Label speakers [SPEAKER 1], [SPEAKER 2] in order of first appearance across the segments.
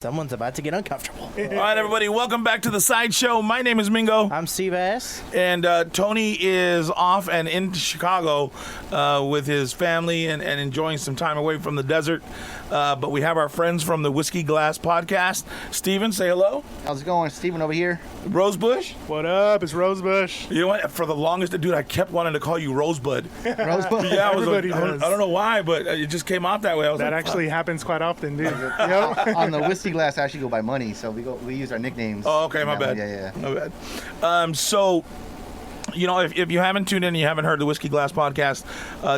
[SPEAKER 1] Someone's about to get uncomfortable.
[SPEAKER 2] All right, everybody, welcome back to the Sideshow. My name is Mingo.
[SPEAKER 1] I'm Seabass.
[SPEAKER 2] And Tony is off and in Chicago with his family and enjoying some time away from the desert. But we have our friends from the Whiskey Glass podcast. Steven, say hello.
[SPEAKER 3] How's it going? Steven over here.
[SPEAKER 2] Rosebush.
[SPEAKER 4] What up? It's Rosebush.
[SPEAKER 2] You know what? For the longest, dude, I kept wanting to call you Rosebud.
[SPEAKER 3] Rosebud?
[SPEAKER 2] Yeah,
[SPEAKER 4] Everybody
[SPEAKER 2] I
[SPEAKER 4] does.
[SPEAKER 2] don't know why, but it just came out that way. I was
[SPEAKER 4] That
[SPEAKER 2] like,
[SPEAKER 4] actually happens quite often, dude. Yep.
[SPEAKER 3] On the whiskey glass, I actually go by Money, so we use our nicknames.
[SPEAKER 2] Oh, okay, my bad.
[SPEAKER 3] Yeah.
[SPEAKER 2] My bad. So, you know, if you haven't tuned in and you haven't heard the Whiskey Glass podcast,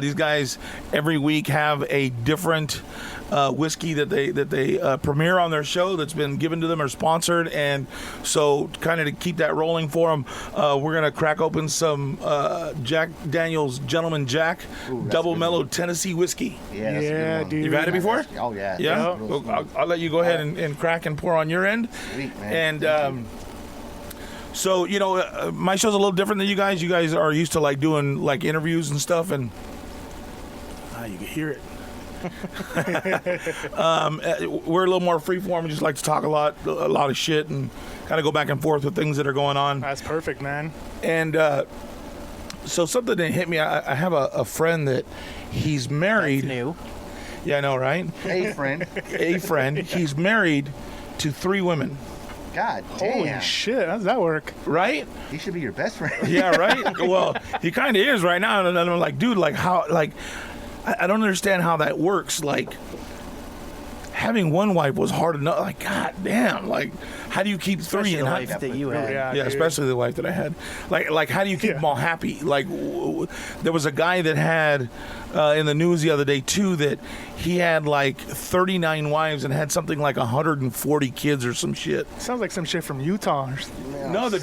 [SPEAKER 2] these guys every week have a different whiskey that they premiere on their show that's been given to them or sponsored, and so kind of to keep that rolling for them, we're gonna crack open some Jack Daniel's Gentleman Jack Double Mellow Tennessee whiskey.
[SPEAKER 3] Yeah, that's a good one.
[SPEAKER 4] dude.
[SPEAKER 2] You've had it before?
[SPEAKER 3] Oh, yeah.
[SPEAKER 2] Yeah.
[SPEAKER 3] It's real
[SPEAKER 2] Well,
[SPEAKER 3] smooth.
[SPEAKER 2] I'll let you go ahead and crack and pour on your end.
[SPEAKER 3] Sweet, man.
[SPEAKER 2] And so, you know, my show's a little different than you guys. You guys are used to like doing like interviews and stuff, and you can hear it. We're a little more freeform. We just like to talk a lot of shit and kind of go back and forth with things that are going on.
[SPEAKER 4] That's perfect, man.
[SPEAKER 2] And so something that hit me. I have a friend that he's married.
[SPEAKER 1] That's new.
[SPEAKER 2] Yeah, I know, right?
[SPEAKER 3] Hey, friend.
[SPEAKER 2] A friend. He's married to 3 women.
[SPEAKER 3] God damn.
[SPEAKER 4] Holy shit, how does that work?
[SPEAKER 2] Right?
[SPEAKER 3] He should be your best friend.
[SPEAKER 2] Yeah, right? Well, he kind of is right now. And I'm like, dude, like how, like, I don't understand how that works. Like, having one wife was hard enough. Like, god damn. Like, how do you keep 3
[SPEAKER 1] Especially
[SPEAKER 2] and
[SPEAKER 1] the
[SPEAKER 2] how,
[SPEAKER 1] life that you had.
[SPEAKER 4] Yeah.
[SPEAKER 2] yeah,
[SPEAKER 4] dude.
[SPEAKER 2] especially the wife that I had. Like how do you keep
[SPEAKER 4] Yeah.
[SPEAKER 2] them all happy? Like, there was a guy that had in the news the other day too that he had like 39 wives and had something like 140 kids or some shit.
[SPEAKER 4] Sounds like some shit from Utah. Or something.
[SPEAKER 2] No, the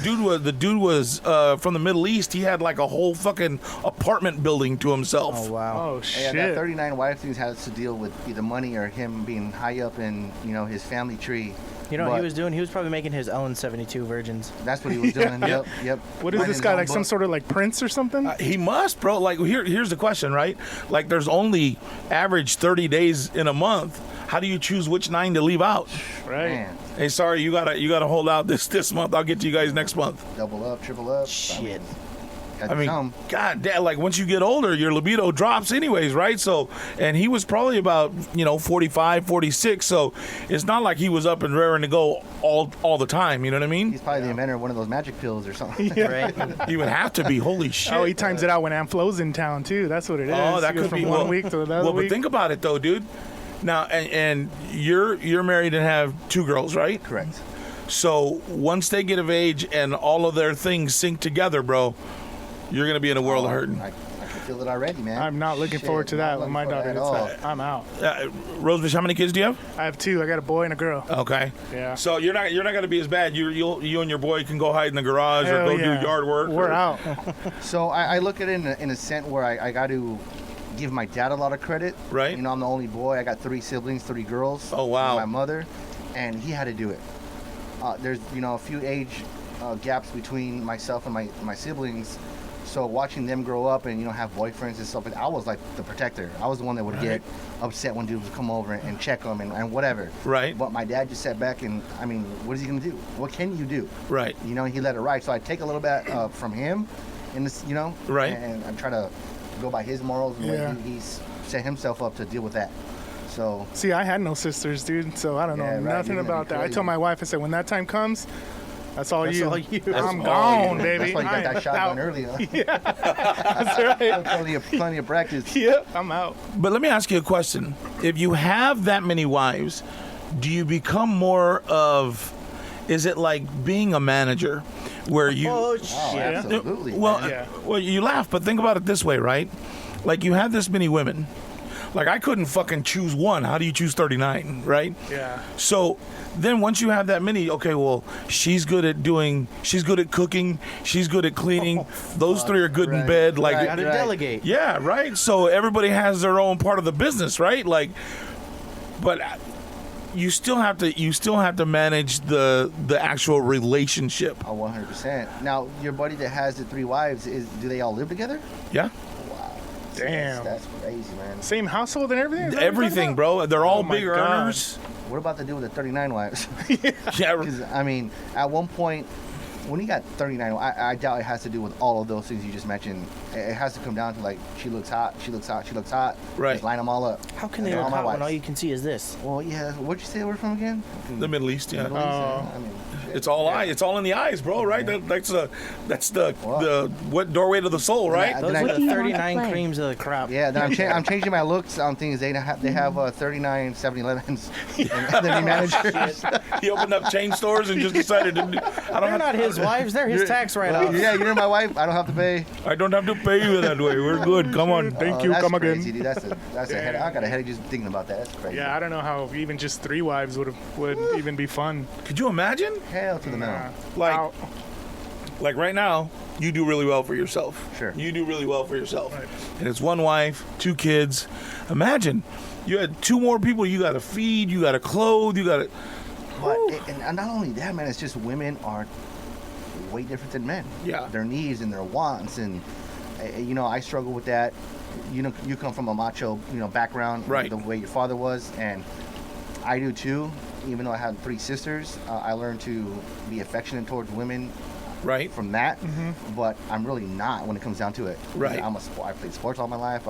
[SPEAKER 2] dude was from the Middle East. He had like a whole fucking apartment building to himself.
[SPEAKER 1] Oh, wow.
[SPEAKER 4] Oh,
[SPEAKER 3] Yeah,
[SPEAKER 4] shit.
[SPEAKER 3] that 39 wife thing has to deal with either money or him being high up in, his family tree.
[SPEAKER 1] You know what
[SPEAKER 3] But
[SPEAKER 1] he was doing? He was probably making his own 72 virgins.
[SPEAKER 3] That's what he was doing. Yep.
[SPEAKER 4] What is
[SPEAKER 3] Writing
[SPEAKER 4] this
[SPEAKER 3] his
[SPEAKER 4] guy,
[SPEAKER 3] own
[SPEAKER 4] like some
[SPEAKER 3] book.
[SPEAKER 4] sort of like prince or something?
[SPEAKER 2] He must, bro. Like here's the question, right? Like there's only average 30 days in a month. How do you choose which 9 to leave out?
[SPEAKER 4] Right.
[SPEAKER 3] Man,
[SPEAKER 2] Hey, sorry, you gotta hold out this month. I'll get to you guys next month.
[SPEAKER 3] double up, triple up.
[SPEAKER 1] Shit.
[SPEAKER 3] Got
[SPEAKER 2] I mean,
[SPEAKER 3] some.
[SPEAKER 2] god damn, like once you get older, your libido drops anyways, right? So, and he was probably about, 45, 46, so it's not like he was up and raring to go all the time, you know what I mean?
[SPEAKER 3] He's probably the inventor of one of those magic pills or something.
[SPEAKER 1] Right?
[SPEAKER 2] He would have to be, holy shit.
[SPEAKER 4] Oh, he times it out when Amflo's in town, too. That's what it is.
[SPEAKER 2] Oh, that
[SPEAKER 4] He goes
[SPEAKER 2] could
[SPEAKER 4] from
[SPEAKER 2] be
[SPEAKER 4] one week to another
[SPEAKER 2] well,
[SPEAKER 4] week.
[SPEAKER 2] but think about it though, dude. Now, and you're married and have 2 girls, right?
[SPEAKER 3] Correct.
[SPEAKER 2] So once they get of age and all of their things sync together, bro, you're gonna be in a world of hurting.
[SPEAKER 3] I can feel it already, man.
[SPEAKER 4] I'm not looking
[SPEAKER 3] Shit,
[SPEAKER 4] forward to
[SPEAKER 3] not
[SPEAKER 4] that when
[SPEAKER 3] looking
[SPEAKER 4] my
[SPEAKER 3] forward
[SPEAKER 4] daughter
[SPEAKER 3] at
[SPEAKER 4] gets
[SPEAKER 3] all.
[SPEAKER 4] that. I'm out.
[SPEAKER 2] Rosebush, how many kids do you have?
[SPEAKER 4] I have 2. I got a boy and a girl.
[SPEAKER 2] Okay.
[SPEAKER 4] Yeah.
[SPEAKER 2] So you're not gonna be as bad. You and your boy can go hide in the garage or
[SPEAKER 4] Hell
[SPEAKER 2] go
[SPEAKER 4] yeah.
[SPEAKER 2] do yard work.
[SPEAKER 4] We're
[SPEAKER 2] or-
[SPEAKER 4] out.
[SPEAKER 3] So I look at it in a sense where I got to give my dad a lot of credit.
[SPEAKER 2] Right.
[SPEAKER 3] I'm the only boy. I got 3 siblings, 3 girls.
[SPEAKER 2] Oh, wow.
[SPEAKER 3] My mother, and he had to do it. There's a few age gaps between myself and my siblings. So watching them grow up and have boyfriends and stuff, I was like the protector. I was the one that would get upset when dudes would come over and check them and whatever.
[SPEAKER 2] Right.
[SPEAKER 3] But my dad just sat back and what is he gonna do? What can you do?
[SPEAKER 2] Right.
[SPEAKER 3] He let it ride. So I take a little bit from him, in this,
[SPEAKER 2] Right.
[SPEAKER 3] and I try to go by his morals and
[SPEAKER 4] Yeah.
[SPEAKER 3] way he's set himself up to deal with that. So
[SPEAKER 4] See, I had no sisters, dude, so I don't know
[SPEAKER 3] Yeah, right,
[SPEAKER 4] nothing
[SPEAKER 3] you're gonna
[SPEAKER 4] about
[SPEAKER 3] be
[SPEAKER 4] that. I
[SPEAKER 3] crazy.
[SPEAKER 4] told my wife, I said, when that time comes, that's all
[SPEAKER 1] That's
[SPEAKER 4] you.
[SPEAKER 1] all you.
[SPEAKER 4] I'm
[SPEAKER 2] all
[SPEAKER 4] gone,
[SPEAKER 2] you.
[SPEAKER 4] baby.
[SPEAKER 3] that's why you got
[SPEAKER 4] I
[SPEAKER 3] that
[SPEAKER 4] am
[SPEAKER 3] shotgun
[SPEAKER 4] out.
[SPEAKER 3] early. Huh?
[SPEAKER 4] That's right.
[SPEAKER 3] plenty of practice.
[SPEAKER 4] Yep, I'm out.
[SPEAKER 2] But let me ask you a question. If you have that many wives, do you become more of? Is it like being a manager, where you?
[SPEAKER 1] Oh,
[SPEAKER 3] Oh,
[SPEAKER 1] shit.
[SPEAKER 3] absolutely.
[SPEAKER 2] Well,
[SPEAKER 3] man.
[SPEAKER 4] Yeah.
[SPEAKER 2] well, you laugh, but think about it this way, right? Like you have this many women. Like I couldn't fucking choose one. How do you choose 39, right?
[SPEAKER 4] Yeah.
[SPEAKER 2] So then once you have that many, okay, well, she's good at cooking, she's good at cleaning. Those 3 are good in
[SPEAKER 3] Right,
[SPEAKER 2] bed. Like,
[SPEAKER 3] right.
[SPEAKER 1] Gotta delegate.
[SPEAKER 2] yeah, right? So everybody has their own part of the business, right? Like, but you still have to manage the actual relationship.
[SPEAKER 3] Oh, 100%. Now, your buddy that has the 3 wives, do they all live together?
[SPEAKER 2] Yeah.
[SPEAKER 3] Wow.
[SPEAKER 4] Damn.
[SPEAKER 3] That's crazy, man.
[SPEAKER 4] Same household and everything? Is that what you're
[SPEAKER 2] Everything,
[SPEAKER 4] talking
[SPEAKER 2] bro. They're all
[SPEAKER 4] Oh my
[SPEAKER 2] big
[SPEAKER 4] God.
[SPEAKER 2] earners.
[SPEAKER 3] what about the dude with the 39 wives?
[SPEAKER 2] Yeah.
[SPEAKER 3] 'Cause, I mean, at one point, when he got 39, I doubt it has to do with all of those things you just mentioned. It has to come down to, like, she looks hot, she looks hot, she looks hot.
[SPEAKER 2] Right.
[SPEAKER 3] Just line them all up.
[SPEAKER 1] How can they
[SPEAKER 3] They're
[SPEAKER 1] look
[SPEAKER 3] all my
[SPEAKER 1] hot when
[SPEAKER 3] wives.
[SPEAKER 1] all you can see is this?
[SPEAKER 3] Well, yeah. What'd you say we're from again?
[SPEAKER 2] The Middle East, yeah.
[SPEAKER 3] Middle East,
[SPEAKER 4] Oh.
[SPEAKER 3] I mean,
[SPEAKER 2] It's all eye. It's all in the eyes, bro. Right? That's the
[SPEAKER 3] Well.
[SPEAKER 2] what doorway to the soul, right?
[SPEAKER 3] Yeah,
[SPEAKER 1] Those
[SPEAKER 3] Then
[SPEAKER 1] are
[SPEAKER 3] I-
[SPEAKER 1] the
[SPEAKER 5] What do you want to
[SPEAKER 1] 39
[SPEAKER 5] play?
[SPEAKER 1] creams of the crop.
[SPEAKER 3] yeah, then I'm changing my looks on things. They have 39 7-Elevens and they're managers.
[SPEAKER 2] He opened up chain stores and just decided to. I don't
[SPEAKER 1] They're
[SPEAKER 2] have.
[SPEAKER 1] not his wives. They're his tax write-off.
[SPEAKER 3] Yeah, you're my wife. I don't have to pay.
[SPEAKER 2] I don't have to pay you that way. We're good. Come on.
[SPEAKER 4] Thank you.
[SPEAKER 3] That's
[SPEAKER 4] Come
[SPEAKER 3] crazy,
[SPEAKER 4] again.
[SPEAKER 3] dude. That's a headache. I got a headache just thinking about that. That's crazy.
[SPEAKER 4] Yeah, I don't know how even just 3 wives would even be fun.
[SPEAKER 2] Could you imagine?
[SPEAKER 3] Hell to the no.
[SPEAKER 4] Nah.
[SPEAKER 2] Like-
[SPEAKER 4] Out.
[SPEAKER 2] Like right now, you do really well for yourself.
[SPEAKER 3] Sure.
[SPEAKER 2] You do really well for yourself.
[SPEAKER 4] Right.
[SPEAKER 2] And it's one wife, 2 kids. Imagine you had 2 more people you got to feed, you got to clothe, you got to.
[SPEAKER 3] But and not only that, man. It's just women are way different than men.
[SPEAKER 2] Yeah.
[SPEAKER 3] Their needs and their wants, and you know, I struggle with that. You know, you come from a macho, background,
[SPEAKER 2] Right.
[SPEAKER 3] the way your father was, and I do too. Even though I had 3 sisters, I learned to be affectionate towards women
[SPEAKER 2] Right?
[SPEAKER 3] from that. But I'm really not when it comes down to it.
[SPEAKER 2] Right.
[SPEAKER 3] I played sports all my life.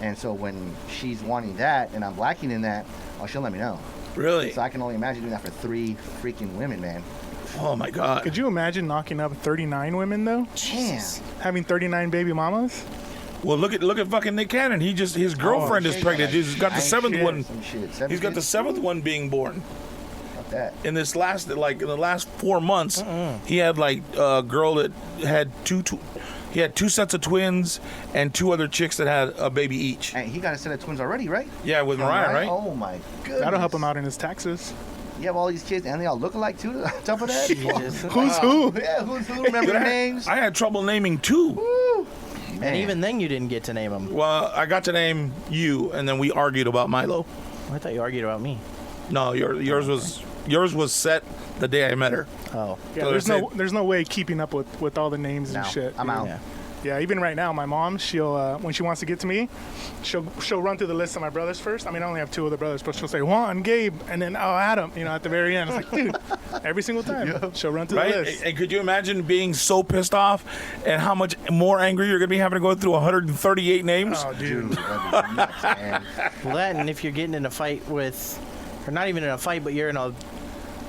[SPEAKER 3] And so when she's wanting that and I'm lacking in that, she'll let me know.
[SPEAKER 2] Really?
[SPEAKER 3] So I can only imagine doing that for 3 freaking women, man.
[SPEAKER 2] Oh my God.
[SPEAKER 4] Could you imagine knocking up 39 women though?
[SPEAKER 3] Damn.
[SPEAKER 4] Having 39 baby mamas?
[SPEAKER 2] Well, look at fucking Nick Cannon. His girlfriend is
[SPEAKER 3] shit,
[SPEAKER 2] pregnant.
[SPEAKER 3] yeah,
[SPEAKER 2] He's got the 7th
[SPEAKER 4] shit.
[SPEAKER 2] one.
[SPEAKER 3] Some shit.
[SPEAKER 2] He's got the 7th one being born.
[SPEAKER 3] About that.
[SPEAKER 2] In this last, in the last 4 months, he had like a girl that had he had 2 sets of twins and 2 other chicks that had a baby each.
[SPEAKER 3] And he got a set of twins already, right?
[SPEAKER 2] Yeah, with Mariah, right?
[SPEAKER 3] Oh my goodness.
[SPEAKER 4] That'll help him out in his taxes.
[SPEAKER 3] You have all these kids and they all look alike too. On top of that.
[SPEAKER 1] Jesus.
[SPEAKER 4] Who's who?
[SPEAKER 3] Yeah, who's who? Remember their names?
[SPEAKER 2] I had trouble naming 2.
[SPEAKER 3] Woo.
[SPEAKER 1] And
[SPEAKER 3] Man.
[SPEAKER 1] even then, you didn't get to name them.
[SPEAKER 2] Well, I got to name you, and then we argued about Milo.
[SPEAKER 1] I thought you argued about me.
[SPEAKER 2] No, yours was set the day I met her.
[SPEAKER 1] Oh.
[SPEAKER 4] Yeah,
[SPEAKER 2] So
[SPEAKER 4] there's
[SPEAKER 2] they
[SPEAKER 4] there's no way keeping up with all the names
[SPEAKER 3] No,
[SPEAKER 4] and shit.
[SPEAKER 3] I'm
[SPEAKER 4] dude.
[SPEAKER 3] out.
[SPEAKER 1] Yeah.
[SPEAKER 4] Yeah, even right now, my mom, she'll when she wants to get to me, she'll run through the list of my brothers first. I mean, I only have 2 other brothers, but she'll say Juan, Gabe, and then Adam. At the very end, it's like, dude, every single time she'll run through the
[SPEAKER 2] Right?
[SPEAKER 4] list.
[SPEAKER 2] And could you imagine being so pissed off and how much more angry you're going to be having to go through 138 names?
[SPEAKER 4] Oh, dude.
[SPEAKER 3] Dude, that'd be nuts, man.
[SPEAKER 1] Well, that, and if you're getting in a fight with, or not even in a fight, but you're in a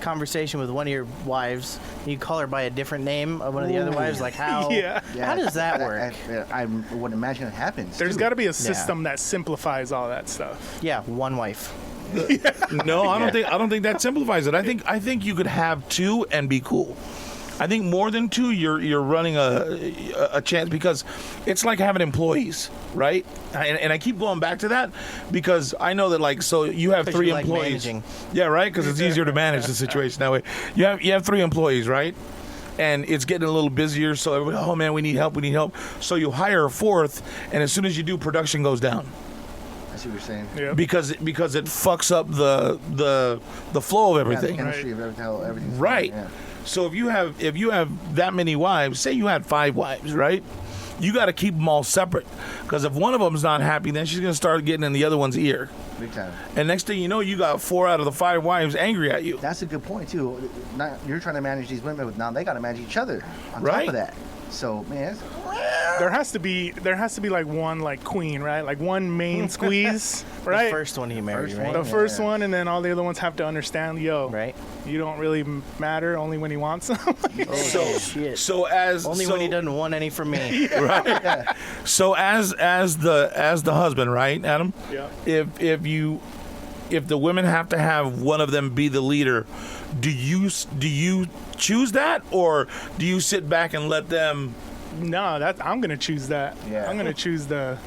[SPEAKER 1] conversation with one of your wives, you call her by a different name of one of the other wives, like how?
[SPEAKER 4] Yeah.
[SPEAKER 1] How does that work?
[SPEAKER 3] I would imagine it happens.
[SPEAKER 4] There's
[SPEAKER 3] too.
[SPEAKER 4] got to be a system that simplifies all that stuff.
[SPEAKER 1] Yeah, one wife.
[SPEAKER 2] No, I don't think that simplifies it. I think you could have 2 and be cool. I think more than 2, you're running a chance, because it's like having employees, right? And I keep going back to that because I know that, like, so you have 3
[SPEAKER 1] you like
[SPEAKER 2] employees.
[SPEAKER 1] managing.
[SPEAKER 2] Yeah, right? Because it's easier to manage the situation that way. You have 3 employees, right? And it's getting a little busier, so everybody, oh man, we need help. So you hire a 4th, and as soon as you do, production goes down.
[SPEAKER 3] I see what you're saying.
[SPEAKER 4] Yeah.
[SPEAKER 2] Because it fucks up the flow of
[SPEAKER 3] Yeah,
[SPEAKER 2] everything.
[SPEAKER 3] the chemistry of everything's
[SPEAKER 2] Right.
[SPEAKER 3] fine, yeah.
[SPEAKER 2] So if you have that many wives, say you had 5 wives, right? You got to keep them all separate, because if one of them's not happy, then she's gonna start getting in the other one's ear,
[SPEAKER 3] Big time.
[SPEAKER 2] and next thing you know, you got 4 out of the 5 wives angry at you.
[SPEAKER 3] That's a good point too. You're trying to manage these women, but now they got to manage each other on top
[SPEAKER 2] Right.
[SPEAKER 3] of that. So man,
[SPEAKER 4] There has to be like one like queen, right? Like one main squeeze, right?
[SPEAKER 1] The first one he married,
[SPEAKER 3] First
[SPEAKER 1] right?
[SPEAKER 3] one.
[SPEAKER 4] The first
[SPEAKER 3] Yeah.
[SPEAKER 4] one, and then all the other ones have to understand,
[SPEAKER 1] Right.
[SPEAKER 4] you don't really matter, only when he wants them.
[SPEAKER 1] Oh, shit.
[SPEAKER 2] So as
[SPEAKER 1] Only
[SPEAKER 2] so,
[SPEAKER 1] when he doesn't want any from me.
[SPEAKER 2] right. So as the husband, right, Adam?
[SPEAKER 4] Yeah.
[SPEAKER 2] If the women have to have one of them be the leader, do you choose that, or do you sit back and let them?
[SPEAKER 4] No, I'm gonna choose that.
[SPEAKER 3] Yeah.
[SPEAKER 4] I'm gonna choose the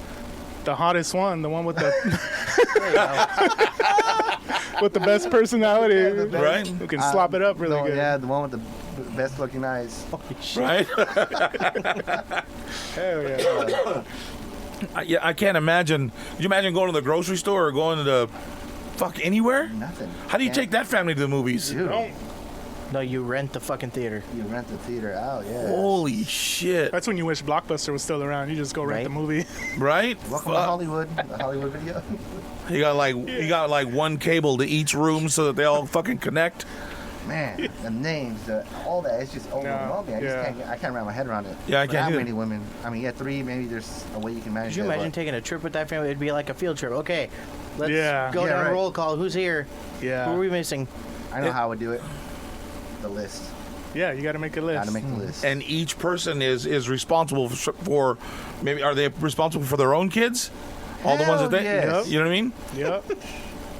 [SPEAKER 4] hottest one, the one with the
[SPEAKER 1] There you go.
[SPEAKER 4] with the best personality,
[SPEAKER 2] Right.
[SPEAKER 4] who can slop it up really good.
[SPEAKER 3] Yeah, the one with the best looking eyes.
[SPEAKER 1] Holy shit.
[SPEAKER 2] Right?
[SPEAKER 4] Hell yeah.
[SPEAKER 2] I can't imagine. Could you imagine going to the grocery store or going to the fuck anywhere?
[SPEAKER 3] Nothing.
[SPEAKER 2] How do you take that family to the movies?
[SPEAKER 3] Dude.
[SPEAKER 4] Don't.
[SPEAKER 1] No, you rent the fucking theater.
[SPEAKER 3] You rent the theater out, yeah.
[SPEAKER 2] Holy shit!
[SPEAKER 4] That's when you wish Blockbuster was still around. You just go rent
[SPEAKER 1] Right.
[SPEAKER 4] the movie.
[SPEAKER 2] Right?
[SPEAKER 3] Welcome to Hollywood, the Hollywood video.
[SPEAKER 2] You got like one cable to each room so that they all fucking connect.
[SPEAKER 3] Man, the names, all that, it's just overwhelming. I can't wrap my head around it.
[SPEAKER 2] Yeah, I
[SPEAKER 3] For
[SPEAKER 2] can't
[SPEAKER 3] that
[SPEAKER 2] either.
[SPEAKER 3] many women. I mean, yeah, 3, maybe there's a way you can manage
[SPEAKER 1] Could you
[SPEAKER 3] that,
[SPEAKER 1] imagine
[SPEAKER 3] but-
[SPEAKER 1] taking a trip with that family? It'd be like a field trip. Okay, let's
[SPEAKER 4] Yeah.
[SPEAKER 1] go
[SPEAKER 3] Yeah,
[SPEAKER 1] down
[SPEAKER 3] right.
[SPEAKER 1] roll call. Who's here?
[SPEAKER 4] Yeah.
[SPEAKER 1] Who are we missing?
[SPEAKER 3] I know how I would do it. The list.
[SPEAKER 4] Yeah, you got to make a list.
[SPEAKER 3] Got to make the list.
[SPEAKER 2] And each person is responsible for maybe, are they responsible for their own kids? All the ones that they,
[SPEAKER 3] Hell yes.
[SPEAKER 2] you know what I mean?
[SPEAKER 4] Yep.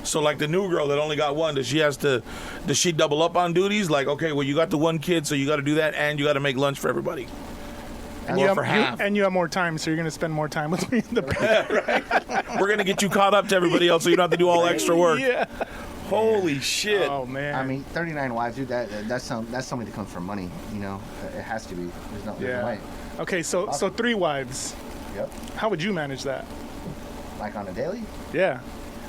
[SPEAKER 2] So like the new girl that only got one, does she double up on duties? Like, okay, well you got the one kid, so you got to do that, and you got to make lunch for everybody.
[SPEAKER 4] And
[SPEAKER 2] Or
[SPEAKER 4] you,
[SPEAKER 2] for half.
[SPEAKER 4] and you have more time, so you're going to spend more time with me in the break.
[SPEAKER 2] We're gonna get you caught up to everybody else, so you don't have to do all the extra work.
[SPEAKER 4] Yeah.
[SPEAKER 2] Holy shit!
[SPEAKER 4] Oh, man.
[SPEAKER 3] I mean, 39 wives, dude. That's somebody that comes from money. You know, it has to be. There's no
[SPEAKER 4] Yeah.
[SPEAKER 3] way.
[SPEAKER 4] Okay, so 3 wives.
[SPEAKER 3] Yep.
[SPEAKER 4] How would you manage that?
[SPEAKER 3] Like on a daily,
[SPEAKER 4] Yeah.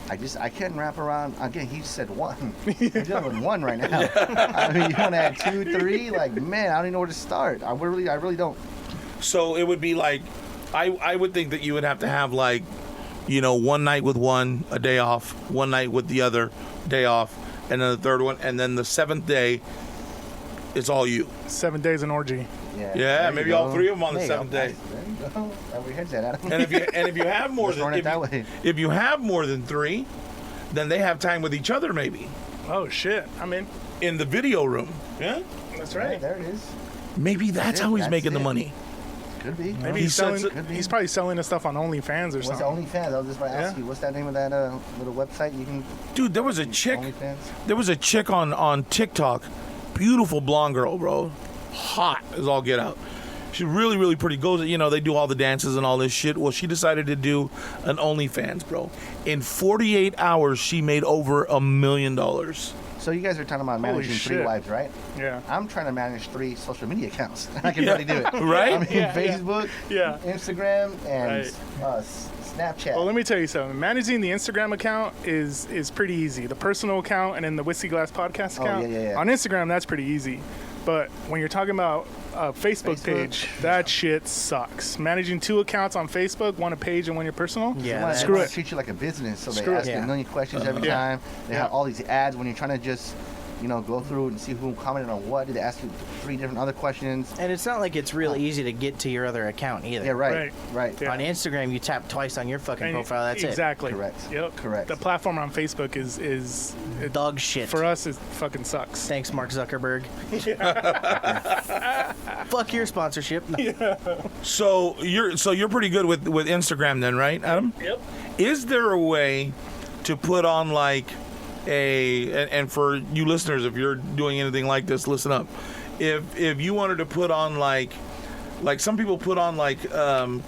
[SPEAKER 3] I can't wrap around. Again, he said 1. I'm dealing with 1 right now. I mean, you want to add 2, 3? Like, man, I don't even know where to start. I really don't.
[SPEAKER 2] So it would be like, I would think that you would have to have like, one night with one, a day off, one night with the other, day off, and then the third one, and then the 7th day, it's all you.
[SPEAKER 4] 7 days an orgy.
[SPEAKER 3] Yeah.
[SPEAKER 2] Yeah,
[SPEAKER 3] there you
[SPEAKER 2] maybe
[SPEAKER 3] go.
[SPEAKER 2] all 3 of them on the
[SPEAKER 1] There you
[SPEAKER 2] 7th day.
[SPEAKER 3] There you go. That's where your head's at, Adam.
[SPEAKER 2] And if you have more
[SPEAKER 3] Let's run it that
[SPEAKER 2] than
[SPEAKER 3] way.
[SPEAKER 2] if you have more than 3, then they have time with each other maybe
[SPEAKER 4] Oh, shit. I'm in.
[SPEAKER 2] in the video room. Yeah.
[SPEAKER 4] That's
[SPEAKER 3] Right,
[SPEAKER 4] right.
[SPEAKER 3] there it is.
[SPEAKER 2] Maybe that's
[SPEAKER 3] it,
[SPEAKER 2] how he's
[SPEAKER 3] that's
[SPEAKER 2] making the
[SPEAKER 3] it.
[SPEAKER 2] money.
[SPEAKER 3] Could be.
[SPEAKER 4] Maybe
[SPEAKER 2] He
[SPEAKER 4] he's selling.
[SPEAKER 2] sets
[SPEAKER 3] it-
[SPEAKER 4] He's probably selling the stuff on OnlyFans or
[SPEAKER 3] What's the
[SPEAKER 4] something.
[SPEAKER 3] OnlyFans? I was just about to ask
[SPEAKER 4] Yeah.
[SPEAKER 3] you. What's that name of that little website you can?
[SPEAKER 2] Dude, there was a chick.
[SPEAKER 3] OnlyFans.
[SPEAKER 2] There was a chick on TikTok, beautiful blonde girl, bro, hot as all get out. She's really, really pretty. They do all the dances and all this shit. Well, she decided to do an OnlyFans, bro. In 48 hours, she made over $1 million.
[SPEAKER 3] So you guys are talking about managing 3
[SPEAKER 4] shit.
[SPEAKER 3] wives, right?
[SPEAKER 4] Yeah.
[SPEAKER 3] I'm trying to manage 3 social media accounts. I can barely do it.
[SPEAKER 2] Right?
[SPEAKER 3] I mean,
[SPEAKER 4] Yeah, yeah.
[SPEAKER 3] Facebook,
[SPEAKER 4] Yeah.
[SPEAKER 3] Instagram, and
[SPEAKER 4] Right.
[SPEAKER 3] Snapchat.
[SPEAKER 4] Well, let me tell you something. Managing the Instagram account is pretty easy. The personal account and then the Whiskey Glass Podcast
[SPEAKER 3] Oh,
[SPEAKER 4] account.
[SPEAKER 3] yeah.
[SPEAKER 4] On Instagram, that's pretty easy. But when you're talking about a Facebook page, that shit sucks. Managing 2 accounts on Facebook, one a page and one your personal.
[SPEAKER 1] Yeah,
[SPEAKER 3] They wanna-
[SPEAKER 4] Screw
[SPEAKER 3] they wanna
[SPEAKER 4] it.
[SPEAKER 3] treat you like a business, so
[SPEAKER 4] Screw
[SPEAKER 3] they
[SPEAKER 4] it.
[SPEAKER 3] ask you
[SPEAKER 1] Yeah.
[SPEAKER 3] a million questions every
[SPEAKER 4] Yeah.
[SPEAKER 3] time. They
[SPEAKER 4] Yeah.
[SPEAKER 3] have all these ads when you're trying to just, go through and see who commented on what. Did they ask you 3 different other questions?
[SPEAKER 1] And it's not like it's real easy to get to your other account either.
[SPEAKER 3] Yeah, right.
[SPEAKER 4] Yeah.
[SPEAKER 1] On Instagram, you tap twice on your fucking
[SPEAKER 4] And-
[SPEAKER 1] profile. That's
[SPEAKER 4] exactly.
[SPEAKER 3] Correct.
[SPEAKER 4] Yep.
[SPEAKER 3] Correct.
[SPEAKER 4] The platform on Facebook is
[SPEAKER 1] it. Dog shit.
[SPEAKER 4] for us it fucking sucks.
[SPEAKER 1] Thanks, Mark Zuckerberg. Fuck your sponsorship. No.
[SPEAKER 2] So you're pretty good with Instagram then, right, Adam?
[SPEAKER 4] Yep.
[SPEAKER 2] Is there a way to put on like and for you listeners, if you're doing anything like this, listen up. If you wanted to put on like some people put on like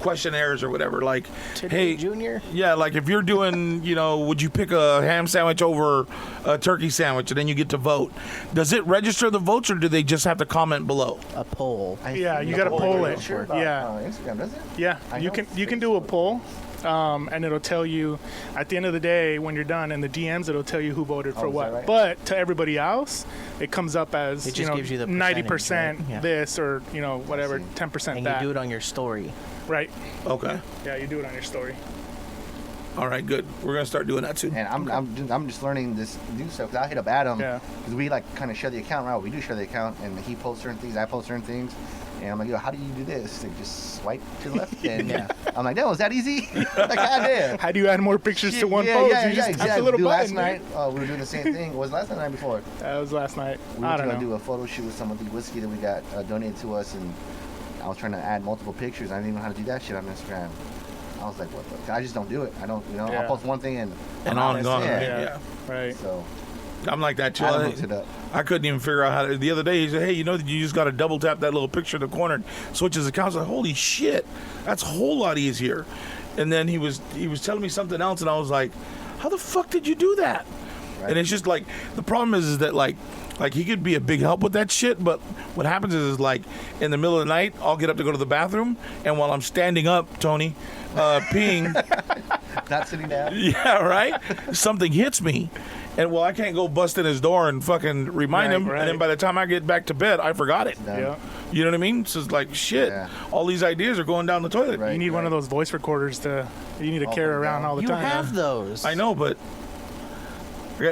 [SPEAKER 2] questionnaires or whatever, like,
[SPEAKER 1] Today,
[SPEAKER 2] hey,
[SPEAKER 1] Junior.
[SPEAKER 2] yeah, like if you're doing, would you pick a ham sandwich over a turkey sandwich, and then you get to vote. Does it register the votes, or do they just have to comment below?
[SPEAKER 1] A poll.
[SPEAKER 4] Yeah, you
[SPEAKER 3] got
[SPEAKER 4] gotta poll it.
[SPEAKER 3] Sure about,
[SPEAKER 4] Yeah.
[SPEAKER 3] Instagram, does it?
[SPEAKER 4] Yeah,
[SPEAKER 3] I
[SPEAKER 4] you
[SPEAKER 3] know
[SPEAKER 4] can do a poll, and it'll tell you at the end of the day when you're done in the DMs. It'll tell you who voted for
[SPEAKER 3] is that
[SPEAKER 4] what.
[SPEAKER 3] right?
[SPEAKER 4] But to everybody else, it comes up as
[SPEAKER 1] It just gives you the
[SPEAKER 4] 90%
[SPEAKER 1] percentage, right? Yeah.
[SPEAKER 4] this or whatever,
[SPEAKER 3] see.
[SPEAKER 4] 10%
[SPEAKER 1] And you
[SPEAKER 4] that.
[SPEAKER 1] do it on your story.
[SPEAKER 4] Right?
[SPEAKER 2] Okay.
[SPEAKER 4] Yeah, you do it on your story.
[SPEAKER 2] All right, good. We're gonna start doing that too.
[SPEAKER 3] And I'm just learning this new stuff because I hit up Adam
[SPEAKER 4] Yeah.
[SPEAKER 3] because we like kind of share the account, right? We do share the account, and he posts certain things, I post certain things, and I'm like, yo, how do you do this? They just swipe to the left, and
[SPEAKER 1] Yeah.
[SPEAKER 3] I'm like, no, is that easy? Like, goddamn.
[SPEAKER 4] How do you add more pictures to one
[SPEAKER 3] yeah,
[SPEAKER 4] post?
[SPEAKER 3] Yeah,
[SPEAKER 4] you just tap
[SPEAKER 3] exactly.
[SPEAKER 4] the little
[SPEAKER 3] Dude, last
[SPEAKER 4] button.
[SPEAKER 3] night, we were doing the same thing. Was it last night or the night before?
[SPEAKER 4] That was last night.
[SPEAKER 3] We
[SPEAKER 4] I
[SPEAKER 3] were
[SPEAKER 4] don't
[SPEAKER 3] going to
[SPEAKER 4] know.
[SPEAKER 3] do a photo shoot with some of the whiskey that we got donated to us, and I was trying to add multiple pictures. I didn't even know how to do that shit on Instagram. I was like, what the? I just don't do it. I don't,
[SPEAKER 4] Yeah.
[SPEAKER 3] I'll post one thing and
[SPEAKER 2] And
[SPEAKER 3] I'm
[SPEAKER 2] on
[SPEAKER 3] out.
[SPEAKER 2] and gone.
[SPEAKER 3] Yeah.
[SPEAKER 2] Yeah.
[SPEAKER 4] Right.
[SPEAKER 3] So
[SPEAKER 2] I'm like that too.
[SPEAKER 3] Adam hooks it up.
[SPEAKER 2] I couldn't even figure out how to. The other day, he said, hey, you just got to double tap that little picture in the corner and switch his accounts. I was like, holy shit, that's a whole lot easier. And then he was telling me something else, and I was like, how the fuck did you do that?
[SPEAKER 3] Right.
[SPEAKER 2] And it's just like, the problem is that like he could be a big help with that shit, but what happens is like in the middle of the night, I'll get up to go to the bathroom, and while I'm standing up, Tony, peeing,
[SPEAKER 3] Not sitting down.
[SPEAKER 2] yeah, right, something hits me, And well, I can't go bust in his door and fucking remind
[SPEAKER 4] Right,
[SPEAKER 2] him,
[SPEAKER 4] right.
[SPEAKER 2] and then by the time I get back to bed, I forgot it.
[SPEAKER 3] Done.
[SPEAKER 4] Yeah.
[SPEAKER 2] You know what I mean? So it's like shit.
[SPEAKER 3] Yeah.
[SPEAKER 2] All these ideas are going down the toilet.
[SPEAKER 3] Right.
[SPEAKER 4] You need one of those voice recorders you need to
[SPEAKER 3] Oh,
[SPEAKER 4] carry
[SPEAKER 3] yeah.
[SPEAKER 4] around all the
[SPEAKER 1] You
[SPEAKER 4] time.
[SPEAKER 1] have those.
[SPEAKER 2] I know, but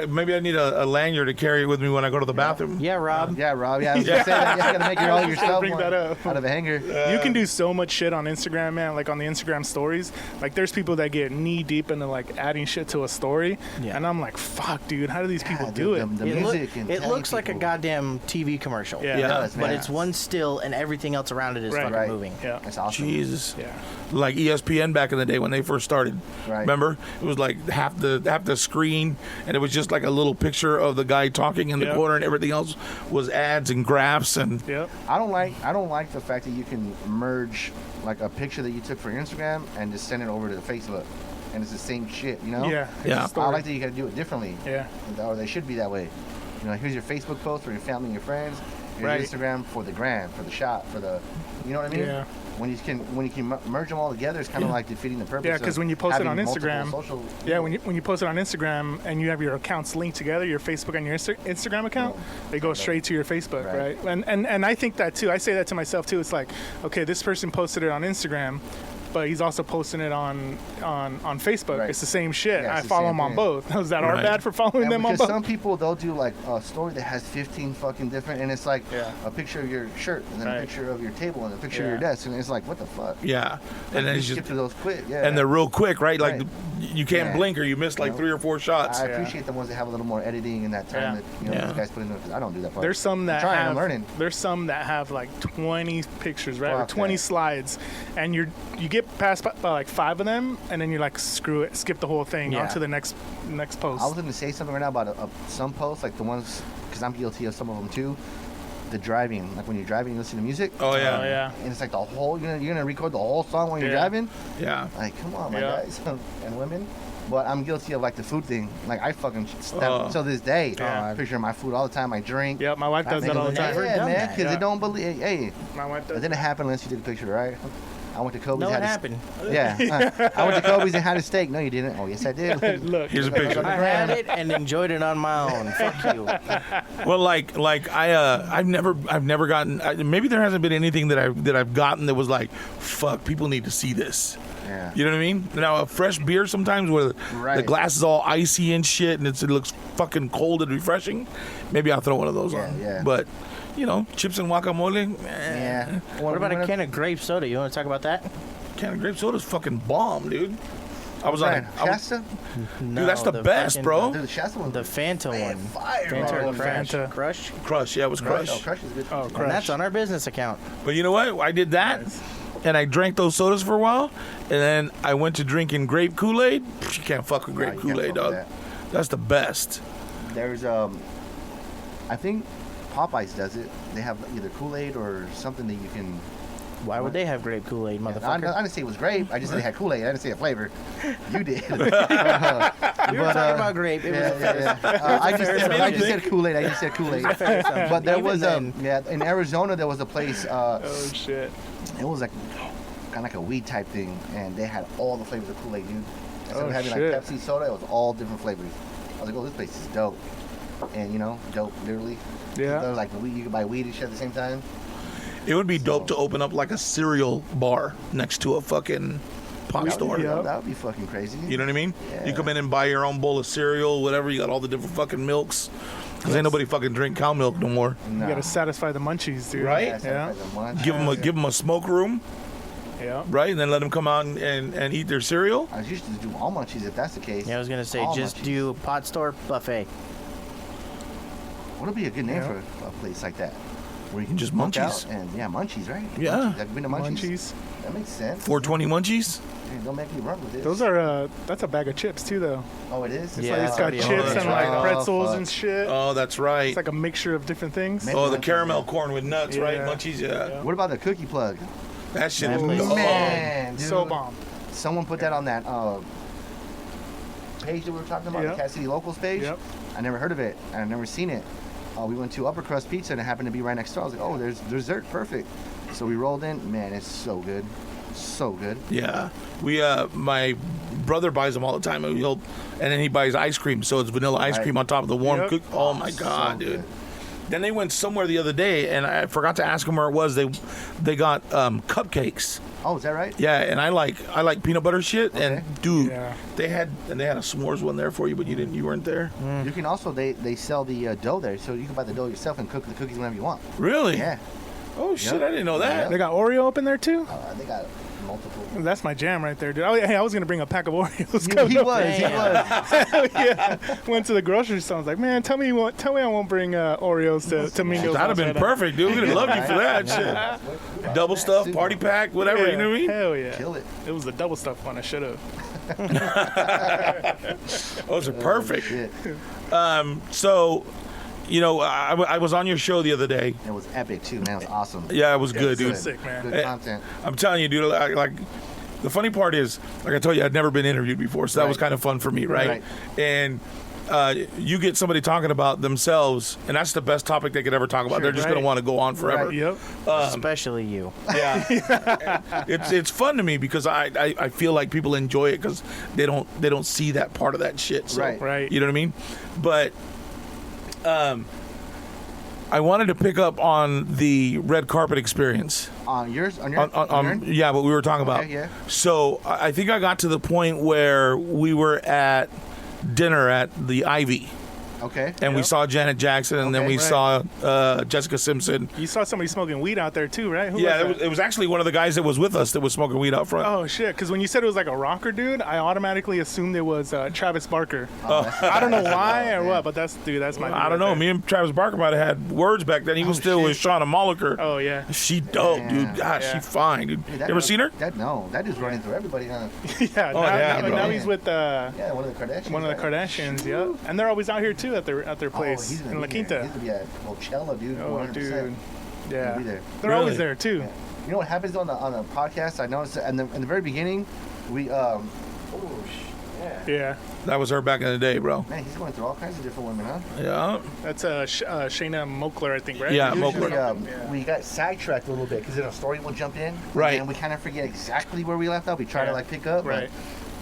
[SPEAKER 2] maybe I need a lanyard to carry it with me when I go to the bathroom.
[SPEAKER 1] Yeah, Rob.
[SPEAKER 3] Yeah, Rob. Yeah, I was gonna say that. You gotta make it all
[SPEAKER 4] I was just gonna
[SPEAKER 3] yourself.
[SPEAKER 4] bring
[SPEAKER 3] one
[SPEAKER 4] that up.
[SPEAKER 3] out of a hanger.
[SPEAKER 4] You can do so much shit on Instagram, man. Like on the Instagram stories, like there's people that get knee deep into like adding shit to a story,
[SPEAKER 1] Yeah.
[SPEAKER 4] and I'm like, fuck, dude, how do these people
[SPEAKER 3] Yeah,
[SPEAKER 4] do it?
[SPEAKER 3] The
[SPEAKER 1] It, look-
[SPEAKER 3] music and
[SPEAKER 1] it
[SPEAKER 3] tagging
[SPEAKER 1] looks like a
[SPEAKER 3] people.
[SPEAKER 1] goddamn TV commercial.
[SPEAKER 4] Yeah.
[SPEAKER 3] It does,
[SPEAKER 1] But
[SPEAKER 3] man.
[SPEAKER 1] it's one still and everything else around it is
[SPEAKER 4] Right.
[SPEAKER 1] fucking
[SPEAKER 3] Right.
[SPEAKER 1] moving.
[SPEAKER 4] Yeah,
[SPEAKER 3] That's awesome.
[SPEAKER 2] Jesus.
[SPEAKER 4] yeah,
[SPEAKER 2] Like ESPN back in the day when they first started.
[SPEAKER 3] Right.
[SPEAKER 2] Remember? It was like half the screen, and it was just like a little picture of the guy talking in the
[SPEAKER 4] Yeah.
[SPEAKER 2] corner, and everything else was ads and graphs and.
[SPEAKER 4] yep.
[SPEAKER 3] I don't like the fact that you can merge like a picture that you took for Instagram and just send it over to the Facebook, and it's the same shit, you know?
[SPEAKER 4] Yeah, it's
[SPEAKER 2] Yeah.
[SPEAKER 4] a
[SPEAKER 3] I
[SPEAKER 4] story.
[SPEAKER 3] like that you gotta do it differently.
[SPEAKER 4] Yeah,
[SPEAKER 3] Or they should be that way. You know, here's your Facebook post for your family and your friends. Here's
[SPEAKER 4] Right.
[SPEAKER 3] your Instagram for the gram, for the shot, for the, you know what I mean?
[SPEAKER 4] Yeah.
[SPEAKER 3] When you can merge them all together, it's kind of like defeating the purpose.
[SPEAKER 4] Yeah, 'cause
[SPEAKER 3] of
[SPEAKER 4] when you post it
[SPEAKER 3] having
[SPEAKER 4] on
[SPEAKER 3] multiple
[SPEAKER 4] Instagram-
[SPEAKER 3] social-
[SPEAKER 4] yeah. When you post it on Instagram and you have your accounts linked together, your Facebook and your Instagram account, they go straight to your Facebook, right?
[SPEAKER 3] Right.
[SPEAKER 4] And I think that too. I say that to myself too. It's like, okay, this person posted it on Instagram, but he's also posting it on Facebook.
[SPEAKER 3] Right.
[SPEAKER 4] It's the same shit.
[SPEAKER 3] Yeah,
[SPEAKER 4] I
[SPEAKER 3] it's the
[SPEAKER 4] follow
[SPEAKER 3] same
[SPEAKER 4] him on
[SPEAKER 3] thing.
[SPEAKER 4] both. Is that our
[SPEAKER 2] Right.
[SPEAKER 4] bad for following
[SPEAKER 3] And
[SPEAKER 4] them on
[SPEAKER 3] because
[SPEAKER 4] both?
[SPEAKER 3] some people they'll do like a story that has 15 fucking different, and it's like
[SPEAKER 4] Yeah.
[SPEAKER 3] a picture of your shirt, and then
[SPEAKER 4] Right.
[SPEAKER 3] a picture of your table, and a picture of your
[SPEAKER 4] Yeah.
[SPEAKER 3] desk, and it's like, what the fuck?
[SPEAKER 2] Yeah. And then
[SPEAKER 3] you
[SPEAKER 2] it's just.
[SPEAKER 3] skip to those quick, yeah.
[SPEAKER 2] And they're real quick, right? Like
[SPEAKER 3] Right.
[SPEAKER 2] you can't
[SPEAKER 3] Yeah.
[SPEAKER 2] blink or you miss like
[SPEAKER 3] No.
[SPEAKER 2] 3 or 4 shots.
[SPEAKER 3] I appreciate the ones that have a little more editing and that time
[SPEAKER 4] Yeah.
[SPEAKER 3] that you know
[SPEAKER 2] Yeah.
[SPEAKER 3] these guys put into it, 'cause I don't do that part.
[SPEAKER 4] There's some that
[SPEAKER 3] I'm trying,
[SPEAKER 4] have
[SPEAKER 3] I'm learning.
[SPEAKER 4] there's some that have like 20 pictures, right? Or
[SPEAKER 3] Fuck
[SPEAKER 4] 20
[SPEAKER 3] that.
[SPEAKER 4] slides, and you get past by like 5 of them, and then you're like, screw it, skip the whole thing,
[SPEAKER 1] Yeah.
[SPEAKER 4] on to the next post.
[SPEAKER 3] I was going to say something right now about some posts, like the ones, because I'm guilty of some of them too. The driving, like when you're driving, you listen to music.
[SPEAKER 2] Oh yeah.
[SPEAKER 4] Oh yeah.
[SPEAKER 3] And it's like the whole, you're gonna record the whole song while you're
[SPEAKER 4] Yeah.
[SPEAKER 3] driving.
[SPEAKER 2] Yeah.
[SPEAKER 3] Like, come on, my
[SPEAKER 4] Yeah.
[SPEAKER 3] guys and women. But I'm guilty of like the food thing. Like I fucking
[SPEAKER 2] Oh.
[SPEAKER 3] till this day.
[SPEAKER 4] Yeah.
[SPEAKER 3] Picture my food all the time. I drink.
[SPEAKER 4] Yep, my wife does
[SPEAKER 1] I've
[SPEAKER 4] that all the
[SPEAKER 1] never
[SPEAKER 4] time.
[SPEAKER 3] Yeah,
[SPEAKER 1] done
[SPEAKER 3] man,
[SPEAKER 1] that.
[SPEAKER 3] because
[SPEAKER 4] Yeah.
[SPEAKER 3] they don't believe. Hey,
[SPEAKER 4] My wife does.
[SPEAKER 3] it didn't happen unless you took a picture, right? I went to Kobe's.
[SPEAKER 1] No,
[SPEAKER 3] had
[SPEAKER 1] it
[SPEAKER 3] a-
[SPEAKER 1] happened.
[SPEAKER 3] Yeah, I went to Kobe's and had a steak. No, you didn't. Oh, yes, I did.
[SPEAKER 4] Look,
[SPEAKER 2] Here's a picture.
[SPEAKER 1] I had it and enjoyed it on my own. Fuck you.
[SPEAKER 2] Well, like I've never gotten. Maybe there hasn't been anything that I've gotten that was like, fuck, people need to see this.
[SPEAKER 3] Yeah.
[SPEAKER 2] You know what I mean? Now a fresh beer sometimes where the
[SPEAKER 3] Right.
[SPEAKER 2] glass is all icy and shit, and it looks fucking cold and refreshing. Maybe I'll throw one of those
[SPEAKER 3] Yeah,
[SPEAKER 2] on.
[SPEAKER 3] yeah.
[SPEAKER 2] But you know, chips and guacamole.
[SPEAKER 3] Yeah.
[SPEAKER 1] What about a can of grape soda? You want to talk about that?
[SPEAKER 2] Can of grape soda's fucking bomb, dude. I was on.
[SPEAKER 3] Brand?
[SPEAKER 2] I was,
[SPEAKER 3] Shasta?
[SPEAKER 1] No,
[SPEAKER 2] that's the best,
[SPEAKER 1] fucking-
[SPEAKER 2] bro.
[SPEAKER 3] Dude, the Shasta one.
[SPEAKER 1] The Fanta
[SPEAKER 3] Man,
[SPEAKER 1] one.
[SPEAKER 3] fire,
[SPEAKER 1] Fanta
[SPEAKER 3] bro.
[SPEAKER 1] or Crush?
[SPEAKER 4] Fanta.
[SPEAKER 1] Crush?
[SPEAKER 2] Crush, yeah, it was Crush.
[SPEAKER 3] Oh, Crush is good.
[SPEAKER 4] Oh,
[SPEAKER 1] And
[SPEAKER 4] Crush.
[SPEAKER 1] that's on our business account.
[SPEAKER 2] But you know what? I did that, and I drank those sodas for a while, and then I went to drinking grape Kool-Aid. You can't fuck with
[SPEAKER 3] Nah,
[SPEAKER 2] grape
[SPEAKER 3] you can't
[SPEAKER 2] Kool-Aid,
[SPEAKER 3] fuck with
[SPEAKER 2] dog. That's the best.
[SPEAKER 3] There's I think Popeyes does it. They have either Kool-Aid or something that you can.
[SPEAKER 1] Why would they have grape Kool-Aid,
[SPEAKER 3] I
[SPEAKER 1] motherfucker?
[SPEAKER 3] didn't say it was grape. I just said they had Kool-Aid. I didn't say a flavor. You did.
[SPEAKER 1] We were talking about grape. It was
[SPEAKER 3] Yeah,
[SPEAKER 1] a
[SPEAKER 3] yeah. I just
[SPEAKER 1] fair
[SPEAKER 3] said
[SPEAKER 1] assumption.
[SPEAKER 3] Kool-Aid. I just said Kool-Aid.
[SPEAKER 1] fair assumption.
[SPEAKER 3] But there
[SPEAKER 1] Even
[SPEAKER 3] was
[SPEAKER 1] then.
[SPEAKER 3] in Arizona there was a place.
[SPEAKER 4] Oh shit.
[SPEAKER 3] It was like kind of like a weed type thing, and they had all the flavors of Kool-Aid, dude. Instead
[SPEAKER 4] Oh,
[SPEAKER 3] of having
[SPEAKER 4] shit.
[SPEAKER 3] like Pepsi soda, it was all different flavors. I was like, oh, this place is dope. And you know, dope, literally.
[SPEAKER 4] Yeah.
[SPEAKER 3] There was like weed, you could buy weed and shit at the same time.
[SPEAKER 2] It would be dope to open up like a cereal bar next to a fucking pot store.
[SPEAKER 4] Yeah.
[SPEAKER 3] That would be fucking crazy.
[SPEAKER 2] You know what I mean?
[SPEAKER 3] Yeah.
[SPEAKER 2] You come in and buy your own bowl of cereal, whatever. You got all the different fucking milks. Because ain't nobody fucking drink cow milk no more.
[SPEAKER 3] Nah.
[SPEAKER 4] You gotta satisfy the munchies, dude.
[SPEAKER 2] Right?
[SPEAKER 3] Yeah.
[SPEAKER 4] Yeah.
[SPEAKER 2] Give them a smoke room,
[SPEAKER 4] Yeah.
[SPEAKER 2] right? And then let them come out and eat their cereal.
[SPEAKER 3] I used to do all munchies if that's the case.
[SPEAKER 1] Yeah, I was gonna say
[SPEAKER 3] All
[SPEAKER 1] just
[SPEAKER 3] munchies.
[SPEAKER 1] do pot store buffet.
[SPEAKER 3] What would be a good name
[SPEAKER 4] Yeah.
[SPEAKER 3] for a place like that? Where you can
[SPEAKER 2] Just
[SPEAKER 3] smoke
[SPEAKER 2] munchies.
[SPEAKER 3] out and munchies, right?
[SPEAKER 2] Yeah.
[SPEAKER 3] Munchies. Have you been to munchies?
[SPEAKER 4] Munchies.
[SPEAKER 3] That makes sense.
[SPEAKER 2] 420 munchies.
[SPEAKER 3] Dude, don't make me run with this.
[SPEAKER 4] Those are
[SPEAKER 3] that's
[SPEAKER 4] a bag of chips too, though.
[SPEAKER 3] Oh, it is.
[SPEAKER 4] It's
[SPEAKER 1] Yeah,
[SPEAKER 4] like it's got
[SPEAKER 1] oh,
[SPEAKER 4] chips
[SPEAKER 2] that's
[SPEAKER 4] and
[SPEAKER 2] right.
[SPEAKER 4] like pretzels
[SPEAKER 3] fuck.
[SPEAKER 4] and shit.
[SPEAKER 2] Oh, that's right.
[SPEAKER 4] It's like a mixture of different things.
[SPEAKER 3] Man.
[SPEAKER 2] Oh, the
[SPEAKER 3] Munchies,
[SPEAKER 2] caramel
[SPEAKER 3] yeah.
[SPEAKER 2] corn with nuts, right?
[SPEAKER 4] Yeah.
[SPEAKER 2] Munchies, yeah.
[SPEAKER 3] What about the cookie plug?
[SPEAKER 2] That shit is
[SPEAKER 1] Man, please.
[SPEAKER 2] bomb.
[SPEAKER 3] Man, dude.
[SPEAKER 4] So bomb.
[SPEAKER 3] Someone put that on that page that we were talking about,
[SPEAKER 4] Yep.
[SPEAKER 3] the Cat City Locals page.
[SPEAKER 4] Yep.
[SPEAKER 3] I never heard of it. I've never seen it. We went to Upper Crust Pizza and it happened to be right next door. I was like, oh, there's dessert, perfect. So we rolled in. Man, it's so good. So good.
[SPEAKER 2] Yeah, we my brother buys them all the time, and then he buys ice cream, so it's vanilla ice
[SPEAKER 3] Right.
[SPEAKER 2] cream on top of the warm
[SPEAKER 4] Yep.
[SPEAKER 2] cook. Oh my god,
[SPEAKER 3] So
[SPEAKER 2] dude!
[SPEAKER 3] good.
[SPEAKER 2] Then they went somewhere the other day, and I forgot to ask them where it was. They got cupcakes.
[SPEAKER 3] Oh, is that right?
[SPEAKER 2] Yeah, and I like peanut butter shit,
[SPEAKER 3] Okay.
[SPEAKER 2] and dude,
[SPEAKER 4] Yeah.
[SPEAKER 2] they had a s'mores one there for you, but you weren't there.
[SPEAKER 3] You can also they sell the dough there, so you can buy the dough yourself and cook the cookies whenever you want.
[SPEAKER 2] Really?
[SPEAKER 3] Yeah.
[SPEAKER 2] Oh shit,
[SPEAKER 3] Yep.
[SPEAKER 2] I didn't know that.
[SPEAKER 4] They got Oreo up in there too.
[SPEAKER 3] They got multiple.
[SPEAKER 4] That's my jam right there, dude. Oh, yeah, hey, I was gonna bring a pack of Oreos.
[SPEAKER 3] He
[SPEAKER 4] coming up.
[SPEAKER 3] was.
[SPEAKER 4] Hell yeah. Went to the grocery store. I was like, man, tell me I won't bring Oreos to Mingo's.
[SPEAKER 2] That'd have been perfect, dude. We'd have loved you for that shit. Double stuff, party pack, whatever. You know what I mean?
[SPEAKER 4] Hell yeah.
[SPEAKER 3] Kill it.
[SPEAKER 4] It was the double stuff one. I should have.
[SPEAKER 2] Those are perfect.
[SPEAKER 3] Shit.
[SPEAKER 2] So, I was on your show the other day.
[SPEAKER 3] It was epic too, man. It was awesome.
[SPEAKER 2] Yeah, it was good, dude.
[SPEAKER 4] Sick, man.
[SPEAKER 3] Good content.
[SPEAKER 2] I'm telling you, dude. Like, the funny part is, like I told you, I'd never been interviewed before, so that was
[SPEAKER 3] Right.
[SPEAKER 2] kind of fun for me, right?
[SPEAKER 3] Right.
[SPEAKER 2] And you get somebody talking about themselves, and that's the best topic they could ever talk about.
[SPEAKER 3] Sure,
[SPEAKER 2] They're just
[SPEAKER 4] right.
[SPEAKER 2] going to want to go on forever.
[SPEAKER 3] Right.
[SPEAKER 4] Yep.
[SPEAKER 1] Especially you.
[SPEAKER 2] Yeah, it's fun to me because I feel like people enjoy it because they don't see that part of that shit. So,
[SPEAKER 3] Right.
[SPEAKER 4] Right.
[SPEAKER 2] You know what I mean? But I wanted to pick up on the red carpet experience.
[SPEAKER 3] On yours? On your?
[SPEAKER 2] Yeah, what we were talking about.
[SPEAKER 3] Okay, yeah.
[SPEAKER 2] So I think I got to the point where we were at dinner at the Ivy.
[SPEAKER 3] Okay.
[SPEAKER 2] And we
[SPEAKER 4] Yep.
[SPEAKER 2] saw Janet Jackson, and then
[SPEAKER 3] Okay,
[SPEAKER 2] we
[SPEAKER 3] right.
[SPEAKER 2] saw Jessica Simpson.
[SPEAKER 4] You saw somebody smoking weed out there too, right? Who
[SPEAKER 2] Yeah,
[SPEAKER 4] was that?
[SPEAKER 2] it was actually one of the guys that was with us that was smoking weed out front.
[SPEAKER 4] Oh shit! Because when you said it was like a rocker dude, I automatically assumed it was Travis Barker.
[SPEAKER 3] That's-
[SPEAKER 4] I don't know why or
[SPEAKER 3] man.
[SPEAKER 4] what, but that's my.
[SPEAKER 2] I don't know. Me and Travis Barker might have had words back then. He was still
[SPEAKER 3] shit.
[SPEAKER 2] with Shauna Moliker.
[SPEAKER 4] Oh yeah.
[SPEAKER 2] She dope,
[SPEAKER 3] Damn.
[SPEAKER 2] dude. God,
[SPEAKER 4] Yeah.
[SPEAKER 2] she fine, dude.
[SPEAKER 3] Dude,
[SPEAKER 2] You
[SPEAKER 3] that
[SPEAKER 2] ever
[SPEAKER 3] dude-
[SPEAKER 2] seen her?
[SPEAKER 3] That dude's running through everybody, huh?
[SPEAKER 4] Yeah.
[SPEAKER 2] Oh, yeah, bro.
[SPEAKER 4] now he's with
[SPEAKER 3] Yeah, one of the Kardashians.
[SPEAKER 4] one of the
[SPEAKER 3] right?
[SPEAKER 4] Kardashians. Yeah. And they're always out here too at their
[SPEAKER 3] Oh,
[SPEAKER 4] place
[SPEAKER 3] he's gonna
[SPEAKER 4] in La
[SPEAKER 3] be there.
[SPEAKER 4] Quinta.
[SPEAKER 3] He's gonna be at Coachella, dude.
[SPEAKER 4] Oh
[SPEAKER 3] 100%.
[SPEAKER 4] dude. Yeah.
[SPEAKER 3] He'll be there.
[SPEAKER 4] They're
[SPEAKER 2] Really?
[SPEAKER 4] always there too.
[SPEAKER 3] Yeah. You know what happens on the podcast? I noticed that in the very beginning, we
[SPEAKER 4] Yeah.
[SPEAKER 2] That was her back in the day, bro.
[SPEAKER 3] man, he's going through all kinds of different women, huh?
[SPEAKER 2] Yeah.
[SPEAKER 4] That's Shayna Mokler, I think, right?
[SPEAKER 2] Yeah,
[SPEAKER 3] Usually,
[SPEAKER 2] Mokler.
[SPEAKER 3] we got sidetracked a little bit because then a story will jump in,
[SPEAKER 2] Right.
[SPEAKER 3] And we kind of forget exactly where we left off. We try to
[SPEAKER 4] Yeah.
[SPEAKER 3] like pick up,
[SPEAKER 4] Right.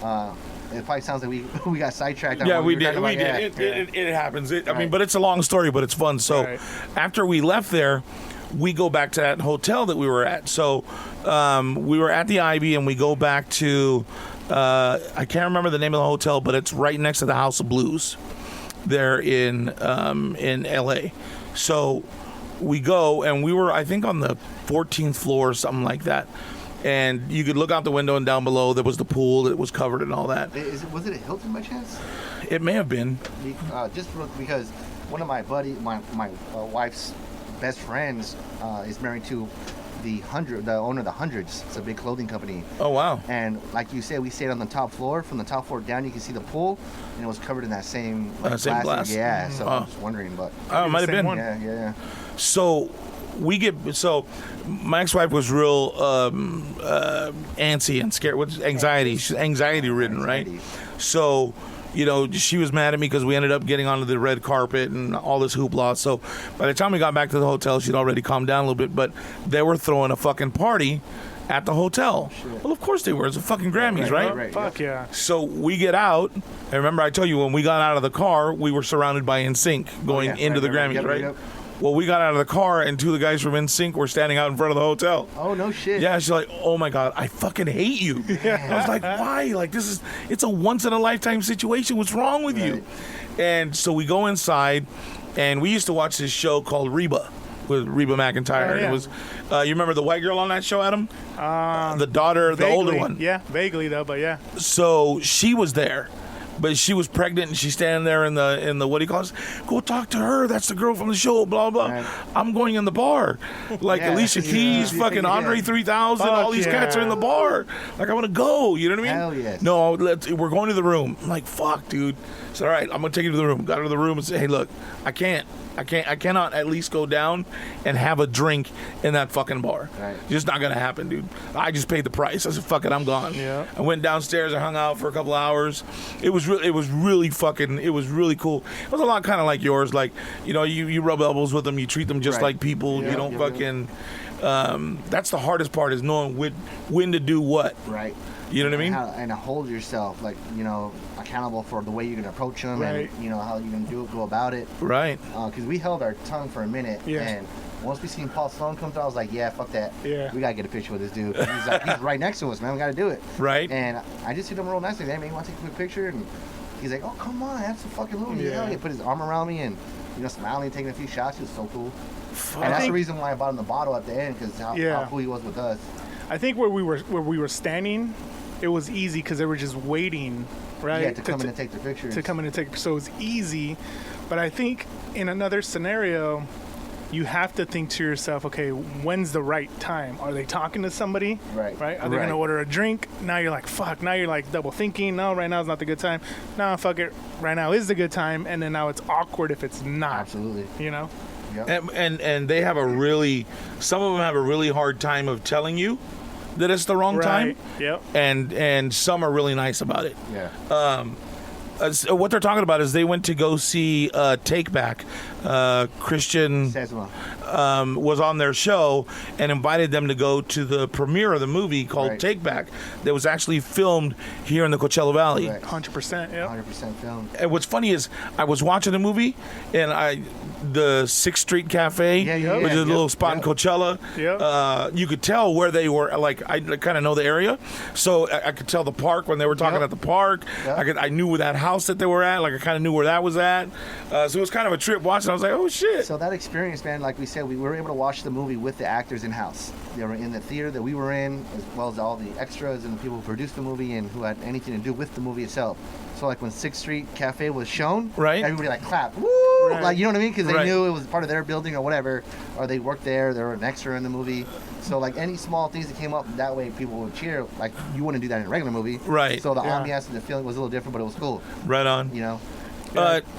[SPEAKER 3] But, it probably sounds like we got sidetracked. on
[SPEAKER 2] Yeah,
[SPEAKER 3] what
[SPEAKER 2] we
[SPEAKER 3] were
[SPEAKER 2] did.
[SPEAKER 3] talking
[SPEAKER 2] We
[SPEAKER 3] about.
[SPEAKER 2] did.
[SPEAKER 3] Yeah.
[SPEAKER 2] It happens. I mean,
[SPEAKER 3] Right.
[SPEAKER 2] but it's a long story, but it's fun. So
[SPEAKER 4] Right.
[SPEAKER 2] after we left there, we go back to that hotel that we were at. So we were at the Ivy, and we go back to I can't remember the name of the hotel, but it's right next to the House of Blues there in L.A. So we go, and we were, I think, on the 14th floor or something like that. And you could look out the window, and down below there was the pool that was covered and all that.
[SPEAKER 3] Was it a Hilton by chance?
[SPEAKER 2] It may have been.
[SPEAKER 3] Because one of my wife's best friends is married to the owner of the Hundreds. It's a big clothing company.
[SPEAKER 2] Oh, wow.
[SPEAKER 3] And like you said, we stayed on the top floor. From the top floor down, you can see the pool, and it was covered in that same
[SPEAKER 2] Same glass?
[SPEAKER 3] Yeah, so
[SPEAKER 2] Oh.
[SPEAKER 3] I'm just wondering, but
[SPEAKER 2] Oh, it might have
[SPEAKER 4] Same
[SPEAKER 2] been.
[SPEAKER 4] one.
[SPEAKER 3] yeah.
[SPEAKER 2] So my ex-wife was real antsy and scared. What's anxiety? She's anxiety ridden, right?
[SPEAKER 3] Anxiety.
[SPEAKER 2] So, she was mad at me because we ended up getting onto the red carpet and all this hoopla. So by the time we got back to the hotel, she'd already calmed down a little bit. But they were throwing a fucking party at the hotel. Well, of course they were. It's a fucking Grammys, right?
[SPEAKER 3] Right.
[SPEAKER 4] Fuck yeah.
[SPEAKER 2] So we get out, and remember I told you when we got out of the car, we were surrounded by NSYNC going
[SPEAKER 3] yeah.
[SPEAKER 2] into the
[SPEAKER 3] Right,
[SPEAKER 2] Grammys,
[SPEAKER 3] yep,
[SPEAKER 2] right?
[SPEAKER 3] yep.
[SPEAKER 2] Well, we got out of the car, and two of the guys from NSYNC were standing out in front of the hotel.
[SPEAKER 3] Oh no shit.
[SPEAKER 2] Yeah, she's like, "Oh my god, I fucking hate you." I was like, "Why? Like it's a once in a lifetime situation. What's wrong with you?" And so we go inside, and we used to watch this show called Reba with Reba McEntire.
[SPEAKER 4] Oh, yeah.
[SPEAKER 2] It was, you remember the white girl on that show, Adam? The daughter, the older
[SPEAKER 4] Vaguely.
[SPEAKER 2] one.
[SPEAKER 4] Yeah, vaguely though, but yeah.
[SPEAKER 2] So she was there, but she was pregnant, and she's standing there in the what do you call it? Go talk to her. That's the girl from the show. Blah blah.
[SPEAKER 3] Right.
[SPEAKER 2] I'm going in the bar, like
[SPEAKER 3] Yeah.
[SPEAKER 2] Alicia Keys,
[SPEAKER 3] Yeah.
[SPEAKER 2] fucking
[SPEAKER 3] Yeah.
[SPEAKER 2] Andre 3000. All
[SPEAKER 4] Fuck
[SPEAKER 2] these cats are in
[SPEAKER 4] yeah.
[SPEAKER 2] the bar. Like I want to go. You know what I mean?
[SPEAKER 3] Hell yes.
[SPEAKER 2] No, we're going to the room. I'm like, fuck, dude. It's all right. I'm gonna take you to the room. Got her to the room and say, hey, look, I cannot at least go down and have a drink in that fucking bar.
[SPEAKER 3] Right.
[SPEAKER 2] Just not gonna happen, dude. I just paid the price. I said, fuck it, I'm gone.
[SPEAKER 4] Yeah.
[SPEAKER 2] I went downstairs. I hung out for a couple hours. It was really cool. It was a lot kind of like yours. Like, you rub elbows with them. You treat them just
[SPEAKER 3] Right.
[SPEAKER 2] like people.
[SPEAKER 3] Yeah,
[SPEAKER 2] You don't
[SPEAKER 3] yeah,
[SPEAKER 2] fucking. That's the hardest part, is knowing when to do what.
[SPEAKER 3] Right.
[SPEAKER 2] You know what I mean?
[SPEAKER 3] And hold yourself, like, accountable for the way you're going to approach them,
[SPEAKER 4] Right.
[SPEAKER 3] and, how you're going to go about it.
[SPEAKER 2] Right.
[SPEAKER 3] Because we held our tongue for a minute,
[SPEAKER 4] Yeah.
[SPEAKER 3] and once we seen Paul Sloan come through, I was like, yeah, fuck that.
[SPEAKER 4] Yeah.
[SPEAKER 3] We got to get a picture with this dude. He's right next to us, man. We got to do it.
[SPEAKER 2] Right.
[SPEAKER 3] And I just hit him real nicely. Hey, man, you want to take a quick picture? And he's like, oh, come on, that's a fucking movie.
[SPEAKER 4] Yeah.
[SPEAKER 3] He put his arm around me and, smiling, taking a few shots. He was so cool.
[SPEAKER 2] Fuck.
[SPEAKER 3] And that's the reason why I bought him the bottle at the end, because how cool he was with us.
[SPEAKER 4] I think where we were standing, it was easy because they were just waiting, right?
[SPEAKER 3] Yeah, to come in and take the pictures.
[SPEAKER 4] To come in and take, so it was easy. But I think in another scenario, you have to think to yourself, okay, when's the right time? Are they talking to somebody?
[SPEAKER 3] Right.
[SPEAKER 4] Are they going to order a drink? Now you're like, fuck. Now you're like double thinking. No, right now is not the good time. No, fuck it. Right now is the good time. And then now it's awkward if it's not.
[SPEAKER 3] Absolutely.
[SPEAKER 4] You know?
[SPEAKER 3] Yep.
[SPEAKER 2] And they have some of them have a really hard time of telling you that it's the wrong time.
[SPEAKER 4] Yep.
[SPEAKER 2] And some are really nice about it.
[SPEAKER 3] Yeah.
[SPEAKER 2] So what they're talking about is they went to go see Take Back. Christian
[SPEAKER 3] Sesma.
[SPEAKER 2] was on their show and invited them to go to the premiere of the movie called
[SPEAKER 3] Right.
[SPEAKER 2] Take Back that was actually filmed here in the Coachella Valley.
[SPEAKER 3] Right.
[SPEAKER 4] 100%. Yep.
[SPEAKER 3] 100% film.
[SPEAKER 2] And what's funny is I was watching the movie and the 6th Street Cafe, which is a little spot in Coachella.
[SPEAKER 4] Yep.
[SPEAKER 2] You could tell where they were. Like I kind of know the area, so I could tell the park when they were talking at the park.
[SPEAKER 3] Yep.
[SPEAKER 2] I knew where that house that they were at. Like I kind of knew where that was at. So it was kind of a trip watching. I was like, oh shit.
[SPEAKER 3] So that experience, man, like we said, we were able to watch the movie with the actors in house. They were in the theater that we were in, as well as all the extras and the people who produced the movie and who had anything to do with the movie itself. So like when 6th Street Cafe was shown,
[SPEAKER 2] Right.
[SPEAKER 3] everybody like clapped, woo!
[SPEAKER 4] Right.
[SPEAKER 3] Like, you know what I mean? Because they
[SPEAKER 2] Right.
[SPEAKER 3] knew it was part of their building or whatever, or they worked there, they were an extra in the movie. So like any small things that came up, that way people would cheer. Like you wouldn't do that in a regular movie.
[SPEAKER 2] Right.
[SPEAKER 3] So the
[SPEAKER 4] Yeah.
[SPEAKER 3] ambiance and the feeling was a little different, but it was cool.
[SPEAKER 2] Right on.
[SPEAKER 3] You know,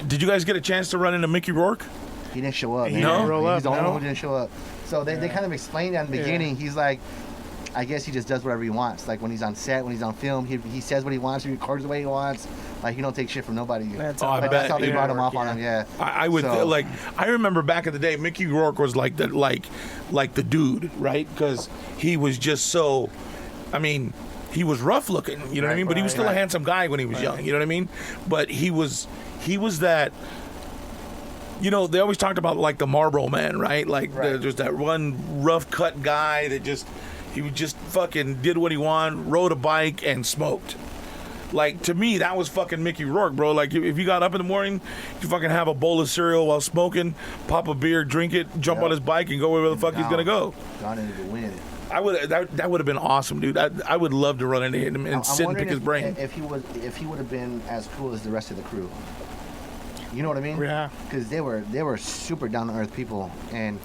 [SPEAKER 2] Did you guys get a chance to run into Mickey Rourke?
[SPEAKER 3] he didn't show up.
[SPEAKER 4] He
[SPEAKER 3] man.
[SPEAKER 4] didn't roll
[SPEAKER 3] He's the
[SPEAKER 4] up,
[SPEAKER 3] only
[SPEAKER 4] no?
[SPEAKER 3] one who didn't show up. So they kind of explained that in the
[SPEAKER 4] Yeah.
[SPEAKER 3] beginning. He's like, I guess he just does whatever he wants. Like when he's on set, when he's on film, he says what he wants, he records the way he wants. Like he don't take shit from nobody.
[SPEAKER 1] That's
[SPEAKER 2] Oh, I
[SPEAKER 3] Like,
[SPEAKER 2] bet.
[SPEAKER 3] that's how they
[SPEAKER 2] Yeah.
[SPEAKER 3] brought him off on him. Yeah.
[SPEAKER 2] I would
[SPEAKER 3] So-
[SPEAKER 2] I remember back in the day, Mickey Rourke was like the dude, right? Because he was just so, I mean, he was rough looking, you know what I mean? But he was still a handsome guy when he was young, you know what I mean? But he was that. They always talked about like the Marlboro Man, right? Like there's that one rough cut guy that he would just fucking did what he wanted, rode a bike and smoked. Like, to me, that was fucking Mickey Rourke, bro. Like, if you got up in the morning, you fucking have a bowl of cereal while smoking, pop a beer, drink it, jump on his bike, and go wherever the fuck he's gonna go.
[SPEAKER 3] Gone into the wind.
[SPEAKER 2] That would have been awesome, dude. I would love to run into him and
[SPEAKER 3] I'm
[SPEAKER 2] sit and
[SPEAKER 3] wondering
[SPEAKER 2] pick his brain.
[SPEAKER 3] If he would have been as cool as the rest of the crew. You know what I mean?
[SPEAKER 4] Yeah.
[SPEAKER 3] Because they were super down to earth people, and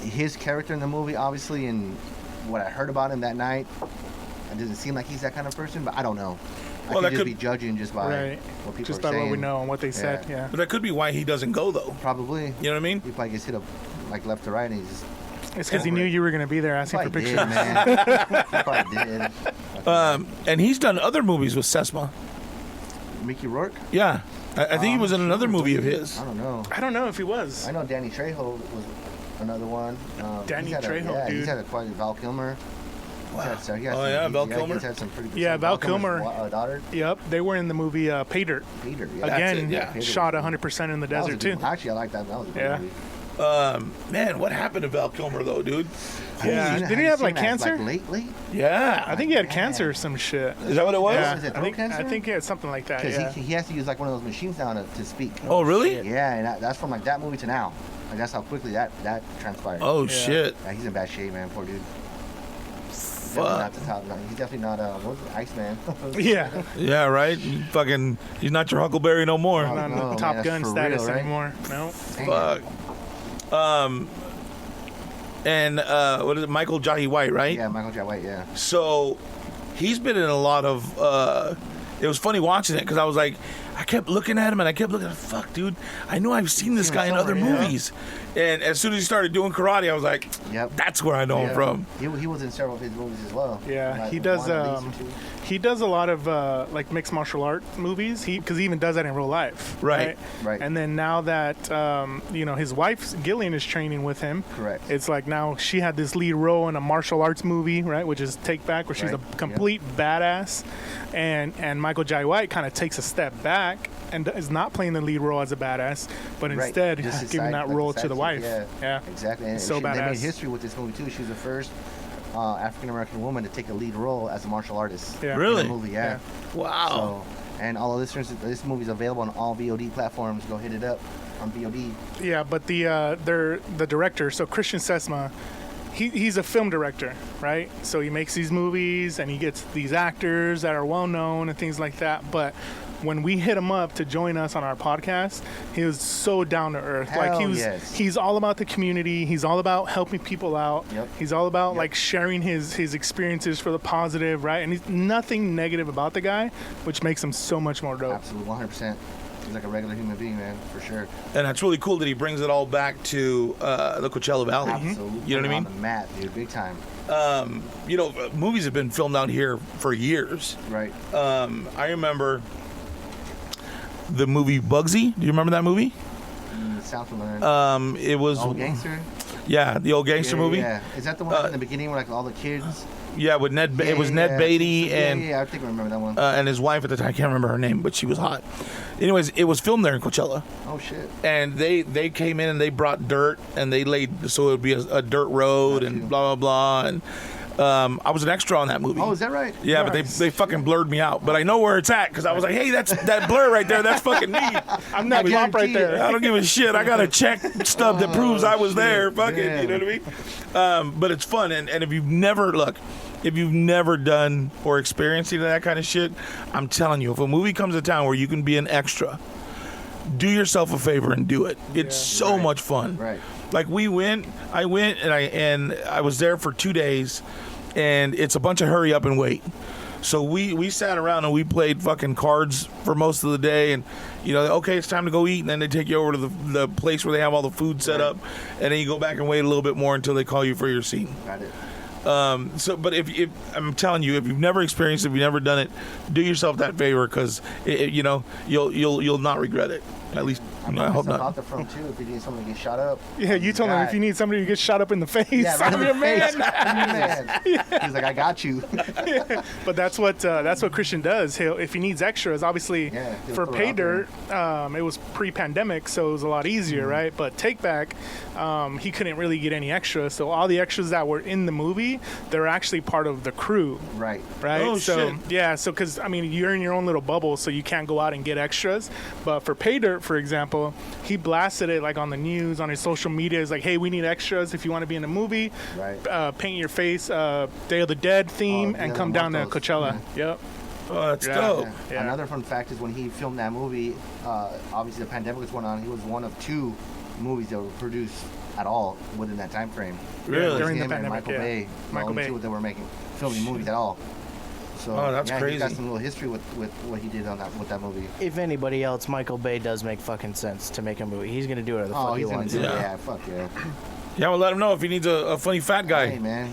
[SPEAKER 3] his character in the movie, obviously, and what I heard about him that night, it doesn't seem like he's that kind of person. But I don't know.
[SPEAKER 2] Well,
[SPEAKER 3] I
[SPEAKER 2] that
[SPEAKER 3] could just
[SPEAKER 2] could-
[SPEAKER 3] be judging just by
[SPEAKER 4] Right.
[SPEAKER 3] what people
[SPEAKER 4] Just
[SPEAKER 3] are
[SPEAKER 4] by
[SPEAKER 3] saying.
[SPEAKER 4] what we know and what they said. Yeah.
[SPEAKER 2] But that could be why he doesn't go, though.
[SPEAKER 3] Probably.
[SPEAKER 2] You know what I mean?
[SPEAKER 3] He probably gets hit up like left to right, and he's just
[SPEAKER 4] It's because he knew you were going to be there asking for
[SPEAKER 3] probably
[SPEAKER 4] pictures.
[SPEAKER 3] did, man. He probably did.
[SPEAKER 2] And he's done other movies with Sesma.
[SPEAKER 3] Mickey Rourke?
[SPEAKER 2] Yeah. I think he was in another movie of his.
[SPEAKER 3] I don't know.
[SPEAKER 4] I don't know if he was.
[SPEAKER 3] I know Danny Trejo was another one.
[SPEAKER 4] Danny
[SPEAKER 3] he's had
[SPEAKER 4] Trejo,
[SPEAKER 3] he's
[SPEAKER 4] dude.
[SPEAKER 3] had quite Val Kilmer.
[SPEAKER 2] Wow.
[SPEAKER 3] So he has
[SPEAKER 2] Oh,
[SPEAKER 3] some-
[SPEAKER 2] yeah, Val
[SPEAKER 3] he's
[SPEAKER 2] Kilmer?
[SPEAKER 3] had some pretty good
[SPEAKER 4] Yeah,
[SPEAKER 3] stuff.
[SPEAKER 4] Val
[SPEAKER 3] Kilmer's
[SPEAKER 4] Kilmer.
[SPEAKER 3] daughter,
[SPEAKER 4] Yep, they were in the movie Pay Dirt.
[SPEAKER 3] Peter. Yeah.
[SPEAKER 2] That's
[SPEAKER 4] Again,
[SPEAKER 2] it, yeah.
[SPEAKER 4] shot 100% in the
[SPEAKER 3] That was a
[SPEAKER 4] desert
[SPEAKER 3] good
[SPEAKER 4] too.
[SPEAKER 3] one. Actually, I like that. That was a good
[SPEAKER 4] Yeah.
[SPEAKER 3] movie.
[SPEAKER 2] Man, what happened to Val Kilmer, though, dude?
[SPEAKER 4] Yeah,
[SPEAKER 3] Have
[SPEAKER 4] did he
[SPEAKER 3] you
[SPEAKER 4] have
[SPEAKER 3] seen
[SPEAKER 4] like
[SPEAKER 3] that,
[SPEAKER 4] cancer?
[SPEAKER 3] Like lately?
[SPEAKER 2] Yeah.
[SPEAKER 4] I think he had
[SPEAKER 3] Man.
[SPEAKER 4] cancer or some shit.
[SPEAKER 2] Is that what it was?
[SPEAKER 4] Yeah,
[SPEAKER 3] Is it
[SPEAKER 4] I
[SPEAKER 3] throat
[SPEAKER 4] think
[SPEAKER 3] cancer?
[SPEAKER 4] I think he had something like that.
[SPEAKER 3] Because
[SPEAKER 4] Yeah.
[SPEAKER 3] he has to use like one of those machines now to speak.
[SPEAKER 2] Oh, really?
[SPEAKER 3] Yeah, and that's from like that movie to now. Like that's how quickly that transpired.
[SPEAKER 2] Oh,
[SPEAKER 4] Yeah.
[SPEAKER 2] shit.
[SPEAKER 3] Yeah, he's in bad shape, man. Poor dude.
[SPEAKER 2] Fuck.
[SPEAKER 3] Definitely not the top. He's definitely not what was it, Iceman.
[SPEAKER 4] Yeah,
[SPEAKER 2] Yeah, right? Fucking, he's not your Huckleberry no more.
[SPEAKER 4] not on
[SPEAKER 3] no,
[SPEAKER 4] the
[SPEAKER 3] man,
[SPEAKER 4] Top
[SPEAKER 3] that's
[SPEAKER 4] Gun
[SPEAKER 3] for
[SPEAKER 4] status
[SPEAKER 3] real, right?
[SPEAKER 4] anymore. No.
[SPEAKER 3] Damn.
[SPEAKER 2] Fuck. And what is it? Michael Jai White, right?
[SPEAKER 3] Yeah, Michael J. White. Yeah.
[SPEAKER 2] So he's been in a lot of. It was funny watching it because I was like, I kept looking at him and I kept looking at fuck, dude. I know I've seen this guy in other movies. And as soon as he started doing karate, I was like, that's where I know him from.
[SPEAKER 3] He was in several of his movies as well.
[SPEAKER 4] Yeah, he does. He does a lot of like mixed martial art movies. Because he even does that in real life.
[SPEAKER 2] Right.
[SPEAKER 4] And then now that his wife Gillian is training with him.
[SPEAKER 3] Correct.
[SPEAKER 4] It's like now she had this lead role in a martial arts movie, right, which is Take Back, where she's a complete badass, and Michael Jai White kind of takes a step back and is not playing the lead role as a badass, but instead giving that role to the wife. Yeah.
[SPEAKER 3] Exactly. And
[SPEAKER 4] so badass.
[SPEAKER 3] They made history with this movie too. She was the first African American woman to take a lead role as a martial artist.
[SPEAKER 4] Yeah.
[SPEAKER 2] Really?
[SPEAKER 3] In a movie, yeah.
[SPEAKER 2] Wow.
[SPEAKER 3] So, and all the listeners, this movie's available on all VOD platforms. Go hit it up on VOD.
[SPEAKER 4] Yeah, but the director, so Christian Sesma, he's a film director, right? So he makes these movies and he gets these actors that are well known and things like that. But when we hit him up to join us on our podcast, he was so down to earth. He's all about the community. He's all about helping people out.
[SPEAKER 3] Yep.
[SPEAKER 4] He's all about like sharing his experiences for the positive, right? And he's nothing negative about the guy, which makes him so much more dope.
[SPEAKER 3] Absolutely, 100%. He's like a regular human being, man, for sure.
[SPEAKER 2] And that's really cool that he brings it all back to the Coachella Valley.
[SPEAKER 3] Absolutely.
[SPEAKER 2] You know what I mean?
[SPEAKER 3] On the map, dude, big time.
[SPEAKER 2] Movies have been filmed out here for years.
[SPEAKER 3] Right.
[SPEAKER 2] I remember the movie Bugsy. Do you remember that movie?
[SPEAKER 3] Sounds familiar.
[SPEAKER 2] It was
[SPEAKER 3] Old Gangster?
[SPEAKER 2] Yeah, the old gangster movie.
[SPEAKER 3] Yeah. Is that the one in the beginning where like all the kids?
[SPEAKER 2] Yeah, with Ned. It was Ned Beatty and
[SPEAKER 3] I think I remember that one.
[SPEAKER 2] and his wife at the time. I can't remember her name, but she was hot. Anyways, it was filmed there in Coachella.
[SPEAKER 3] Oh shit!
[SPEAKER 2] And they came in and they brought dirt and they laid so it would be a dirt road and blah blah blah. And I was an extra on that movie.
[SPEAKER 3] Oh, is that right?
[SPEAKER 2] Yeah, but they fucking blurred me out. But I know where it's at because I was like, hey, that's that blur right there. That's fucking me.
[SPEAKER 4] I'm that bump right there.
[SPEAKER 2] I don't give a shit. I got a check stub that proves I was there. Fuck it. You know what I mean? But it's fun. And if you've never done or experienced any of that kind of shit, I'm telling you, if a movie comes to town where you can be an extra, do yourself a favor and do it. It's so much fun.
[SPEAKER 3] Right.
[SPEAKER 2] Like I went and I was there for 2 days, and it's a bunch of hurry up and wait. So we sat around and we played fucking cards for most of the day, and okay, it's time to go eat, and then they take you over to the place where they have all the food set up, and then you go back and wait a little bit more until they call you for your seat.
[SPEAKER 3] Got it.
[SPEAKER 2] But if I'm telling you, if you've never experienced it, if you've never done it, do yourself that favor because you'll not regret it. At least I hope not.
[SPEAKER 3] Out the front too. If you need someone to get shot up.
[SPEAKER 4] Yeah, you told him if you need somebody to get shot up in the face,
[SPEAKER 3] right
[SPEAKER 4] I'm your man.
[SPEAKER 3] He's like, I got you.
[SPEAKER 4] But that's what Christian does. If he needs extras, obviously for Pay Dirt, it was pre-pandemic, so it was a lot easier, right? But Take Back, he couldn't really get any extras, so all the extras that were in the movie, they're actually part of the crew.
[SPEAKER 3] Right.
[SPEAKER 2] Oh,
[SPEAKER 4] so
[SPEAKER 2] shit.
[SPEAKER 4] yeah, so because you're in your own little bubble, so you can't go out and get extras. But for Pay Dirt, for example, he blasted it like on the news, on his social media. He's like, hey, we need extras if you want to be in the movie.
[SPEAKER 3] Right.
[SPEAKER 4] Paint your face, Day of the Dead theme, and come down to Coachella. Yep.
[SPEAKER 2] Oh, that's dope.
[SPEAKER 3] Yeah. Another fun fact is when he filmed that movie, obviously the pandemic was going on. He was one of 2 movies that were produced at all within that time frame.
[SPEAKER 2] Really?
[SPEAKER 4] During the
[SPEAKER 3] him and
[SPEAKER 4] pandemic,
[SPEAKER 3] Michael Bay.
[SPEAKER 4] Michael Bay.
[SPEAKER 3] 2 that were filming movies at all. So,
[SPEAKER 2] that's crazy.
[SPEAKER 3] He's got some little history with what he did with that movie.
[SPEAKER 1] If anybody else, Michael Bay does make fucking sense to make a movie. He's gonna do whatever the fuck he wants.
[SPEAKER 3] Do it.
[SPEAKER 2] Yeah.
[SPEAKER 3] Yeah, fuck yeah.
[SPEAKER 2] Yeah, well, let him know if he needs a funny fat guy.
[SPEAKER 3] Hey man,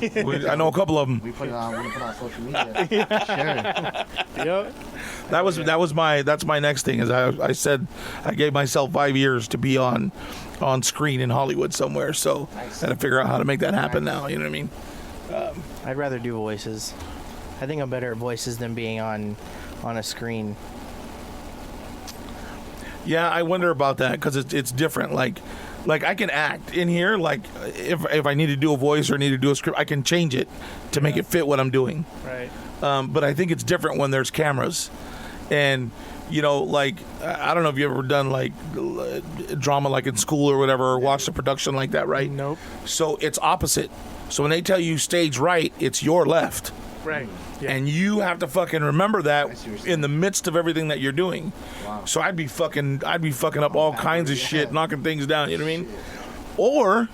[SPEAKER 2] I know a couple of them.
[SPEAKER 3] we put it on social media. Sure.
[SPEAKER 4] Yep.
[SPEAKER 2] That's my next thing. Is I said I gave myself 5 years to be on screen in Hollywood somewhere. So
[SPEAKER 3] Nice.
[SPEAKER 2] I got to figure out how to make that happen now. You know what I mean?
[SPEAKER 1] I'd rather do voices. I think I'm better at voices than being on a screen.
[SPEAKER 2] Yeah, I wonder about that because it's different. Like I can act in here. Like if I need to do a voice or need to do a script, I can change it to make it fit what I'm doing.
[SPEAKER 4] Right.
[SPEAKER 2] But I think it's different when there's cameras, and like I don't know if you ever done like drama like in school or whatever, or watched a production like that, right?
[SPEAKER 4] Nope.
[SPEAKER 2] So it's opposite. So when they tell you stage right, it's your left.
[SPEAKER 4] Right. Yeah.
[SPEAKER 2] And you have to fucking remember
[SPEAKER 3] I
[SPEAKER 2] that
[SPEAKER 3] see what you're saying.
[SPEAKER 2] in the midst of everything that you're doing.
[SPEAKER 3] Wow.
[SPEAKER 2] So I'd be fucking up all kinds of shit, knocking things down. You know what I mean? Or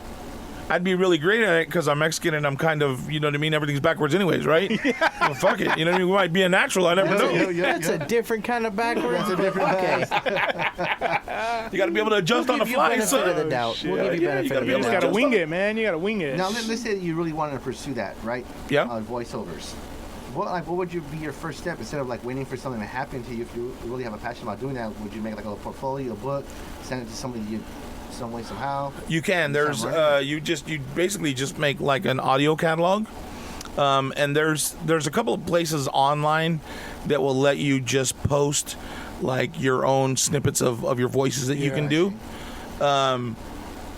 [SPEAKER 2] I'd be really great at it because I'm Mexican and I'm kind of, you know what I mean? Everything's backwards anyways, right? Well, fuck it. You know what I mean? We might be a natural. I never know.
[SPEAKER 1] That's a different kind of backwards.
[SPEAKER 3] That's a different
[SPEAKER 1] Okay.
[SPEAKER 2] You got to be able to adjust on the
[SPEAKER 1] Give you
[SPEAKER 2] fly,
[SPEAKER 1] benefit of the
[SPEAKER 2] son.
[SPEAKER 1] doubt. We'll
[SPEAKER 2] Yeah,
[SPEAKER 1] give you
[SPEAKER 2] yeah, you
[SPEAKER 1] benefit
[SPEAKER 2] gotta
[SPEAKER 1] of
[SPEAKER 2] be
[SPEAKER 1] the
[SPEAKER 2] able
[SPEAKER 4] You just
[SPEAKER 2] to
[SPEAKER 1] doubt.
[SPEAKER 4] gotta
[SPEAKER 2] adjust
[SPEAKER 4] wing
[SPEAKER 2] on-
[SPEAKER 4] it, man. You gotta wing it.
[SPEAKER 3] Now let's say that you really wanted to pursue that, right?
[SPEAKER 2] Yeah.
[SPEAKER 3] Voiceovers. What would be your first step instead of like waiting for something to happen to you? If you really have a passion about doing that, would you make like a little portfolio, a book, send it to somebody you, some way somehow?
[SPEAKER 2] You can. There's you basically just make like an audio catalog, and there's a couple of places online that will let you just post like your own snippets of your voices that you can do,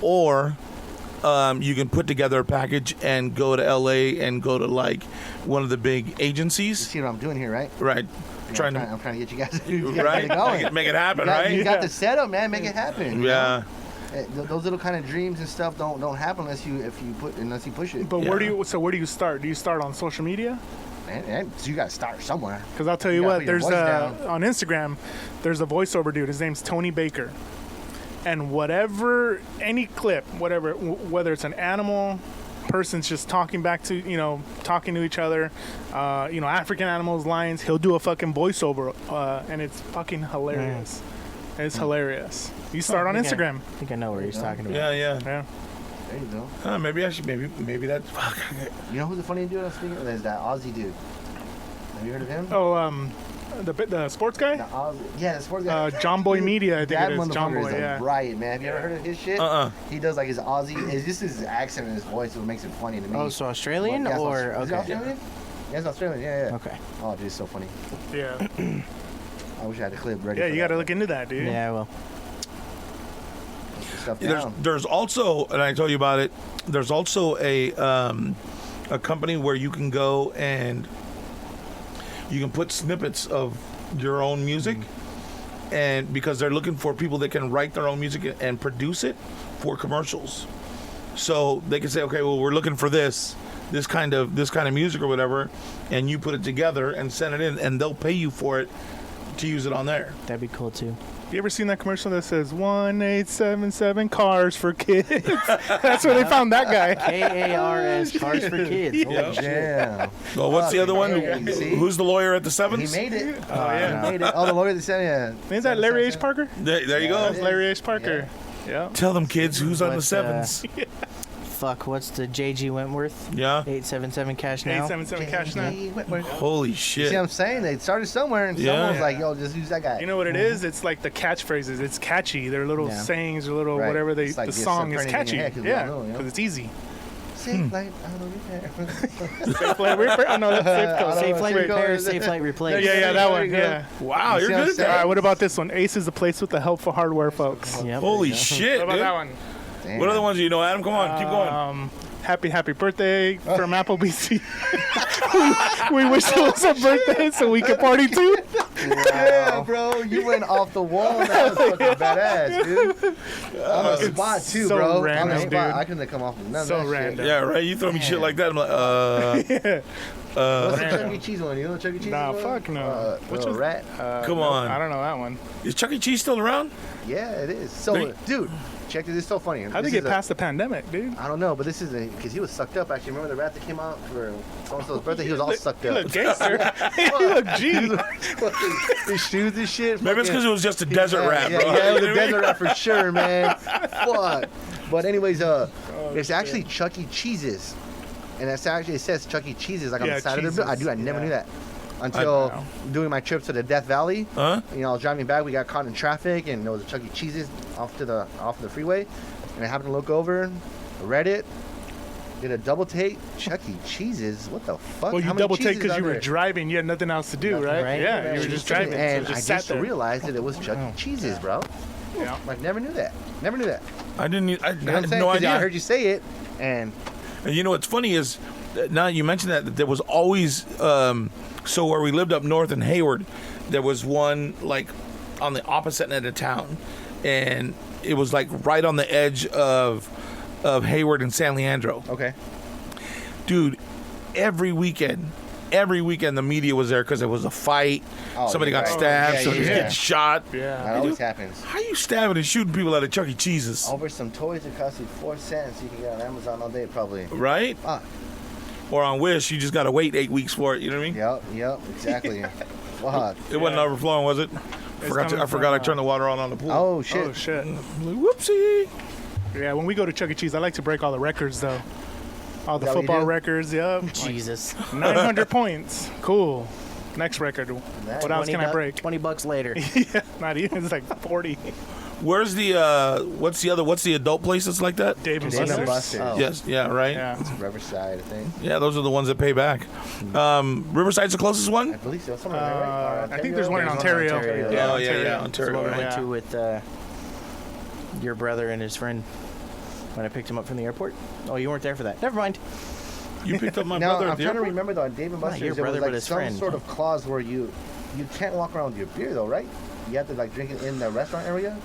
[SPEAKER 2] or you can put together a package and go to LA and go to like one of the big
[SPEAKER 3] You
[SPEAKER 2] agencies.
[SPEAKER 3] see what I'm doing here, right?
[SPEAKER 2] Right.
[SPEAKER 3] Yeah, I'm trying to get you guys to get
[SPEAKER 2] Right.
[SPEAKER 3] it going.
[SPEAKER 2] Make it happen,
[SPEAKER 3] You
[SPEAKER 2] right?
[SPEAKER 3] got the setup, man. Make it happen. you
[SPEAKER 2] Yeah.
[SPEAKER 3] know? Those little kind of dreams and stuff don't happen unless you push it.
[SPEAKER 4] But
[SPEAKER 2] Yeah.
[SPEAKER 4] where do you start? Do you start on social media?
[SPEAKER 3] Man, so you got to start somewhere.
[SPEAKER 4] Because I'll tell you,
[SPEAKER 3] You gotta
[SPEAKER 4] what,
[SPEAKER 3] put your
[SPEAKER 4] there's
[SPEAKER 3] voice down.
[SPEAKER 4] on Instagram, there's a voiceover dude. His name's Tony Baker, and any clip, whether it's an animal, person's just talking talking to each other, African animals, lions, he'll do a fucking voiceover, and it's fucking hilarious. It's hilarious. You start on Instagram.
[SPEAKER 1] I think I know what he's talking about.
[SPEAKER 2] Yeah, yeah.
[SPEAKER 4] Yeah.
[SPEAKER 3] There you go.
[SPEAKER 2] Maybe I should. Maybe that's. Fuck.
[SPEAKER 3] You know who's the funny dude I'm speaking of? There's that Aussie dude. Have you heard of him?
[SPEAKER 4] Oh, the sports guy,
[SPEAKER 3] The Aussie, yeah, the sports guy.
[SPEAKER 4] John Boy Media, I think
[SPEAKER 3] That
[SPEAKER 4] it is. John
[SPEAKER 3] motherfucker
[SPEAKER 4] Boy,
[SPEAKER 3] is a
[SPEAKER 4] yeah.
[SPEAKER 3] riot, man. Have you ever heard of his shit? He does like his Aussie. It's just his accent and his voice what makes it funny to me.
[SPEAKER 1] Oh, so Australian
[SPEAKER 3] Yeah, it's
[SPEAKER 1] or
[SPEAKER 3] Is it
[SPEAKER 1] okay?
[SPEAKER 3] Australian? Yeah, it's Australian. Yeah, yeah.
[SPEAKER 1] Okay.
[SPEAKER 3] Oh, dude, it's so funny.
[SPEAKER 4] Yeah,
[SPEAKER 3] I wish I had a clip ready.
[SPEAKER 4] yeah.
[SPEAKER 3] for
[SPEAKER 4] You
[SPEAKER 3] that.
[SPEAKER 4] got to look into that, dude.
[SPEAKER 1] Yeah, well,
[SPEAKER 3] Put your stuff
[SPEAKER 2] There's,
[SPEAKER 3] down.
[SPEAKER 2] there's also, and I told you about it. There's also a company where you can go and you can put snippets of your own music, and because they're looking for people that can write their own music and produce it for commercials, so they can say, okay, well, we're looking for this kind of music or whatever, and you put it together and send it in, and they'll pay you for it to use it on there.
[SPEAKER 1] that'd be cool too.
[SPEAKER 4] You ever seen that commercial that says 1877 cars for kids? That's where they found that guy.
[SPEAKER 1] KARS, Cars for Kids. Holy
[SPEAKER 2] Yeah.
[SPEAKER 1] shit.
[SPEAKER 3] Damn.
[SPEAKER 2] Well, what's the other one?
[SPEAKER 3] man, see?
[SPEAKER 2] Who's the lawyer at the
[SPEAKER 3] He
[SPEAKER 2] Sevens?
[SPEAKER 3] made it.
[SPEAKER 4] Oh, yeah.
[SPEAKER 3] He made it. Oh, the lawyer that said, yeah.
[SPEAKER 4] Isn't that Larry H. Parker?
[SPEAKER 2] There you go.
[SPEAKER 3] Yeah.
[SPEAKER 4] That's Larry H. Parker. Yeah.
[SPEAKER 2] Tell them kids who's on the
[SPEAKER 1] What,
[SPEAKER 2] Sevens.
[SPEAKER 1] Fuck, what's the JG Wentworth?
[SPEAKER 2] Yeah.
[SPEAKER 1] 877 cash now.
[SPEAKER 4] 877 cash now.
[SPEAKER 2] Holy
[SPEAKER 3] You
[SPEAKER 2] shit.
[SPEAKER 3] see what I'm saying? They started somewhere, and
[SPEAKER 2] Yeah.
[SPEAKER 3] someone was like, "Yo, just use that guy."
[SPEAKER 4] You know what it is? It's like the catchphrases. It's catchy. They're little
[SPEAKER 1] Yeah.
[SPEAKER 4] sayings or little
[SPEAKER 3] Right.
[SPEAKER 4] whatever
[SPEAKER 3] It's like
[SPEAKER 4] the
[SPEAKER 3] just
[SPEAKER 4] song is
[SPEAKER 3] something in
[SPEAKER 4] catchy.
[SPEAKER 3] your head 'cause we
[SPEAKER 4] Yeah,
[SPEAKER 3] all know, you know?
[SPEAKER 4] because it's easy.
[SPEAKER 3] Safe light, I don't repair.
[SPEAKER 4] Safe Light Repair. Oh no, that's Safe Coast.
[SPEAKER 1] Safe Light
[SPEAKER 3] Wait,
[SPEAKER 1] Repair,
[SPEAKER 3] go-
[SPEAKER 1] Safe Light Replace.
[SPEAKER 4] Yeah, that
[SPEAKER 3] There
[SPEAKER 4] one.
[SPEAKER 3] you go.
[SPEAKER 4] Yeah.
[SPEAKER 2] Wow,
[SPEAKER 3] You
[SPEAKER 2] you're
[SPEAKER 3] see what I'm
[SPEAKER 2] good at
[SPEAKER 3] saying?
[SPEAKER 4] All
[SPEAKER 2] that.
[SPEAKER 4] right, what about this one? Ace is the place with the helpful hardware, folks.
[SPEAKER 1] Yep,
[SPEAKER 2] Holy
[SPEAKER 1] there you go.
[SPEAKER 2] shit,
[SPEAKER 4] What about
[SPEAKER 2] dude.
[SPEAKER 4] that one?
[SPEAKER 3] Damn.
[SPEAKER 2] What are the ones you know, Adam? Come on, keep going.
[SPEAKER 4] Happy birthday from Applebee's. we wish it was a birthday so we could party too.
[SPEAKER 3] Yeah, bro, you went off the wall. That was fucking badass, dude. On the spot too,
[SPEAKER 4] so
[SPEAKER 3] bro.
[SPEAKER 4] random,
[SPEAKER 3] on the spot.
[SPEAKER 4] dude.
[SPEAKER 3] I couldn't have come off with none
[SPEAKER 4] So
[SPEAKER 3] of that
[SPEAKER 4] random.
[SPEAKER 2] Yeah, right. You throw me shit like that. I'm like,
[SPEAKER 3] shit. What's the Chuck
[SPEAKER 4] Random.
[SPEAKER 3] E. Cheese one? You know the Chuck E. Cheese
[SPEAKER 4] Nah,
[SPEAKER 3] one?
[SPEAKER 4] fuck no. Which
[SPEAKER 3] Little
[SPEAKER 4] was-
[SPEAKER 3] rat.
[SPEAKER 2] come
[SPEAKER 4] No,
[SPEAKER 2] on.
[SPEAKER 4] I don't know that one.
[SPEAKER 2] Is Chuck E. Cheese still around?
[SPEAKER 3] Yeah, it is. So,
[SPEAKER 2] They-
[SPEAKER 3] dude, check this. It's so funny.
[SPEAKER 4] How'd they
[SPEAKER 3] This
[SPEAKER 4] get
[SPEAKER 3] is a-
[SPEAKER 4] past the pandemic, dude?
[SPEAKER 3] I don't know, but this is because he was sucked up. Actually, remember the rat that came out for so-and-so's birthday? He was all sucked
[SPEAKER 4] You
[SPEAKER 3] up.
[SPEAKER 4] look gangster. You look G.
[SPEAKER 3] His shoes and shit.
[SPEAKER 2] Maybe it's because it was just a desert
[SPEAKER 3] yeah,
[SPEAKER 2] rat,
[SPEAKER 3] yeah,
[SPEAKER 2] bro.
[SPEAKER 3] Yeah, it was
[SPEAKER 2] You
[SPEAKER 3] a
[SPEAKER 2] know what I
[SPEAKER 3] desert rat for sure, man. Fuck. But anyways, it's actually Chuck E. Cheese's, and that's actually it says Chuck E. Cheese's like on
[SPEAKER 4] Yeah,
[SPEAKER 3] the side of the building. I never
[SPEAKER 4] yeah.
[SPEAKER 3] knew that until
[SPEAKER 4] know.
[SPEAKER 3] doing my trip to the Death Valley.
[SPEAKER 2] Huh?
[SPEAKER 3] You know, I was driving back. We got caught in traffic, and there was a Chuck E. Cheese's off of the freeway, and I happened to look over, read it, did a double take. Chuck E. Cheese's. What the fuck?
[SPEAKER 4] Well,
[SPEAKER 3] How
[SPEAKER 4] you
[SPEAKER 3] many
[SPEAKER 4] double take
[SPEAKER 3] cheeses
[SPEAKER 4] because
[SPEAKER 3] are
[SPEAKER 4] you were
[SPEAKER 3] there?
[SPEAKER 4] driving. You had nothing else to do,
[SPEAKER 3] Nothing,
[SPEAKER 4] right?
[SPEAKER 1] right?
[SPEAKER 4] Yeah, you were just driving.
[SPEAKER 3] And
[SPEAKER 4] so
[SPEAKER 3] I
[SPEAKER 4] just sat
[SPEAKER 3] just
[SPEAKER 4] there.
[SPEAKER 3] realized that it was Chuck E. Cheese's, bro.
[SPEAKER 4] Yeah.
[SPEAKER 3] Like, never knew that. Never knew that.
[SPEAKER 2] I didn't. I
[SPEAKER 3] You know what I'm
[SPEAKER 2] had
[SPEAKER 3] saying?
[SPEAKER 2] no
[SPEAKER 3] 'Cause
[SPEAKER 2] idea.
[SPEAKER 3] I heard you say it, and
[SPEAKER 2] And you know what's funny is, now that you mentioned that there was always, so where we lived up north in Hayward, there was one like on the opposite end of town, and it was like right on the edge of Hayward and San Leandro.
[SPEAKER 3] okay.
[SPEAKER 2] Dude, every weekend every weekend the media was there because it was a fight.
[SPEAKER 3] Oh,
[SPEAKER 2] Somebody
[SPEAKER 3] you're
[SPEAKER 2] got
[SPEAKER 3] right.
[SPEAKER 2] stabbed.
[SPEAKER 3] Yeah,
[SPEAKER 2] Somebody's
[SPEAKER 3] yeah.
[SPEAKER 2] getting shot.
[SPEAKER 4] Yeah.
[SPEAKER 3] That always happens.
[SPEAKER 2] How you stabbing and shooting people at a Chuck E. Cheese's?
[SPEAKER 3] Over some toys that cost you 4 cents, you can get on Amazon all day, probably.
[SPEAKER 2] Right?
[SPEAKER 3] Ah,
[SPEAKER 2] Or on Wish, you just got to wait 8 weeks for it. You know what I mean?
[SPEAKER 3] yep, exactly. Fuck.
[SPEAKER 2] It wasn't overflowing, was it? I forgot I turned the water on the pool.
[SPEAKER 3] Oh shit.
[SPEAKER 4] Oh shit.
[SPEAKER 2] Like, whoopsie.
[SPEAKER 4] Yeah, when we go to Chuck E. Cheese, I like to break all the records though. All the
[SPEAKER 3] Is that what you
[SPEAKER 4] football
[SPEAKER 3] do?
[SPEAKER 4] records, yep.
[SPEAKER 1] Jesus.
[SPEAKER 4] 900 points. Cool. Next record.
[SPEAKER 3] Nice.
[SPEAKER 4] What else can I break?
[SPEAKER 1] $20 later.
[SPEAKER 4] Yeah, not even. It's like 40.
[SPEAKER 2] Where's the what's the adult place that's like that?
[SPEAKER 4] Dave and
[SPEAKER 3] Dave and
[SPEAKER 4] Buster's.
[SPEAKER 3] Buster's.
[SPEAKER 1] Oh.
[SPEAKER 2] Yes, yeah, right.
[SPEAKER 4] Yeah.
[SPEAKER 3] Riverside, I think.
[SPEAKER 2] Yeah, those are the ones that pay back. Riverside's the closest
[SPEAKER 3] I
[SPEAKER 2] one.
[SPEAKER 3] believe so. Somewhere there, right?
[SPEAKER 4] I think there's one in
[SPEAKER 1] There's one in
[SPEAKER 4] Ontario.
[SPEAKER 1] Ontario.
[SPEAKER 2] Oh, yeah,
[SPEAKER 4] Ontario.
[SPEAKER 2] yeah, Ontario.
[SPEAKER 1] That's what we
[SPEAKER 2] right.
[SPEAKER 1] went to with your brother and his friend when I picked him up from the airport. Oh, you weren't there for that. Never mind.
[SPEAKER 2] You picked up my
[SPEAKER 3] Now,
[SPEAKER 2] brother
[SPEAKER 3] I'm
[SPEAKER 2] at the
[SPEAKER 3] trying to
[SPEAKER 2] airport?
[SPEAKER 3] remember though, on Dave and
[SPEAKER 1] Not
[SPEAKER 3] Buster's,
[SPEAKER 1] your
[SPEAKER 3] there
[SPEAKER 1] brother,
[SPEAKER 3] was
[SPEAKER 1] but
[SPEAKER 3] like
[SPEAKER 1] his
[SPEAKER 3] some
[SPEAKER 1] friend.
[SPEAKER 3] sort of clause where you can't walk around with your beer though, right? You have to like drink it in the restaurant area.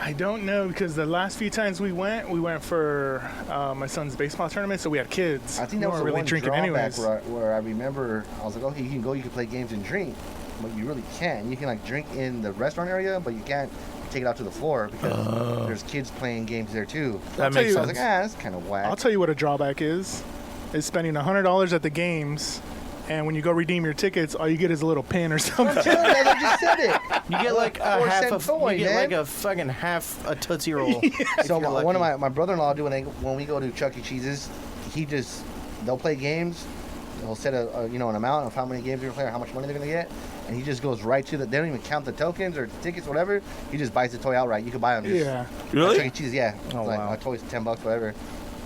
[SPEAKER 4] I don't know because the last few times we went for my son's baseball tournament, so we had kids.
[SPEAKER 3] I think
[SPEAKER 4] We
[SPEAKER 3] that was
[SPEAKER 4] weren't
[SPEAKER 3] the
[SPEAKER 4] really
[SPEAKER 3] one
[SPEAKER 4] drinking
[SPEAKER 3] drawback
[SPEAKER 4] anyways.
[SPEAKER 3] where I remember I was like, okay, you can go, you can play games and drink, but you really can't. You can like drink in the restaurant area, but you can't take it out to the floor because there's kids playing games there too.
[SPEAKER 2] That
[SPEAKER 4] tell
[SPEAKER 2] makes
[SPEAKER 4] you-
[SPEAKER 3] So I was
[SPEAKER 2] sense.
[SPEAKER 3] like, that's kind of whack.
[SPEAKER 4] I'll tell you what a drawback is spending $100 at the games, and when you go redeem your tickets, all you get is a little pin or
[SPEAKER 3] I'm
[SPEAKER 4] something.
[SPEAKER 3] telling you, I just said it.
[SPEAKER 1] You get like a
[SPEAKER 3] 4
[SPEAKER 1] half
[SPEAKER 3] cent
[SPEAKER 1] of
[SPEAKER 3] toy,
[SPEAKER 1] you get
[SPEAKER 3] man.
[SPEAKER 1] like a fucking half a Tootsie Roll.
[SPEAKER 3] So
[SPEAKER 1] you're
[SPEAKER 3] one of
[SPEAKER 1] lucky.
[SPEAKER 3] my brother-in-law do when we go to Chuck E. Cheese's, they'll play games. He'll set a an amount of how many games they're gonna play or how much money they're gonna get, and he just goes right to the. They don't even count the tokens or tickets, whatever. He just buys the toy outright. You can buy them. Just,
[SPEAKER 4] Yeah.
[SPEAKER 3] Chuck E.
[SPEAKER 2] Really?
[SPEAKER 3] Cheese, yeah.
[SPEAKER 1] Oh,
[SPEAKER 3] It's like
[SPEAKER 1] wow.
[SPEAKER 3] my toy's $10, whatever.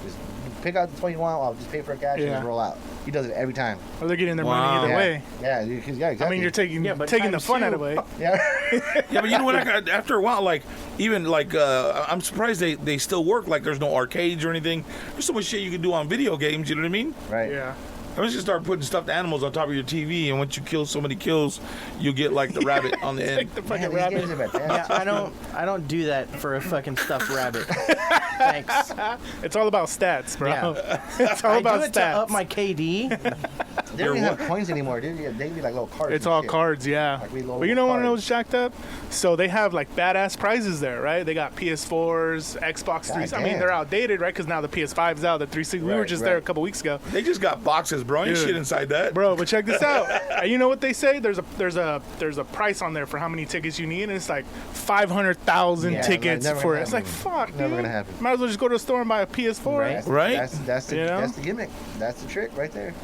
[SPEAKER 3] Just pick out the toy you want. I'll just pay for a cash and
[SPEAKER 4] Yeah.
[SPEAKER 3] just roll out. He does it every time.
[SPEAKER 4] Well, they're getting their
[SPEAKER 2] Wow.
[SPEAKER 4] money either
[SPEAKER 3] yeah.
[SPEAKER 4] way.
[SPEAKER 3] Yeah, exactly.
[SPEAKER 4] I mean, you're taking
[SPEAKER 1] Yeah, but
[SPEAKER 4] the
[SPEAKER 1] times
[SPEAKER 4] fun
[SPEAKER 1] two.
[SPEAKER 4] out of it.
[SPEAKER 3] Yeah.
[SPEAKER 2] Yeah, but you know what? After a while, like even like I'm surprised they still work. Like there's no arcades or anything. There's so much shit you can do on video games. You know what I mean?
[SPEAKER 3] Right.
[SPEAKER 4] Yeah.
[SPEAKER 2] I was just start putting stuffed animals on top of your TV, and once you kill so many kills, you get like the rabbit on the end.
[SPEAKER 4] Take the
[SPEAKER 3] Man,
[SPEAKER 4] fucking
[SPEAKER 3] these
[SPEAKER 4] rabbit.
[SPEAKER 3] games are
[SPEAKER 1] Yeah,
[SPEAKER 3] fantastic.
[SPEAKER 1] I don't do that for a fucking stuffed rabbit. Thanks.
[SPEAKER 4] It's all about stats, bro.
[SPEAKER 1] Yeah.
[SPEAKER 4] It's all
[SPEAKER 1] I
[SPEAKER 4] about
[SPEAKER 1] do it to
[SPEAKER 4] stats.
[SPEAKER 1] up my KD.
[SPEAKER 3] They don't even have coins anymore, dude. Yeah, they be like little cards.
[SPEAKER 4] It's
[SPEAKER 3] and
[SPEAKER 4] all
[SPEAKER 3] shit.
[SPEAKER 4] cards, yeah.
[SPEAKER 3] Like reloadable
[SPEAKER 4] But you know what I
[SPEAKER 3] cards.
[SPEAKER 4] was jacked up? So they have like badass prizes there, right? They got PS4s, Xbox 3s. I mean,
[SPEAKER 3] damn.
[SPEAKER 4] they're outdated, right? Because now the PS5's out, the 360. We were
[SPEAKER 3] Right,
[SPEAKER 4] just there a
[SPEAKER 3] right.
[SPEAKER 4] couple weeks ago,
[SPEAKER 2] They just got boxes, bro. Ain't
[SPEAKER 4] Dude.
[SPEAKER 2] shit inside that.
[SPEAKER 4] bro. But check this out. You know what they say? There's a price on there for how many tickets you need, and it's like 500,000
[SPEAKER 3] Yeah,
[SPEAKER 4] tickets
[SPEAKER 3] never
[SPEAKER 4] for
[SPEAKER 3] gonna
[SPEAKER 4] it. It's like
[SPEAKER 3] happen.
[SPEAKER 4] fuck,
[SPEAKER 3] Never
[SPEAKER 4] dude.
[SPEAKER 3] gonna happen.
[SPEAKER 4] Might as well just go to the store and buy a PS4.
[SPEAKER 1] Right.
[SPEAKER 2] Right?
[SPEAKER 3] That's the
[SPEAKER 4] You know?
[SPEAKER 3] that's the gimmick. That's the trick right there.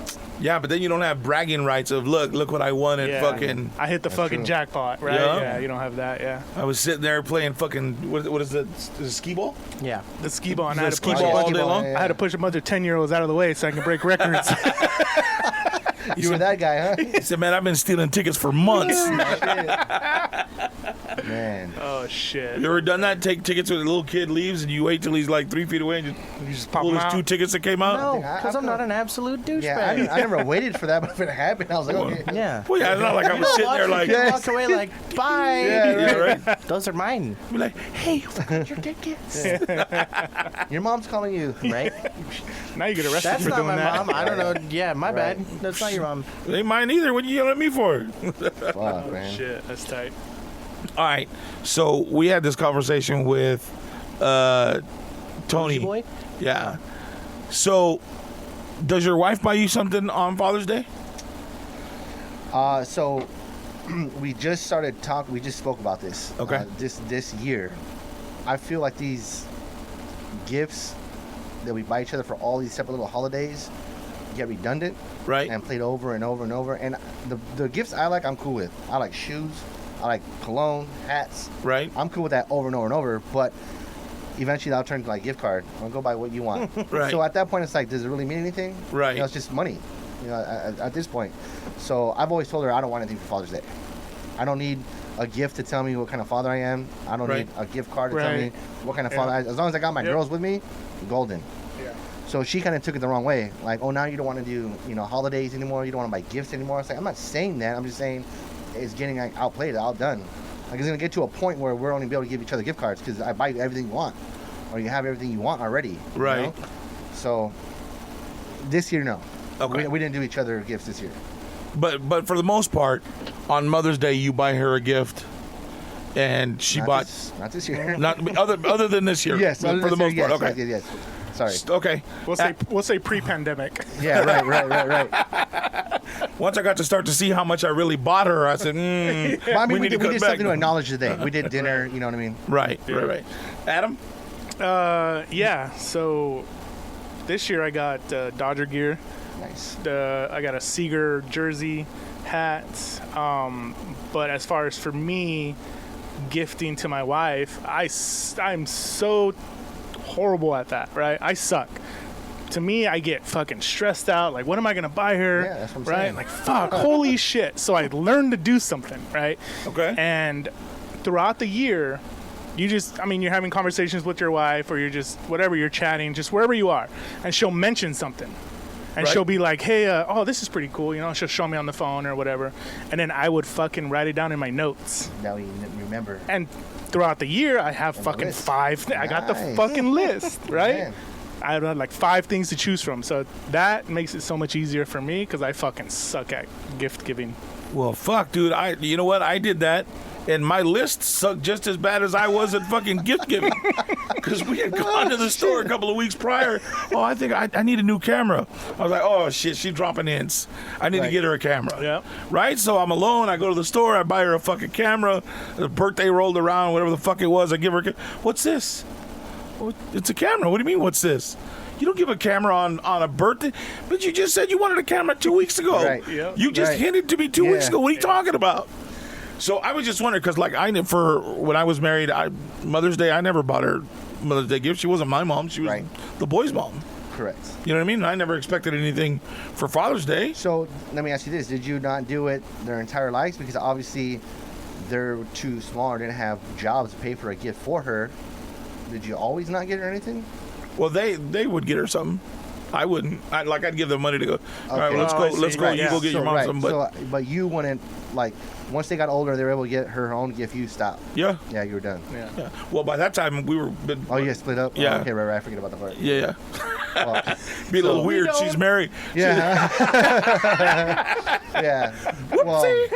[SPEAKER 2] Yeah, but then you don't have bragging rights of look what I won at
[SPEAKER 4] Yeah.
[SPEAKER 2] fucking.
[SPEAKER 4] I hit the fucking
[SPEAKER 3] true.
[SPEAKER 4] jackpot, right?
[SPEAKER 2] Yeah.
[SPEAKER 4] Yeah, you don't have that. Yeah,
[SPEAKER 2] I was sitting there playing fucking what is it? Is it skee ball?
[SPEAKER 1] Yeah.
[SPEAKER 4] the skee ball. And I
[SPEAKER 2] The
[SPEAKER 4] had to
[SPEAKER 2] skee
[SPEAKER 4] push
[SPEAKER 2] ball all
[SPEAKER 3] skee
[SPEAKER 2] day
[SPEAKER 3] ball,
[SPEAKER 2] long.
[SPEAKER 3] yeah.
[SPEAKER 4] I had to push a bunch of 10-year-olds out of the way so I can break records.
[SPEAKER 3] You were that guy, huh?
[SPEAKER 2] He said, "Man, I've been stealing tickets for months."
[SPEAKER 3] Man.
[SPEAKER 4] Oh shit!
[SPEAKER 2] You ever done that? Take tickets when a little kid leaves and you wait till he's like 3 feet away and
[SPEAKER 4] You just
[SPEAKER 2] just
[SPEAKER 4] pop
[SPEAKER 2] pull
[SPEAKER 4] them
[SPEAKER 2] his 2
[SPEAKER 4] out.
[SPEAKER 2] tickets that came out?
[SPEAKER 1] No,
[SPEAKER 3] think I-
[SPEAKER 1] because I'm not an absolute douchebag.
[SPEAKER 3] Yeah, I never waited for that, but if it happened, I was like, okay.
[SPEAKER 1] Yeah.
[SPEAKER 2] Well, yeah, it's not like I was sitting there like,
[SPEAKER 1] You walk away like, bye.
[SPEAKER 2] yeah, right.
[SPEAKER 1] Those are mine,
[SPEAKER 2] Be like, hey, you forgot your tickets.
[SPEAKER 3] Your mom's calling you.
[SPEAKER 1] right?
[SPEAKER 4] Now you get arrested
[SPEAKER 1] That's
[SPEAKER 4] for
[SPEAKER 1] not
[SPEAKER 4] doing
[SPEAKER 1] my
[SPEAKER 4] that.
[SPEAKER 1] mom. I don't know. Yeah, my
[SPEAKER 3] Right.
[SPEAKER 1] bad. That's not your mom.
[SPEAKER 2] It ain't mine either. What you yelling at me for?
[SPEAKER 3] Fuck, man.
[SPEAKER 4] Shit, that's tight.
[SPEAKER 2] All right. So we had this conversation with Tony.
[SPEAKER 1] Tony boy.
[SPEAKER 2] Yeah. So does your wife buy you something on Father's Day?
[SPEAKER 3] So we just started talking. We just spoke about this.
[SPEAKER 2] Okay.
[SPEAKER 3] This year, I feel like these gifts that we buy each other for all these separate little holidays get redundant
[SPEAKER 2] Right.
[SPEAKER 3] and played over and over and over. And the gifts I like, I'm cool with. I like shoes. I like cologne, hats.
[SPEAKER 2] Right.
[SPEAKER 3] I'm cool with that over and over and over. But eventually, that'll turn to like gift card. I'll go buy what you want.
[SPEAKER 2] Right.
[SPEAKER 3] So at that point, it's like, does it really mean anything?
[SPEAKER 2] Right.
[SPEAKER 3] You know, it's just money. You know, at this point. So I've always told her I don't want anything for Father's Day. I don't need a gift to tell me what kind of father I am. I don't
[SPEAKER 2] Right.
[SPEAKER 3] need a gift card to tell me
[SPEAKER 4] Right.
[SPEAKER 3] what kind of
[SPEAKER 4] Yeah.
[SPEAKER 3] father. As long as I got my
[SPEAKER 4] Yep.
[SPEAKER 3] girls with me, golden.
[SPEAKER 4] Yeah.
[SPEAKER 3] So she kind of took it the wrong way. Like, oh, now you don't want to do, holidays anymore. You don't want to buy gifts anymore. It's like, I'm not saying that. I'm just saying it's getting like, outplayed, outdone. Like, it's going to get to a point where we're only be able to give each other gift cards because I buy you everything you want. Or you have everything you want already. you
[SPEAKER 2] Right.
[SPEAKER 3] know? So this year, no.
[SPEAKER 2] Okay.
[SPEAKER 3] We didn't do each other gifts this year.
[SPEAKER 2] But for the most part, on Mother's Day, you buy her a gift, and she bought
[SPEAKER 3] not this year.
[SPEAKER 2] not other than this year.
[SPEAKER 3] Yes,
[SPEAKER 2] for the most part. Okay.
[SPEAKER 3] Yes. Sorry.
[SPEAKER 2] Okay.
[SPEAKER 4] We'll say pre-pandemic.
[SPEAKER 3] Yeah. Right.
[SPEAKER 2] Once I got to start to see how much I really bought her, I said,
[SPEAKER 3] Well, I mean, we did something to acknowledge the day. We did dinner. You know what I mean?
[SPEAKER 2] Right. Adam.
[SPEAKER 4] Yeah. So this year I got Dodger gear.
[SPEAKER 3] Nice.
[SPEAKER 4] I got a Seager jersey, hat. But as far as for me, gifting to my wife, I'm so horrible at that. Right? I suck. To me, I get fucking stressed out. Like, what am I gonna buy her?
[SPEAKER 3] Yeah, that's what I'm
[SPEAKER 4] right?
[SPEAKER 3] saying.
[SPEAKER 4] Like, fuck, holy shit. So I learned to do something, right?
[SPEAKER 2] Okay.
[SPEAKER 4] And throughout the year, you're having conversations with your wife, or you're just whatever, you're chatting, just wherever you are, and she'll mention something, and
[SPEAKER 2] Right.
[SPEAKER 4] she'll be like, "Hey, this is pretty cool," she'll show me on the phone or whatever, and then I would fucking write it down in my notes.
[SPEAKER 3] Now you remember.
[SPEAKER 4] And throughout the year, I have
[SPEAKER 3] And the
[SPEAKER 4] fucking
[SPEAKER 3] list.
[SPEAKER 4] 5. I got the
[SPEAKER 3] Nice.
[SPEAKER 4] fucking list, right?
[SPEAKER 3] Man.
[SPEAKER 4] I had like 5 things to choose from, so that makes it so much easier for me because I fucking suck at gift giving.
[SPEAKER 2] Well, fuck, dude. You know what? I did that, and my list sucked just as bad as I was at fucking gift giving. Because we had gone to the store a couple of weeks prior. Oh, I think I need a new camera. I was like, oh shit, she's dropping hints. I need to
[SPEAKER 3] Right.
[SPEAKER 2] get her a camera.
[SPEAKER 4] Yeah.
[SPEAKER 2] Right? So I'm alone. I go to the store. I buy her a fucking camera. The birthday rolled around, whatever the fuck it was. I give her what's this? Oh, it's a camera. What do you mean, what's this? You don't give a camera on a birthday? But you just said you wanted a camera 2 weeks ago.
[SPEAKER 3] Right.
[SPEAKER 4] Yeah.
[SPEAKER 2] You just
[SPEAKER 3] Right.
[SPEAKER 2] hinted to me 2 weeks
[SPEAKER 3] Yeah.
[SPEAKER 2] ago. What are you talking about? So I was just wondering, because like for when I was married, Mother's Day, I never bought her Mother's Day gift. She wasn't my mom. She was
[SPEAKER 3] Right.
[SPEAKER 2] the boy's mom.
[SPEAKER 3] Correct.
[SPEAKER 2] You know what I mean? I never expected anything for Father's Day.
[SPEAKER 3] So let me ask you this: did you not do it their entire lives? Because obviously they're too small or didn't have jobs to pay for a gift for her. Did you always not get her anything?
[SPEAKER 2] Well, they would get her something. I wouldn't. I'd give them money to go. All right, well, let's
[SPEAKER 4] Oh,
[SPEAKER 2] go.
[SPEAKER 4] I see.
[SPEAKER 2] Let's go.
[SPEAKER 4] Right,
[SPEAKER 2] You
[SPEAKER 4] yeah.
[SPEAKER 2] go get your mom
[SPEAKER 3] right.
[SPEAKER 2] something. But
[SPEAKER 3] But you wouldn't, like, once they got older, they were able to get her own gift. You stopped.
[SPEAKER 2] yeah.
[SPEAKER 3] Yeah, you were done.
[SPEAKER 2] Yeah. Well, by that time we were.
[SPEAKER 3] Oh, you guys split up.
[SPEAKER 2] Yeah.
[SPEAKER 3] Oh, okay, right. I forget about the part.
[SPEAKER 2] Yeah.
[SPEAKER 3] Oh,
[SPEAKER 2] Be a little
[SPEAKER 3] So-
[SPEAKER 2] weird. She's married.
[SPEAKER 3] yeah. Yeah. Well,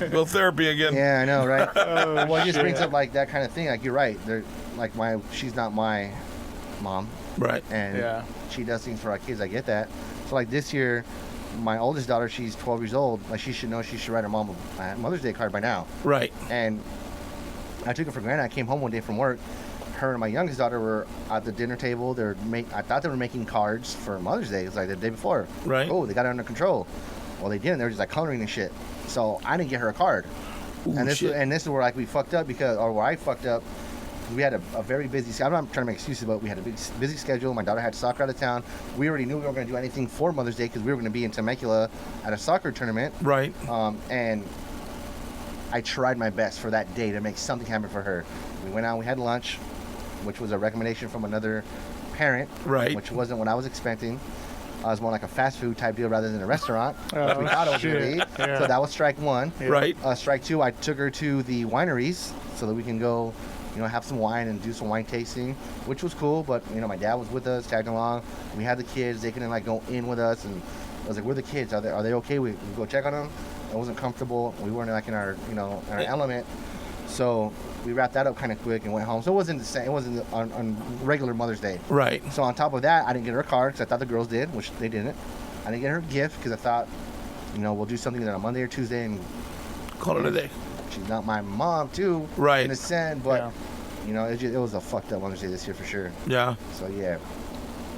[SPEAKER 2] Go therapy again.
[SPEAKER 3] yeah, I know, right?
[SPEAKER 4] Oh,
[SPEAKER 3] Well, it just
[SPEAKER 4] shit.
[SPEAKER 3] brings up like that kind of thing. Like you're right. They're like she's not my mom,
[SPEAKER 2] Right.
[SPEAKER 3] and
[SPEAKER 4] Yeah.
[SPEAKER 3] she does things for our kids. I get that. So like this year, my oldest daughter, she's 12 years old. Like she should know she should write her mom a Mother's Day card by now.
[SPEAKER 2] Right.
[SPEAKER 3] And I took it for granted. I came home one day from work. Her and my youngest daughter were at the dinner table. I thought they were making cards for Mother's Day. It was like the day before.
[SPEAKER 2] Right.
[SPEAKER 3] Oh, they got it under control. Well, they didn't. They were just like coloring and shit. So I didn't get her a card.
[SPEAKER 2] Ooh,
[SPEAKER 3] and this
[SPEAKER 2] shit.
[SPEAKER 3] is where like we fucked up where I fucked up. We had a very busy. I'm not trying to make excuses, but we had a busy schedule. My daughter had soccer out of town. We already knew we were going to do anything for Mother's Day because we were going to be in Temecula at a soccer tournament.
[SPEAKER 2] Right.
[SPEAKER 3] And I tried my best for that day to make something happen for her. We went out, we had lunch, which was a recommendation from another parent,
[SPEAKER 2] Right.
[SPEAKER 3] which wasn't what I was expecting. It was more like a fast food type deal rather than a restaurant, which we
[SPEAKER 4] Oh,
[SPEAKER 3] thought it was going to
[SPEAKER 4] shit.
[SPEAKER 3] be.
[SPEAKER 4] Yeah.
[SPEAKER 3] So that was strike one.
[SPEAKER 4] Yeah.
[SPEAKER 2] Right.
[SPEAKER 3] Strike two, I took her to the wineries so that we can go, have some wine and do some wine tasting, which was cool. But my dad was with us, tagged along. We had the kids; they couldn't go in with us, and I was like, "We're the kids. Are they okay? We go check on them." I wasn't comfortable. We weren't in our in our element. So we wrapped that up kind of quick and went home. So it wasn't the same. It wasn't on regular Mother's Day.
[SPEAKER 2] Right.
[SPEAKER 3] So on top of that, I didn't get her a card because I thought the girls did, which they didn't. I didn't get her a gift because I thought, we'll do something on a Monday or Tuesday, and
[SPEAKER 2] Call it a day.
[SPEAKER 3] she's not my mom too,
[SPEAKER 2] Right.
[SPEAKER 3] in a sense. But
[SPEAKER 4] Yeah.
[SPEAKER 3] it was a fucked up Mother's Day this year for sure.
[SPEAKER 2] Yeah.
[SPEAKER 3] So yeah.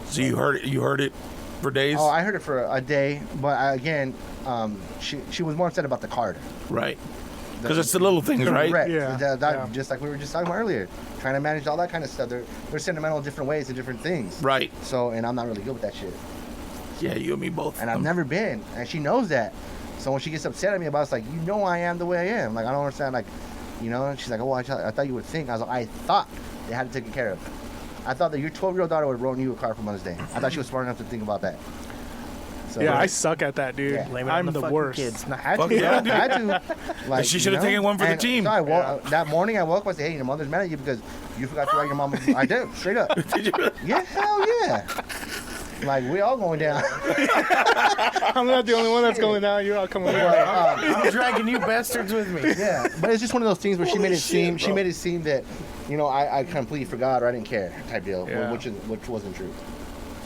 [SPEAKER 2] So you heard it. You heard it for days.
[SPEAKER 3] Oh, I heard it for a day, but again, she was more upset about the card.
[SPEAKER 2] Right. Because it's the little things,
[SPEAKER 3] The
[SPEAKER 2] right?
[SPEAKER 3] regret.
[SPEAKER 4] Yeah,
[SPEAKER 3] That,
[SPEAKER 4] yeah.
[SPEAKER 3] Just like we were just talking about earlier, trying to manage all that kind of stuff. They're sentimental in different ways and different things.
[SPEAKER 2] Right.
[SPEAKER 3] So, and I'm not really good with that shit.
[SPEAKER 2] Yeah, you and me both.
[SPEAKER 3] And I've never been, and she knows that. So when she gets upset at me about it, it's like, I am the way I am. Like, I don't understand, and she's like, oh, I thought you would think. I was like, I thought they had to take it care of. I thought that your 12-year-old daughter would have wrote you a card for Mother's Day. I thought she was smart enough to think about that. So,
[SPEAKER 4] Yeah, I suck at that, dude.
[SPEAKER 3] Yeah.
[SPEAKER 1] Blame it on
[SPEAKER 4] I'm the
[SPEAKER 1] fucking
[SPEAKER 4] worst.
[SPEAKER 1] kids. Not
[SPEAKER 3] I had
[SPEAKER 2] Fuck
[SPEAKER 3] to.
[SPEAKER 2] yeah, dude.
[SPEAKER 3] I had to. Like,
[SPEAKER 2] She should have taken one for the
[SPEAKER 3] and
[SPEAKER 2] team.
[SPEAKER 3] So that morning I woke up and said, hey, your mother's mad at you because you forgot to write your mom. I did, straight up.
[SPEAKER 2] Did you?
[SPEAKER 3] Yeah, hell yeah. Like, we all going down.
[SPEAKER 4] I'm not the only one that's going down. You're all coming with me.
[SPEAKER 1] I'm dragging you bastards with me.
[SPEAKER 3] Yeah, but it's just one of those things where she made it
[SPEAKER 1] Holy shit,
[SPEAKER 3] seem that, you know, I completely forgot or I didn't care type deal,
[SPEAKER 4] Yeah.
[SPEAKER 3] which wasn't true.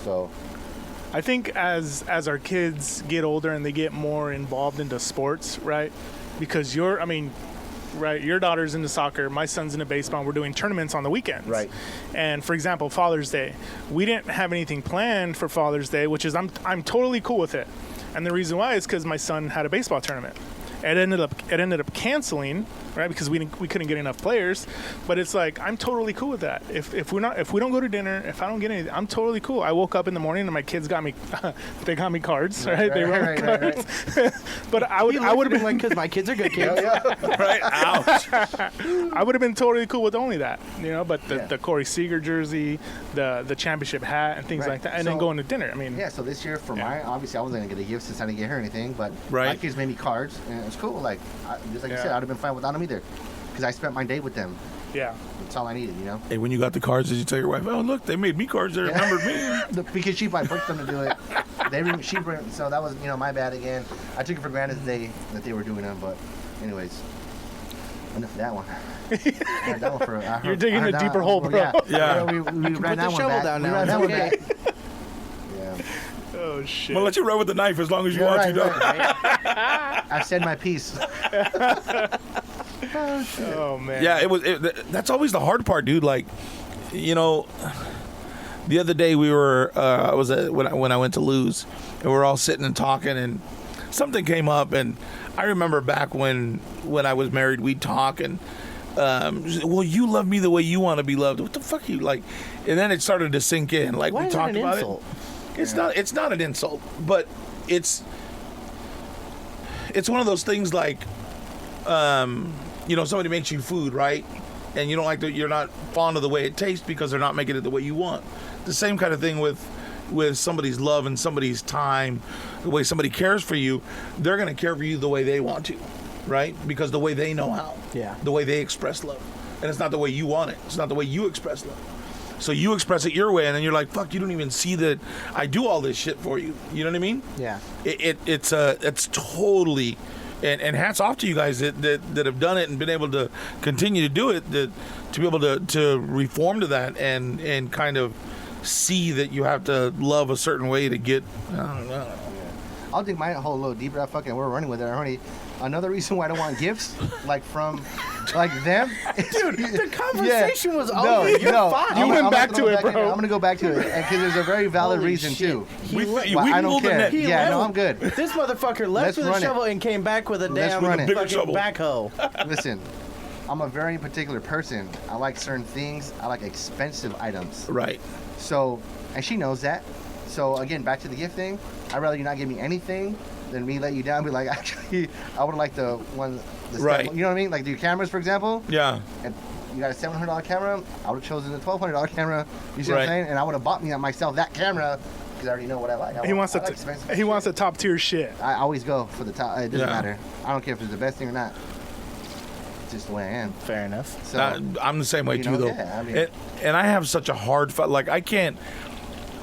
[SPEAKER 3] So,
[SPEAKER 4] I think as our kids get older and they get more involved into sports, right? Because right, your daughter's into soccer, my son's into baseball, and we're doing tournaments on the weekends.
[SPEAKER 3] Right.
[SPEAKER 4] And for example, Father's Day. We didn't have anything planned for Father's Day, which is I'm totally cool with it. And the reason why is because my son had a baseball tournament. It ended up canceling, right? Because we couldn't get enough players. But it's like I'm totally cool with that. If we don't go to dinner, if I don't get anything, I'm totally cool. I woke up in the morning and my kids got me, they got me cards, right? They wrote cards. But I would have been
[SPEAKER 1] like, because my kids are good kids.
[SPEAKER 2] Right? Ouch.
[SPEAKER 4] I would have been totally cool with only that, you know. But the Corey Seager jersey, the championship hat, and things like that, and then going to dinner. I mean,
[SPEAKER 3] yeah. So this year for mine, obviously I wasn't gonna get a gift since I didn't get her anything, but
[SPEAKER 2] Right.
[SPEAKER 3] my kids made me cards, and it was cool. Like, just like you said, I'd have been fine without them either, because I spent my day with them.
[SPEAKER 4] yeah.
[SPEAKER 3] That's all I needed, you know.
[SPEAKER 2] Hey, when you got the cards, did you tell your wife, "Oh, look, they made me cards. They remembered me."
[SPEAKER 3] Because she probably pushed them to do it. So that was, you know, my bad again. I took it for granted that they were doing them, but anyways, enough of that one. I heard that one for,
[SPEAKER 4] You're digging a deeper hole, bro.
[SPEAKER 3] Yeah.
[SPEAKER 2] Yeah.
[SPEAKER 3] We ran that
[SPEAKER 1] the
[SPEAKER 3] one
[SPEAKER 1] shovel
[SPEAKER 3] back.
[SPEAKER 1] down
[SPEAKER 3] We
[SPEAKER 1] now.
[SPEAKER 3] ran that one
[SPEAKER 1] Okay.
[SPEAKER 3] back. Yeah.
[SPEAKER 4] Oh shit.
[SPEAKER 2] I'm gonna let you run with the knife as long as you
[SPEAKER 3] Yeah,
[SPEAKER 2] want
[SPEAKER 3] right,
[SPEAKER 2] to. Though.
[SPEAKER 3] right. I've said my piece.
[SPEAKER 4] Oh man.
[SPEAKER 2] Yeah, that's always the hard part, dude. Like, you know, the other day we were when I went to Lou's, and we were all sitting and talking, and something came up, and I remember back when I was married, we'd talk, and well, you love me the way you want to be loved. What the fuck you like? And then it started to sink in. Like,
[SPEAKER 1] Why
[SPEAKER 2] we
[SPEAKER 1] is that
[SPEAKER 2] talked
[SPEAKER 1] an
[SPEAKER 2] about
[SPEAKER 1] insult?
[SPEAKER 2] it. It's not an insult, but it's one of those things like, you know, somebody makes you food, right? And you don't like you're not fond of the way it tastes because they're not making it the way you want. The same kind of thing with somebody's love and somebody's time, the way somebody cares for you, they're going to care for you the way they want to, right? Because the way they know how.
[SPEAKER 1] Yeah.
[SPEAKER 2] The way they express love. And it's not the way you want it. It's not the way you express love. So you express it your way, and then you're like, fuck, you don't even see that I do all this shit for you. You know what I mean?
[SPEAKER 1] Yeah.
[SPEAKER 2] It's totally, and hats off to you guys that have done it and been able to continue to do it, to be able to reform to that and kind of see that you have to love a certain way to get, I don't know.
[SPEAKER 3] I'll dig my hole a little deeper. We're running with it already. Another reason why I don't want gifts, like from, like them.
[SPEAKER 1] Dude, the conversation was
[SPEAKER 3] No,
[SPEAKER 1] over. You're
[SPEAKER 3] no.
[SPEAKER 1] fine.
[SPEAKER 4] You went back to it, bro.
[SPEAKER 3] I'm gonna go back to it because there's a very valid
[SPEAKER 1] Holy
[SPEAKER 3] reason
[SPEAKER 1] shit.
[SPEAKER 3] too.
[SPEAKER 1] He
[SPEAKER 2] We-
[SPEAKER 1] le-
[SPEAKER 2] we-
[SPEAKER 3] Well, I
[SPEAKER 2] can
[SPEAKER 3] don't
[SPEAKER 2] hold the
[SPEAKER 3] care.
[SPEAKER 2] net.
[SPEAKER 1] he
[SPEAKER 3] Yeah, no,
[SPEAKER 1] left-
[SPEAKER 3] I'm good.
[SPEAKER 1] This motherfucker
[SPEAKER 3] Let's
[SPEAKER 1] left with a
[SPEAKER 3] run it.
[SPEAKER 1] shovel and came back with a
[SPEAKER 3] Let's
[SPEAKER 1] damn
[SPEAKER 3] run it.
[SPEAKER 2] Bigger
[SPEAKER 1] fucking
[SPEAKER 2] shovel.
[SPEAKER 1] backhoe.
[SPEAKER 3] Listen, I'm a very particular person. I like certain things. I like expensive items.
[SPEAKER 2] Right.
[SPEAKER 3] So, and she knows that. So again, back to the gift thing. I'd rather you not give me anything than me let you down. Be like, actually, I would like the one.
[SPEAKER 2] Right.
[SPEAKER 3] You know what I mean? Like your cameras, for example.
[SPEAKER 2] Yeah.
[SPEAKER 3] And you got a $700 camera. I would have chosen the $1,200 camera. You see what I'm
[SPEAKER 2] Right.
[SPEAKER 3] saying? And I would have bought me myself that camera because I already know what I like.
[SPEAKER 4] He wants
[SPEAKER 3] I like expensive shit.
[SPEAKER 4] the top tier shit.
[SPEAKER 3] I always go for the top. It doesn't
[SPEAKER 2] Yeah.
[SPEAKER 3] matter. I don't care if it's the best thing or not. It's just the way I am.
[SPEAKER 1] Fair enough.
[SPEAKER 3] So
[SPEAKER 2] I'm the same way
[SPEAKER 3] you
[SPEAKER 2] too,
[SPEAKER 3] know,
[SPEAKER 2] though.
[SPEAKER 3] yeah, I mean-
[SPEAKER 2] And I have such a hard like I can't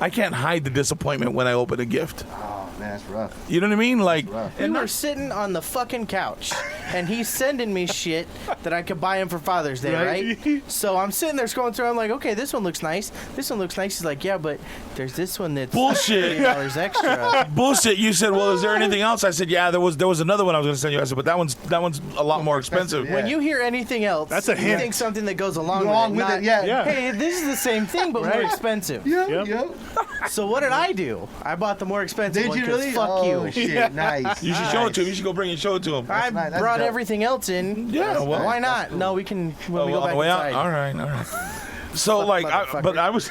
[SPEAKER 2] hide the disappointment when I open a gift.
[SPEAKER 3] oh man, that's rough.
[SPEAKER 2] You know what I mean? Like,
[SPEAKER 3] rough.
[SPEAKER 1] We
[SPEAKER 2] and
[SPEAKER 1] were sitting on the fucking couch, and he's sending me shit that I could buy him for Father's Day, right? So I'm sitting there scrolling through. I'm like, okay, this one looks nice. This one looks nice. He's like, yeah, but there's this one that's
[SPEAKER 2] Bullshit.
[SPEAKER 1] $30 extra.
[SPEAKER 2] bullshit. You said, well, is there anything else? I said, yeah, there was another one I was going to send you. I said, but that one's a lot more expensive.
[SPEAKER 3] Yeah.
[SPEAKER 1] When you hear anything else,
[SPEAKER 4] That's a
[SPEAKER 1] you
[SPEAKER 4] hint.
[SPEAKER 1] think something that goes along
[SPEAKER 3] Along
[SPEAKER 1] with it.
[SPEAKER 3] with
[SPEAKER 1] Not,
[SPEAKER 3] it, yeah.
[SPEAKER 4] Yeah.
[SPEAKER 1] Hey, this is the same thing, but more expensive.
[SPEAKER 3] Yep,
[SPEAKER 4] Yep.
[SPEAKER 3] yep.
[SPEAKER 1] So what did I do? I bought the more expensive
[SPEAKER 3] Did
[SPEAKER 1] one
[SPEAKER 3] you
[SPEAKER 1] 'cause
[SPEAKER 3] really?
[SPEAKER 1] fuck
[SPEAKER 3] Oh,
[SPEAKER 1] you.
[SPEAKER 3] shit, nice.
[SPEAKER 2] You should show it to him. You should go bring it and show it to him.
[SPEAKER 1] I
[SPEAKER 3] nice. That's
[SPEAKER 1] brought
[SPEAKER 3] dope.
[SPEAKER 1] everything else in.
[SPEAKER 2] Yeah, well,
[SPEAKER 3] nice.
[SPEAKER 1] Why
[SPEAKER 3] That's
[SPEAKER 1] not?
[SPEAKER 3] cool.
[SPEAKER 1] No, we can when we
[SPEAKER 2] Oh,
[SPEAKER 1] go
[SPEAKER 2] on
[SPEAKER 1] back
[SPEAKER 2] the way out?
[SPEAKER 1] inside.
[SPEAKER 2] All right. So like,
[SPEAKER 1] motherfucker.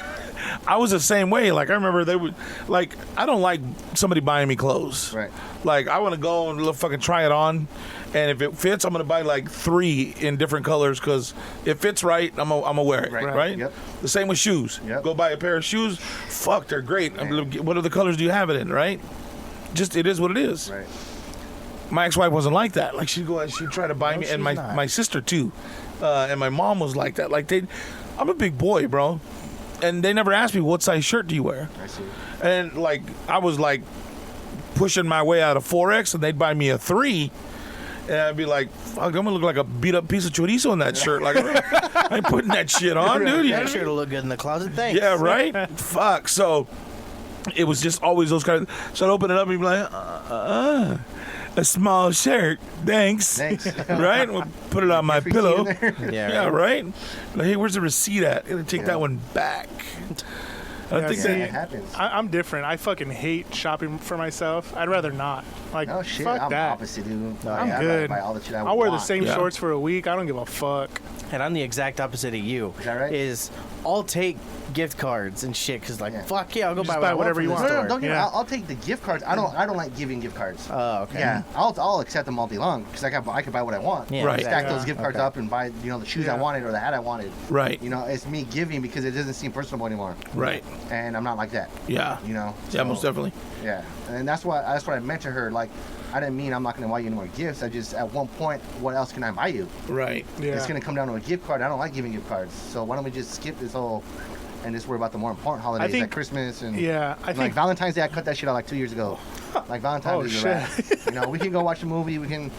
[SPEAKER 2] I was the same way. Like I remember they would like I don't like somebody buying me clothes.
[SPEAKER 3] Right.
[SPEAKER 2] Like I want to go and fucking try it on, and if it fits, I'm gonna buy like 3 in different colors because it fits right. I'm gonna wear it.
[SPEAKER 3] Right.
[SPEAKER 2] Right.
[SPEAKER 3] Yep.
[SPEAKER 2] The same with shoes.
[SPEAKER 3] Yep.
[SPEAKER 2] Go buy a pair of shoes. Fuck, they're great. What other colors do you have it in? Right. Just it is what it is.
[SPEAKER 3] Right.
[SPEAKER 2] My ex-wife wasn't like that. Like she'd try to buy me, and
[SPEAKER 1] she's
[SPEAKER 2] my
[SPEAKER 1] not.
[SPEAKER 2] my sister too, and my mom was like that. Like I'm a big boy, bro. and they never asked me what size shirt do you wear.
[SPEAKER 3] I see.
[SPEAKER 2] And like I was like pushing my way out of 4X, and they'd buy me a 3. And I'd be like, fuck, I'm gonna look like a beat up piece of chorizo in that shirt. Like, I ain't putting that shit on, dude. You know
[SPEAKER 1] That
[SPEAKER 2] what I
[SPEAKER 1] shirt
[SPEAKER 2] mean?
[SPEAKER 1] will look good in the closet. Thanks.
[SPEAKER 2] Yeah, right? Fuck. So it was just always those kind of. So I'd open it up and be like, a small shirt, thanks.
[SPEAKER 3] Thanks.
[SPEAKER 2] Right? We'll put it on my
[SPEAKER 3] Free
[SPEAKER 2] pillow.
[SPEAKER 3] tea in there.
[SPEAKER 2] Yeah, right? Like, hey, where's the receipt at? I'm gonna take that one back. I
[SPEAKER 4] Yeah,
[SPEAKER 2] think
[SPEAKER 4] see,
[SPEAKER 3] Yeah,
[SPEAKER 2] that.
[SPEAKER 3] it happens.
[SPEAKER 4] I'm different. I fucking hate shopping for myself. I'd rather not. Like,
[SPEAKER 3] No shit,
[SPEAKER 4] fuck
[SPEAKER 3] I'm
[SPEAKER 4] that.
[SPEAKER 3] opposite, dude.
[SPEAKER 1] No,
[SPEAKER 4] I'm
[SPEAKER 1] yeah,
[SPEAKER 3] I'd rather
[SPEAKER 4] good.
[SPEAKER 3] buy all the shit I
[SPEAKER 4] I'll wear the
[SPEAKER 3] want.
[SPEAKER 4] same
[SPEAKER 2] Yeah.
[SPEAKER 4] shorts for a week. I don't give a fuck.
[SPEAKER 1] And I'm the exact opposite of you.
[SPEAKER 3] Is that right?
[SPEAKER 1] Is I'll take gift cards and shit because like
[SPEAKER 3] Yeah.
[SPEAKER 1] fuck yeah, I'll go
[SPEAKER 4] Just
[SPEAKER 1] buy,
[SPEAKER 4] buy
[SPEAKER 1] what I want
[SPEAKER 4] whatever
[SPEAKER 1] from
[SPEAKER 4] you
[SPEAKER 1] the
[SPEAKER 4] want.
[SPEAKER 3] No,
[SPEAKER 1] store.
[SPEAKER 3] don't get me
[SPEAKER 4] Yeah.
[SPEAKER 3] wrong. I'll take the gift cards. I don't like giving gift cards.
[SPEAKER 1] Oh, okay.
[SPEAKER 3] Yeah, I'll accept them all day long because I can buy what I want.
[SPEAKER 1] Yeah,
[SPEAKER 2] Right.
[SPEAKER 3] Stack
[SPEAKER 1] exactly.
[SPEAKER 3] those gift cards
[SPEAKER 1] Okay.
[SPEAKER 3] up and buy the shoes I
[SPEAKER 4] Yeah.
[SPEAKER 3] wanted or the hat I wanted.
[SPEAKER 2] Right.
[SPEAKER 3] You know, it's me giving because it doesn't seem personable anymore,
[SPEAKER 2] Right.
[SPEAKER 3] and I'm not like that.
[SPEAKER 2] Yeah.
[SPEAKER 3] You know.
[SPEAKER 2] Yeah,
[SPEAKER 3] So,
[SPEAKER 2] most definitely.
[SPEAKER 3] Yeah, and that's what I meant to her. Like, I didn't mean I'm not going to buy you any more gifts. I just at one point, what else can I buy you?
[SPEAKER 2] Right.
[SPEAKER 4] Yeah.
[SPEAKER 3] It's going to come down to a gift card. I don't like giving gift cards, so why don't we just skip this whole and just worry about the more important holidays
[SPEAKER 4] think-
[SPEAKER 3] like Christmas and
[SPEAKER 4] Yeah, I
[SPEAKER 3] like
[SPEAKER 4] think.
[SPEAKER 3] Valentine's Day. I cut that shit out like 2 years ago. Like Valentine's
[SPEAKER 4] Oh,
[SPEAKER 3] Day, is a
[SPEAKER 4] shit.
[SPEAKER 3] wrap. You know, we can go watch a movie. We can,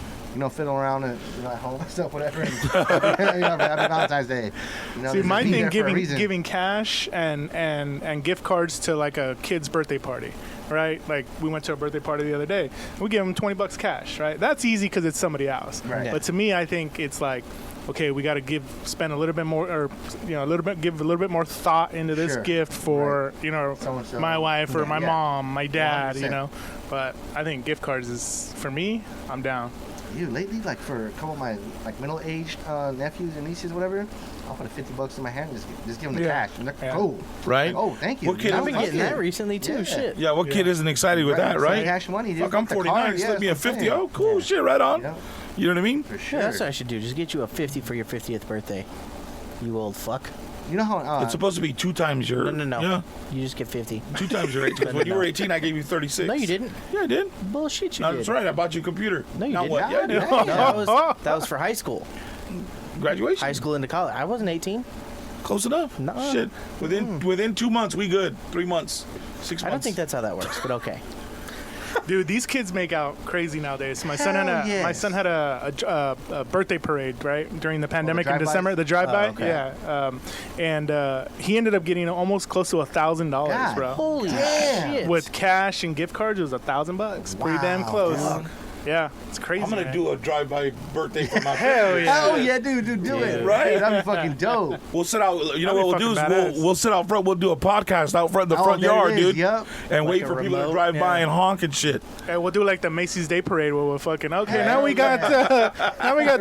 [SPEAKER 3] fiddle around and at home and stuff, whatever. And, happy Valentine's Day.
[SPEAKER 4] See,
[SPEAKER 3] just
[SPEAKER 4] my
[SPEAKER 3] be
[SPEAKER 4] thing
[SPEAKER 3] there for a reason.
[SPEAKER 4] giving cash and gift cards to like a kid's birthday party, right? Like we went to a birthday party the other day. We gave them $20 cash, right? That's easy because it's somebody else.
[SPEAKER 3] Right.
[SPEAKER 4] But to me, I think it's like, okay, we got to spend a little bit more, or give a little bit more thought into this
[SPEAKER 3] Sure.
[SPEAKER 4] gift for
[SPEAKER 3] So-and-so.
[SPEAKER 4] my wife or my
[SPEAKER 3] Yeah.
[SPEAKER 4] mom, my dad,
[SPEAKER 3] 100%.
[SPEAKER 4] But I think gift cards is for me. I'm down.
[SPEAKER 3] You lately, like for a couple of my middle-aged nephews and nieces, whatever, I'll put $50 in my hand and just give them the
[SPEAKER 4] Yeah.
[SPEAKER 3] cash. And they're
[SPEAKER 4] Yeah.
[SPEAKER 3] cool.
[SPEAKER 2] Right.
[SPEAKER 3] Like, oh, thank you.
[SPEAKER 2] What kid
[SPEAKER 3] You
[SPEAKER 2] is
[SPEAKER 1] I've been
[SPEAKER 3] fuck
[SPEAKER 1] getting
[SPEAKER 3] it.
[SPEAKER 1] that recently too.
[SPEAKER 3] Yeah.
[SPEAKER 1] Shit.
[SPEAKER 2] Yeah, what kid isn't excited with that,
[SPEAKER 3] Some
[SPEAKER 2] right?
[SPEAKER 3] Cash money, dude.
[SPEAKER 2] Fuck, I'm
[SPEAKER 3] The
[SPEAKER 2] 49.
[SPEAKER 3] card,
[SPEAKER 2] Just
[SPEAKER 3] yeah,
[SPEAKER 2] let me a
[SPEAKER 3] that's what I'm
[SPEAKER 2] 50.
[SPEAKER 3] saying.
[SPEAKER 2] Oh, cool.
[SPEAKER 3] Yeah.
[SPEAKER 2] Shit, right on.
[SPEAKER 3] Yeah,
[SPEAKER 2] You know what I mean?
[SPEAKER 3] for sure.
[SPEAKER 1] Yeah, that's what I should do. Just get you a 50 for your 50th birthday. You old fuck.
[SPEAKER 3] You know how
[SPEAKER 2] It's supposed to be 2 times your.
[SPEAKER 1] No.
[SPEAKER 2] Yeah,
[SPEAKER 1] You just get 50.
[SPEAKER 2] 2 times your age. 'Cause when you were 18, I gave you 36.
[SPEAKER 1] No, you didn't.
[SPEAKER 2] Yeah, I did.
[SPEAKER 1] Bullshit, you
[SPEAKER 2] No,
[SPEAKER 1] did.
[SPEAKER 2] that's right. I bought you a computer.
[SPEAKER 1] No, you
[SPEAKER 2] Now
[SPEAKER 1] didn't.
[SPEAKER 2] what? Yeah, I did.
[SPEAKER 3] Yeah.
[SPEAKER 1] No, that was for high school.
[SPEAKER 2] Graduation.
[SPEAKER 1] High school into college. I wasn't 18.
[SPEAKER 2] Close enough.
[SPEAKER 1] Nuh-uh.
[SPEAKER 2] Shit. Within 2 months, we good. 3 months. 6 months.
[SPEAKER 1] I don't think that's how that works, but okay.
[SPEAKER 4] Dude, these kids make out crazy nowadays. My son
[SPEAKER 3] Hell
[SPEAKER 4] had
[SPEAKER 3] yes.
[SPEAKER 4] my son had a birthday parade right during the pandemic in
[SPEAKER 3] drive-bys?
[SPEAKER 4] December. The drive-by,
[SPEAKER 1] Oh, okay.
[SPEAKER 4] yeah. And he ended up getting almost close to $1,000,
[SPEAKER 3] God.
[SPEAKER 4] bro.
[SPEAKER 1] Holy
[SPEAKER 3] Damn.
[SPEAKER 1] shit.
[SPEAKER 4] With cash and gift cards, it was $1,000. Pretty damn
[SPEAKER 3] Wow,
[SPEAKER 4] close.
[SPEAKER 3] dog.
[SPEAKER 4] Yeah, it's crazy.
[SPEAKER 2] I'm gonna
[SPEAKER 4] man.
[SPEAKER 2] do a drive-by birthday for my
[SPEAKER 4] Hell
[SPEAKER 2] family.
[SPEAKER 4] yeah.
[SPEAKER 3] Hell yeah, dude, do it.
[SPEAKER 2] Right?
[SPEAKER 3] Dude, that'd be fucking dope.
[SPEAKER 2] We'll sit out. You know
[SPEAKER 4] That'd
[SPEAKER 2] what
[SPEAKER 4] be
[SPEAKER 2] we'll do is
[SPEAKER 4] fucking badass.
[SPEAKER 2] we'll sit out front. We'll do a podcast out front in the
[SPEAKER 3] Oh,
[SPEAKER 2] front
[SPEAKER 3] there it
[SPEAKER 2] yard,
[SPEAKER 3] is,
[SPEAKER 2] dude,
[SPEAKER 3] yep.
[SPEAKER 2] and
[SPEAKER 1] Like
[SPEAKER 2] wait
[SPEAKER 1] a
[SPEAKER 2] for people to
[SPEAKER 1] remote,
[SPEAKER 2] drive by
[SPEAKER 4] yeah.
[SPEAKER 2] and honk and shit.
[SPEAKER 4] And we'll do like the Macy's Day Parade where we're fucking okay.
[SPEAKER 3] Hell
[SPEAKER 4] Now we got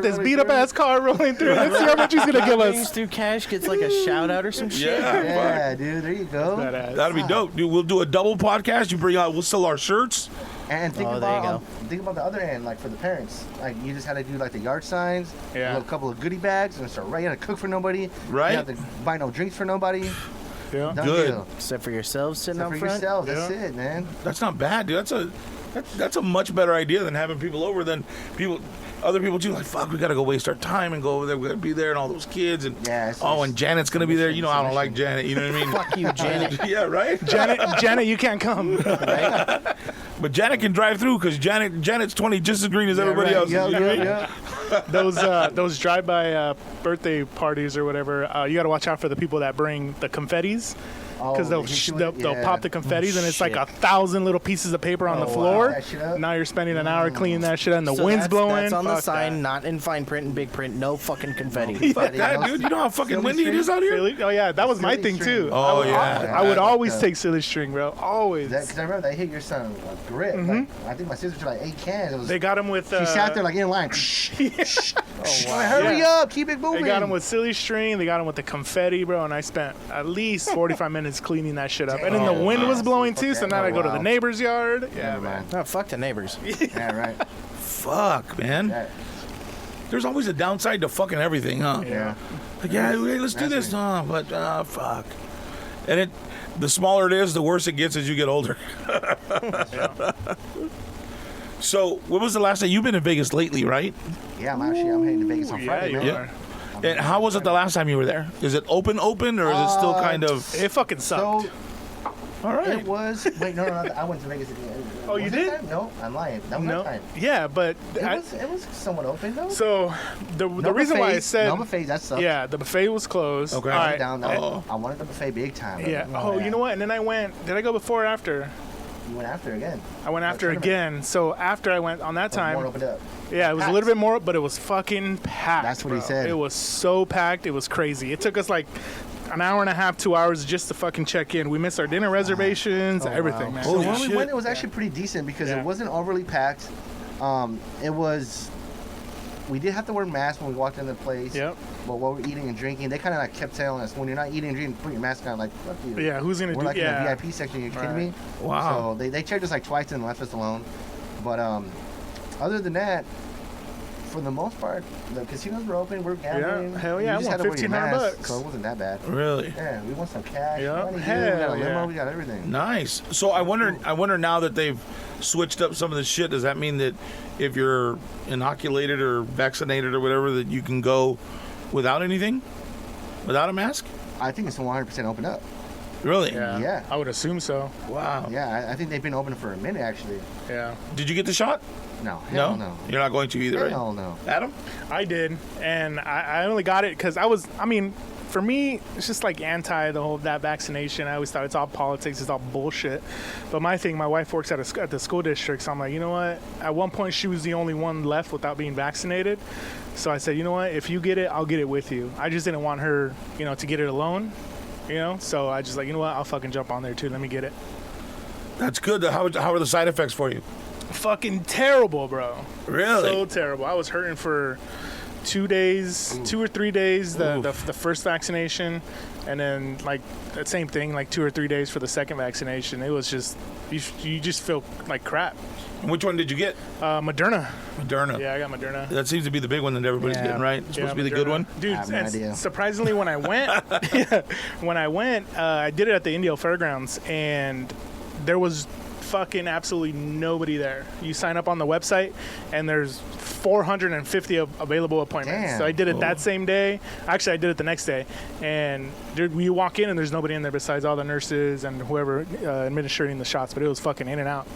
[SPEAKER 4] this
[SPEAKER 3] Rolling
[SPEAKER 4] beat up
[SPEAKER 3] through.
[SPEAKER 4] ass car rolling through. Let's see how much he's gonna give
[SPEAKER 1] Brings
[SPEAKER 4] us.
[SPEAKER 1] through cash gets like a shout out or some shit.
[SPEAKER 2] Yeah,
[SPEAKER 3] Yeah, dude, there you go.
[SPEAKER 4] Badass.
[SPEAKER 2] that'd be dope, dude. We'll do a double podcast. You bring out. We'll sell our shirts.
[SPEAKER 3] And think
[SPEAKER 1] Oh, there you
[SPEAKER 3] about
[SPEAKER 1] go.
[SPEAKER 3] think about the other end, like for the parents. Like you just had to do like the yard signs,
[SPEAKER 4] Yeah.
[SPEAKER 3] a couple of goodie bags, and start right. You had to cook for nobody.
[SPEAKER 2] Right.
[SPEAKER 3] You had to buy no drinks for nobody.
[SPEAKER 4] Yeah.
[SPEAKER 3] Done
[SPEAKER 2] Good.
[SPEAKER 3] deal.
[SPEAKER 1] Except for yourselves sitting
[SPEAKER 3] Except
[SPEAKER 1] out
[SPEAKER 3] for
[SPEAKER 1] front.
[SPEAKER 3] yourself. That's
[SPEAKER 4] Yeah.
[SPEAKER 3] it, man.
[SPEAKER 2] That's not bad, dude. That's a much better idea than having people over. Than other people too. Like, fuck, we gotta go waste our time and go over there. We gotta be there, and all those kids, and
[SPEAKER 3] Yeah, it's
[SPEAKER 2] oh,
[SPEAKER 3] just
[SPEAKER 2] and Janet's gonna be there. You know, I don't like
[SPEAKER 3] submission.
[SPEAKER 2] Janet. You know what I mean?
[SPEAKER 1] Fuck you, Janet.
[SPEAKER 2] Yeah, right.
[SPEAKER 4] Janet, you can't come.
[SPEAKER 2] But Janet can drive through because Janet's 20 just as green as everybody
[SPEAKER 3] right.
[SPEAKER 2] else.
[SPEAKER 3] Yeah,
[SPEAKER 2] You know what I mean?
[SPEAKER 3] yeah.
[SPEAKER 4] Those drive-by birthday parties or whatever, you got to watch out for the people that bring the confettis because
[SPEAKER 3] Oh, they hit you with it?
[SPEAKER 4] they'll
[SPEAKER 3] Yeah.
[SPEAKER 4] pop the confettis and it's like
[SPEAKER 1] Shit.
[SPEAKER 4] 1,000 little pieces of paper on the
[SPEAKER 3] Oh, wow.
[SPEAKER 4] floor.
[SPEAKER 3] That shit up?
[SPEAKER 4] Now you're spending an hour cleaning that shit and the
[SPEAKER 1] So
[SPEAKER 4] wind's
[SPEAKER 1] that's,
[SPEAKER 4] blowing.
[SPEAKER 1] That's on the
[SPEAKER 4] Fuck
[SPEAKER 1] sign,
[SPEAKER 4] that.
[SPEAKER 1] not in fine print and big print. No fucking confetti.
[SPEAKER 2] Fuck that, dude. You know how fucking
[SPEAKER 3] Silly
[SPEAKER 2] windy it is out here?
[SPEAKER 4] Silly- Oh yeah, that was my
[SPEAKER 3] Silly
[SPEAKER 4] thing
[SPEAKER 3] string.
[SPEAKER 4] too.
[SPEAKER 2] Oh,
[SPEAKER 4] I,
[SPEAKER 2] yeah.
[SPEAKER 4] I would always
[SPEAKER 3] Yeah.
[SPEAKER 4] take silly string, bro. Always.
[SPEAKER 3] Because I remember they hit your son a grip. Like, I think my sister took like 8 cans. It was,
[SPEAKER 4] They got him with.
[SPEAKER 3] she sat there like in line. Hurry
[SPEAKER 4] Yeah.
[SPEAKER 3] up, keep it moving.
[SPEAKER 4] They got him with silly string. They got him with the confetti, bro. And I spent at least 45 minutes cleaning that shit up. And then the
[SPEAKER 3] Damn.
[SPEAKER 4] wind was blowing too,
[SPEAKER 3] Okay.
[SPEAKER 4] so now I go to the
[SPEAKER 3] Wow.
[SPEAKER 4] neighbor's yard. Yeah,
[SPEAKER 3] Never
[SPEAKER 4] man.
[SPEAKER 3] mind.
[SPEAKER 1] Oh, fuck the neighbors.
[SPEAKER 3] Yeah, right.
[SPEAKER 2] Fuck, man.
[SPEAKER 3] Yeah.
[SPEAKER 2] There's always a downside to fucking everything, huh?
[SPEAKER 3] Yeah.
[SPEAKER 2] Like, yeah, hey, let's do this. No, but fuck. And the smaller it is, the worse it gets as you get older. So, when was the last time you've been in Vegas lately, right?
[SPEAKER 3] Yeah, I'm heading to Vegas on
[SPEAKER 4] Yeah,
[SPEAKER 3] Friday,
[SPEAKER 4] you
[SPEAKER 3] man.
[SPEAKER 2] Yeah.
[SPEAKER 4] are.
[SPEAKER 3] I'm
[SPEAKER 2] And how was it the last time you were there? Is it open, or is it still kind of?
[SPEAKER 4] It fucking sucked.
[SPEAKER 3] So
[SPEAKER 2] All right.
[SPEAKER 3] it was. Wait, no. I went to Vegas again.
[SPEAKER 4] Oh, you
[SPEAKER 3] Was it
[SPEAKER 4] did?
[SPEAKER 3] that? No, I'm lying. That was
[SPEAKER 4] No.
[SPEAKER 3] that time.
[SPEAKER 4] Yeah, but
[SPEAKER 3] It was somewhat open though.
[SPEAKER 4] so the
[SPEAKER 3] No
[SPEAKER 4] reason why I
[SPEAKER 3] buffets,
[SPEAKER 4] said
[SPEAKER 3] no buffets. That sucked.
[SPEAKER 4] yeah, the buffet was closed.
[SPEAKER 2] Okay.
[SPEAKER 4] All
[SPEAKER 3] I went
[SPEAKER 4] right.
[SPEAKER 3] down.
[SPEAKER 2] Oh.
[SPEAKER 3] I wanted the buffet big time.
[SPEAKER 4] Yeah. Oh, you know what? And then I went. Did I go before or after?
[SPEAKER 3] You went after again.
[SPEAKER 4] I went after
[SPEAKER 3] tournament.
[SPEAKER 4] again. So after I went on that
[SPEAKER 3] More
[SPEAKER 4] time,
[SPEAKER 3] opened up.
[SPEAKER 4] yeah, it was a
[SPEAKER 3] Packed.
[SPEAKER 4] little bit more, but it was fucking packed.
[SPEAKER 3] That's what he
[SPEAKER 4] bro.
[SPEAKER 3] said.
[SPEAKER 4] It was so packed. It was crazy. It took us like an hour and a half, 2 hours just to fucking check in. We missed our dinner reservations, everything, man.
[SPEAKER 3] So
[SPEAKER 2] Holy
[SPEAKER 3] when
[SPEAKER 2] shit.
[SPEAKER 3] we went, it was actually pretty decent because
[SPEAKER 4] Yeah.
[SPEAKER 3] it wasn't overly packed. It was. We did have to wear masks when we walked in the place.
[SPEAKER 4] Yep.
[SPEAKER 3] But while we're eating and drinking, they kind of like kept telling us when you're not eating and drinking, put your mask on. Like, fuck you.
[SPEAKER 4] Yeah, who's gonna
[SPEAKER 3] We're
[SPEAKER 4] do?
[SPEAKER 3] like in
[SPEAKER 4] Yeah.
[SPEAKER 3] the VIP section. You're kidding
[SPEAKER 4] Right.
[SPEAKER 3] me?
[SPEAKER 2] Wow.
[SPEAKER 3] So they checked us like twice and left us alone. But other than that, for the most part, the casinos were open. We're gambling.
[SPEAKER 4] Yeah, hell yeah,
[SPEAKER 3] You
[SPEAKER 4] I
[SPEAKER 3] just
[SPEAKER 4] won
[SPEAKER 3] had to wear your
[SPEAKER 4] $1,500
[SPEAKER 3] mask,
[SPEAKER 4] bucks.
[SPEAKER 3] So it wasn't that bad.
[SPEAKER 2] Really?
[SPEAKER 3] Yeah, we won some cash.
[SPEAKER 4] Yeah,
[SPEAKER 3] Money, dude.
[SPEAKER 4] hell
[SPEAKER 3] We got a limo.
[SPEAKER 4] yeah.
[SPEAKER 3] We got everything.
[SPEAKER 2] Nice. So I wonder now that they've switched up some of the shit. Does that mean that if you're inoculated or vaccinated or whatever, that you can go without anything, without a mask?
[SPEAKER 3] I think it's 100% open up.
[SPEAKER 2] Really?
[SPEAKER 4] Yeah.
[SPEAKER 3] Yeah.
[SPEAKER 4] I would assume so.
[SPEAKER 2] Wow.
[SPEAKER 3] Yeah, I think they've been open for a minute actually.
[SPEAKER 4] Yeah.
[SPEAKER 2] Did you get the shot?
[SPEAKER 3] No, hell no.
[SPEAKER 2] You're not going to either,
[SPEAKER 3] Hell
[SPEAKER 2] right?
[SPEAKER 3] no.
[SPEAKER 2] Adam?
[SPEAKER 4] I did, and I only got it because for me, it's just like anti the whole that vaccination. I always thought it's all politics, it's all bullshit. But my wife works at the school district, so I'm like, you know what? At one point, she was the only one left without being vaccinated. So I said, you know what? If you get it, I'll get it with you. I just didn't want her, to get it alone, So I just like, you know what? I'll fucking jump on there too. Let me get it.
[SPEAKER 2] That's good. How are the side effects for you?
[SPEAKER 4] Fucking terrible, bro.
[SPEAKER 2] Really?
[SPEAKER 4] So terrible. I was hurting for 2 days, 2 or 3 days, the first vaccination, and then like that same thing, like 2 or 3 days for the second vaccination. It was just you just feel like crap.
[SPEAKER 2] And which one did you get?
[SPEAKER 4] Moderna.
[SPEAKER 2] Moderna.
[SPEAKER 4] Yeah, I got Moderna.
[SPEAKER 2] That seems to be the big one that everybody's
[SPEAKER 1] Yeah.
[SPEAKER 2] getting, right? It's supposed to be the good
[SPEAKER 4] Moderna.
[SPEAKER 2] one.
[SPEAKER 4] Dude.
[SPEAKER 3] I have no
[SPEAKER 4] and
[SPEAKER 3] idea.
[SPEAKER 4] surprisingly, when I went, I did it at the Indio Fairgrounds, and there was fucking absolutely nobody there. You sign up on the website, and there's 450 available appointments.
[SPEAKER 3] Damn.
[SPEAKER 4] So I did it
[SPEAKER 2] Oh.
[SPEAKER 4] that same day. Actually, I did it the next day, and dude, you walk in and there's nobody in there besides all the nurses and whoever administering the shots. But it was fucking in and out.